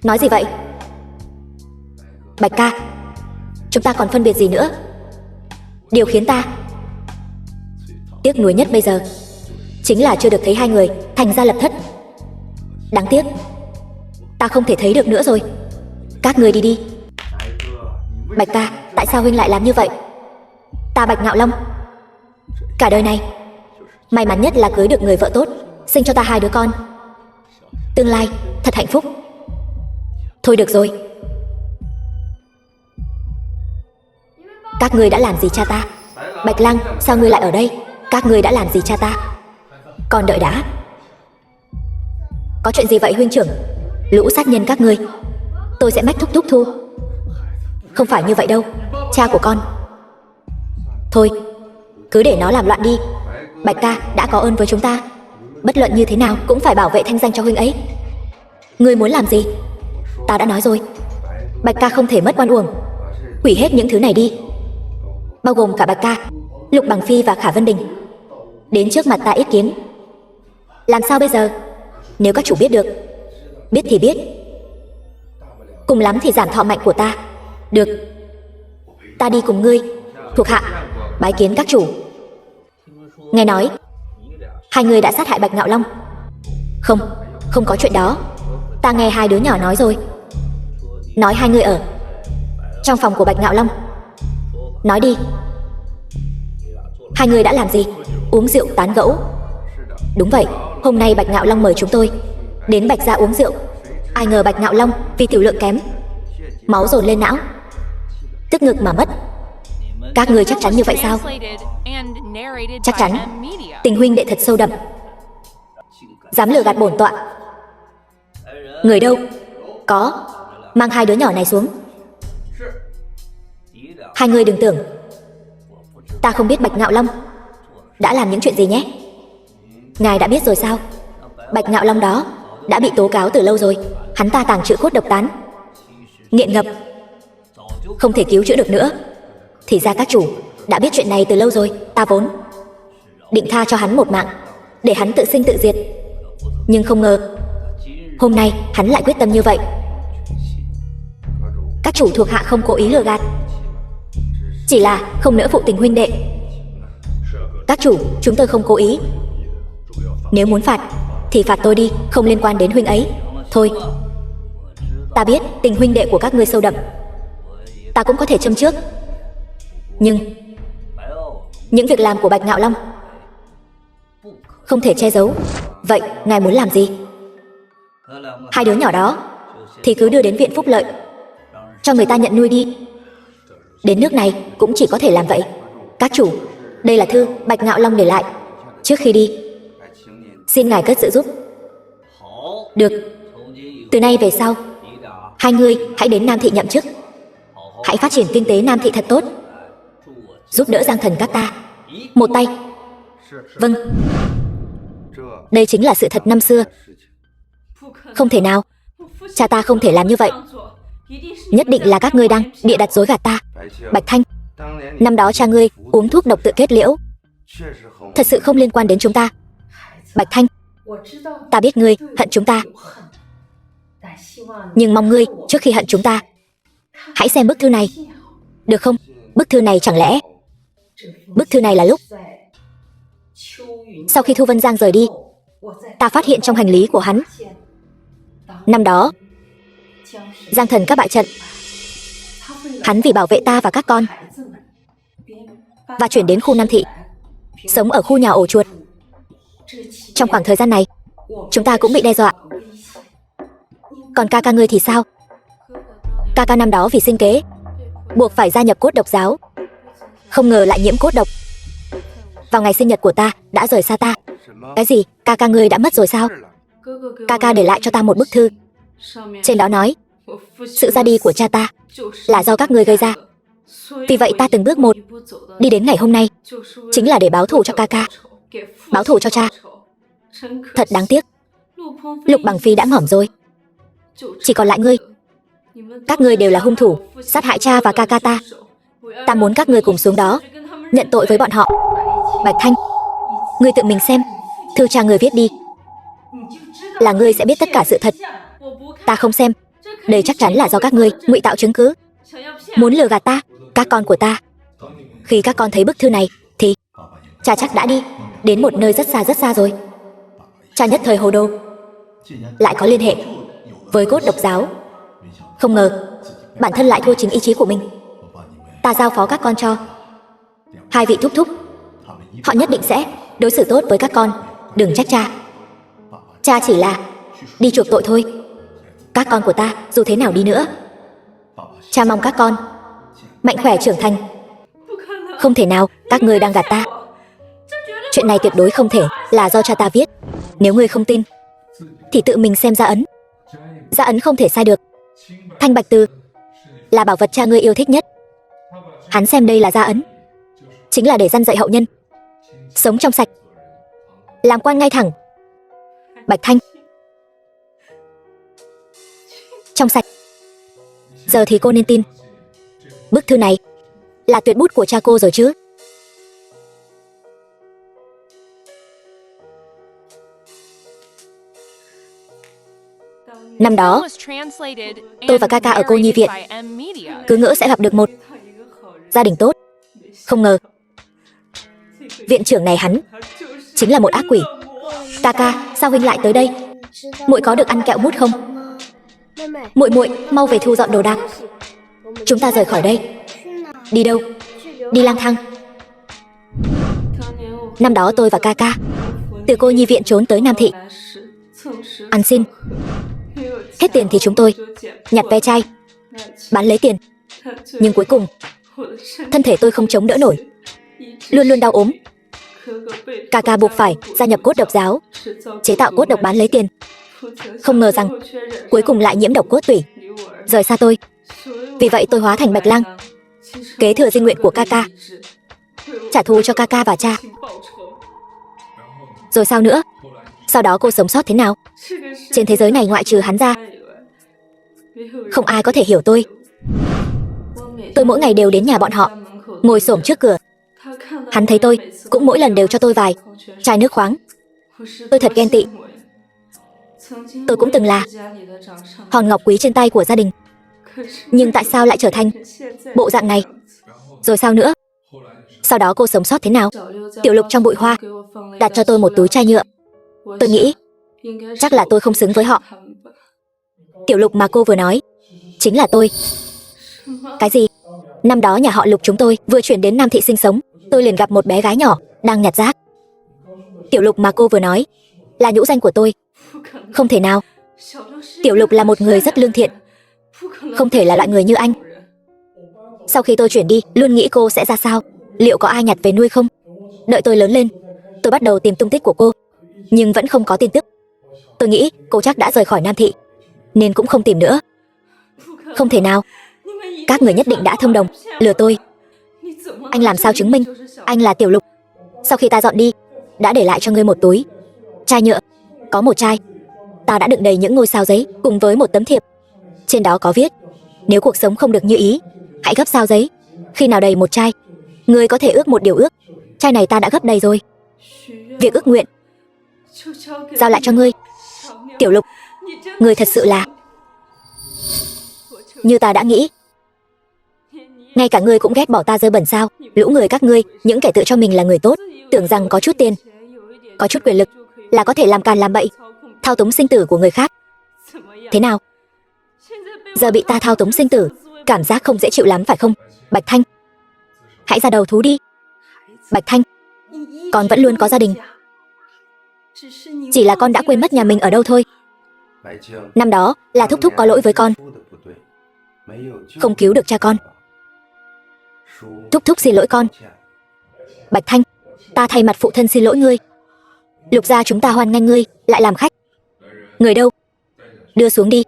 Nói gì vậy? Bạch ca, chúng ta còn phân biệt gì nữa? Điều khiến ta tiếc nuối nhất bây giờ chính là chưa được thấy hai người thành gia lập thất. Đáng tiếc, ta không thể thấy được nữa rồi. Các người đi đi. Bạch ca, tại sao huynh lại làm như vậy? Ta Bạch Ngạo Long cả đời này may mắn nhất là cưới được người vợ tốt, sinh cho ta hai đứa con, tương lai thật hạnh phúc. Thôi được rồi. Các ngươi đã làm gì cha ta? Bạch Lăng, sao ngươi lại ở đây? Các ngươi đã làm gì cha ta? Còn đợi đã. Có chuyện gì vậy huynh trưởng? Lũ sát nhân các ngươi, tôi sẽ mách thúc thúc thu. Không phải như vậy đâu, cha của con. Thôi, cứ để nó làm loạn đi. Bạch ca đã có ơn với chúng ta, bất luận như thế nào cũng phải bảo vệ thanh danh cho huynh ấy. Ngươi muốn làm gì? Ta đã nói rồi, Bạch ca không thể mất oan uổng. Hủy hết những thứ này đi, bao gồm cả Bạch ca, Lục Bằng Phi và Khả Vân Đình, đến trước mặt ta yết kiến. Làm sao bây giờ? Nếu các chủ biết được, biết thì biết, cùng lắm thì giảm thọ mạnh của ta. Được, ta đi cùng ngươi. Thuộc hạ bái kiến các chủ. Nghe nói hai người đã sát hại Bạch Ngạo Long. Không, không có chuyện đó. Ta nghe hai đứa nhỏ nói rồi. Nói hai người ở trong phòng của Bạch Ngạo Long. Nói đi, hai người đã làm gì? Uống rượu tán gẫu. Đúng vậy, hôm nay Bạch Ngạo Long mời chúng tôi đến Bạch gia uống rượu. Ai ngờ Bạch Ngạo Long vì tiểu lượng kém, máu dồn lên não, tức ngực mà mất. Các người chắc chắn như vậy sao? Chắc chắn. Tình huynh đệ thật sâu đậm, dám lừa gạt bổn tọa. Người đâu? Có, mang hai đứa nhỏ này xuống. Hai người đừng tưởng ta không biết Bạch Ngạo Long đã làm những chuyện gì nhé. Ngài đã biết rồi sao? Bạch Ngạo Long đó đã bị tố cáo từ lâu rồi. Hắn ta tàng trữ cốt độc tán, nghiện ngập, không thể cứu chữa được nữa. Thì ra các chủ đã biết chuyện này từ lâu rồi. Ta vốn định tha cho hắn một mạng, để hắn tự sinh tự diệt, nhưng không ngờ hôm nay hắn lại quyết tâm như vậy. Các chủ thuộc hạ không cố ý lừa gạt, chỉ là không nỡ phụ tình huynh đệ. Các chủ, chúng tôi không cố ý. Nếu muốn phạt thì phạt tôi đi, không liên quan đến huynh ấy. Thôi, ta biết tình huynh đệ của các ngươi sâu đậm, ta cũng có thể châm trước, nhưng những việc làm của Bạch Ngạo Long không thể che giấu. Vậy ngài muốn làm gì? Hai đứa nhỏ đó thì cứ đưa đến viện phúc lợi cho người ta nhận nuôi đi. Đến nước này cũng chỉ có thể làm vậy. Các chủ, đây là thư Bạch Ngạo Long để lại trước khi đi, xin ngài cất giữ giúp. Được, từ nay về sau hai người hãy đến Nam Thị nhậm chức, hãy phát triển kinh tế Nam Thị thật tốt. giúp đỡ Giang Thần các ta. Một tay. Vâng. Đây chính là sự thật năm xưa. Không thể nào. Cha ta không thể làm như vậy. Nhất định là các ngươi đang bịa đặt dối gạt ta. Bạch Thanh, năm đó cha ngươi uống thuốc độc tự kết liễu, thật sự không liên quan đến chúng ta. Bạch Thanh, ta biết ngươi hận chúng ta, nhưng mong ngươi trước khi hận chúng ta, hãy xem bức thư này, được không? Bức thư này chẳng lẽ... Bức thư này là lúc sau khi Thu Vân Giang rời đi, ta phát hiện trong hành lý của hắn. Năm đó Giang Thần các bại trận, hắn vì bảo vệ ta và các con và chuyển đến khu Nam Thị, sống ở khu nhà ổ chuột. Trong khoảng thời gian này, chúng ta cũng bị đe dọa. Còn ca ca ngươi thì sao? Ca ca năm đó vì sinh kế buộc phải gia nhập Cốt Độc giáo, không ngờ lại nhiễm cốt độc. Vào ngày sinh nhật của ta đã rời xa ta. Cái gì? Ca ca ngươi đã mất rồi sao? Ca ca để lại cho ta một bức thư, trên đó nói sự ra đi của cha ta là do các ngươi gây ra. Vì vậy ta từng bước một đi đến ngày hôm nay, chính là để báo thù cho ca ca, báo thù cho cha. Thật đáng tiếc, Lục Bằng Phi đã ngỏm rồi, chỉ còn lại ngươi. Các ngươi đều là hung thủ sát hại cha và ca ca ta. Ta muốn các ngươi cùng xuống đó nhận tội với bọn họ. Bạch Thanh, ngươi tự mình xem thư cha ngươi viết đi, là ngươi sẽ biết tất cả sự thật. Ta không xem. Đây chắc chắn là do các ngươi ngụy tạo chứng cứ, muốn lừa gạt ta, các con của ta. Khi các con thấy bức thư này thì cha chắc đã đi đến một nơi rất xa rồi. Cha nhất thời hồ đồ, lại có liên hệ với Cốt Độc giáo. Không ngờ bản thân lại thua chính ý chí của mình. Ta giao phó các con cho hai vị thúc thúc, họ nhất định sẽ đối xử tốt với các con. Đừng trách cha, cha chỉ là đi chuộc tội thôi. Các con của ta dù thế nào đi nữa, cha mong các con mạnh khỏe trưởng thành. Không thể nào, các ngươi đang gạt ta. Chuyện này tuyệt đối không thể là do cha ta viết. Nếu ngươi không tin thì tự mình xem gia ấn. Gia ấn không thể sai được. Thanh bạch từ là bảo vật cha ngươi yêu thích nhất. Hắn xem đây là gia ấn, chính là để răn dạy hậu nhân sống trong sạch, làm quan ngay thẳng. Bạch Thanh, trong sạch. Giờ thì cô nên tin bức thư này là tuyệt bút của cha cô rồi chứ? Năm đó, tôi và ca ca ở cô nhi viện cứ ngỡ sẽ gặp được một gia đình tốt. Không ngờ viện trưởng này hắn chính là một ác quỷ. Ca ca, sao huynh lại tới đây? Muội có được ăn kẹo mút không? Muội mau về thu dọn đồ đạc. Chúng ta rời khỏi đây. Đi đâu? Đi lang thang. Năm đó tôi và ca ca từ cô nhi viện trốn tới Nam Thị ăn xin. Hết tiền thì chúng tôi nhặt ve chai bán lấy tiền. Nhưng cuối cùng thân thể tôi không chống đỡ nổi, luôn luôn đau ốm. Ca ca buộc phải gia nhập Cốt Độc giáo, chế tạo cốt độc bán lấy tiền. Không ngờ rằng cuối cùng lại nhiễm độc cốt tủy, rời xa tôi. Vì vậy tôi hóa thành Bạch Lang, kế thừa di nguyện của ca ca, trả thù cho ca ca và cha. Rồi sao nữa? Sau đó cô sống sót thế nào? Trên thế giới này ngoại trừ hắn ra, không ai có thể hiểu tôi. Tôi mỗi ngày đều đến nhà bọn họ, ngồi xổm trước cửa. Hắn thấy tôi cũng mỗi lần đều cho tôi vài chai nước khoáng. Tôi thật ghen tị. Tôi cũng từng là hòn ngọc quý trên tay của gia đình, nhưng tại sao lại trở thành bộ dạng này? Rồi sao nữa? Sau đó cô sống sót thế nào? Tiểu Lục trong bụi hoa đặt cho tôi một túi chai nhựa. Tôi nghĩ chắc là tôi không xứng với họ. Tiểu Lục mà cô vừa nói chính là tôi. Cái gì? Năm đó nhà họ Lục chúng tôi vừa chuyển đến Nam Thị sinh sống, tôi liền gặp một bé gái nhỏ đang nhặt rác. Tiểu Lục mà cô vừa nói là nhũ danh của tôi. Không thể nào. Tiểu Lục là một người rất lương thiện, không thể là loại người như anh. Sau khi tôi chuyển đi, luôn nghĩ cô sẽ ra sao, liệu có ai nhặt về nuôi không? Đợi tôi lớn lên, tôi bắt đầu tìm tung tích của cô, nhưng vẫn không có tin tức. Tôi nghĩ cô chắc đã rời khỏi Nam Thị, nên cũng không tìm nữa. Không thể nào. Các người nhất định đã thông đồng lừa tôi. Anh làm sao chứng minh anh là Tiểu Lục? Sau khi ta dọn đi, đã để lại cho ngươi một túi chai nhựa. Có một chai, ta đã đựng đầy những ngôi sao giấy cùng với một tấm thiệp. Trên đó có viết: nếu cuộc sống không được như ý, hãy gấp sao giấy. Khi nào đầy một chai, ngươi có thể ước một điều ước. Chai này ta đã gấp đầy rồi. Việc ước nguyện giao lại cho ngươi. Tiểu Lục, ngươi thật sự là như ta đã nghĩ. Ngay cả ngươi cũng ghét bỏ ta dơ bẩn sao? Lũ người các ngươi, những kẻ tự cho mình là người tốt, tưởng rằng có chút tiền, có chút quyền lực là có thể làm càn làm bậy, thao túng sinh tử của người khác. Thế nào? Giờ bị ta thao túng sinh tử, cảm giác không dễ chịu lắm phải không? Bạch Thanh, hãy ra đầu thú đi. Bạch Thanh, con vẫn luôn có gia đình, chỉ là con đã quên mất nhà mình ở đâu thôi. Năm đó là thúc thúc có lỗi với con, không cứu được cha con. Thúc thúc xin lỗi con. Bạch Thanh, ta thay mặt phụ thân xin lỗi ngươi. Lục gia chúng ta hoan nghênh ngươi lại làm khách. Người đâu? Đưa xuống đi.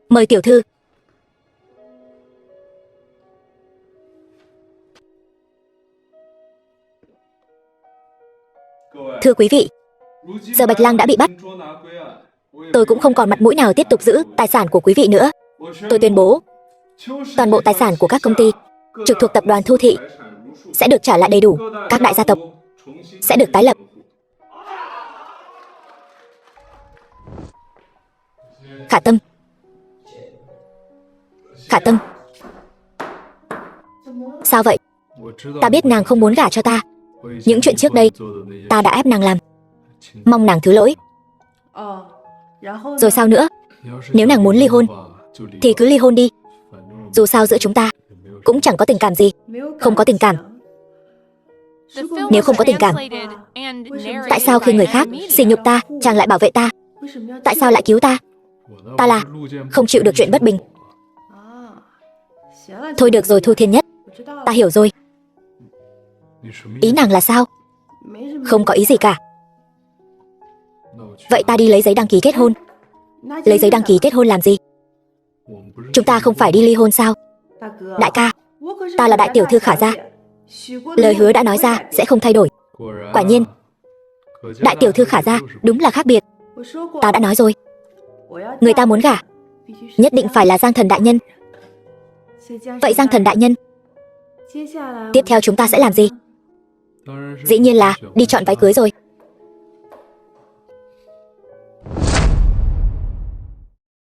Mời tiểu thư. Thưa quý vị, giờ Bạch Lang đã bị bắt. Tôi cũng không còn mặt mũi nào tiếp tục giữ tài sản của quý vị nữa. Tôi tuyên bố, toàn bộ tài sản của các công ty trực thuộc tập đoàn Thu Thị sẽ được trả lại đầy đủ. Các đại gia tộc sẽ được tái lập. Khả Tâm, Khả Tâm, sao vậy? Ta biết nàng không muốn gả cho ta. Những chuyện trước đây ta đã ép nàng làm, mong nàng thứ lỗi. Rồi sao nữa? Nếu nàng muốn ly hôn thì cứ ly hôn đi. Dù sao giữa chúng ta cũng chẳng có tình cảm gì. Không có tình cảm. Nếu không có tình cảm, tại sao khi người khác sỉ nhục ta, chàng lại bảo vệ ta? Tại sao lại cứu ta? Ta là không chịu được chuyện bất bình. Thôi được rồi Thu Thiên Nhất, ta hiểu rồi. Ý nàng là sao? Không có ý gì cả. Vậy ta đi lấy giấy đăng ký kết hôn. Lấy giấy đăng ký kết hôn làm gì? Chúng ta không phải đi ly hôn sao? Đại ca, ta là đại tiểu thư Khả gia, lời hứa đã nói ra sẽ không thay đổi. Quả nhiên, đại tiểu thư Khả gia đúng là khác biệt. Ta đã nói rồi, người ta muốn gả nhất định phải là Giang Thần đại nhân. Vậy Giang Thần đại nhân, tiếp theo chúng ta sẽ làm gì? Dĩ nhiên là đi chọn váy cưới rồi.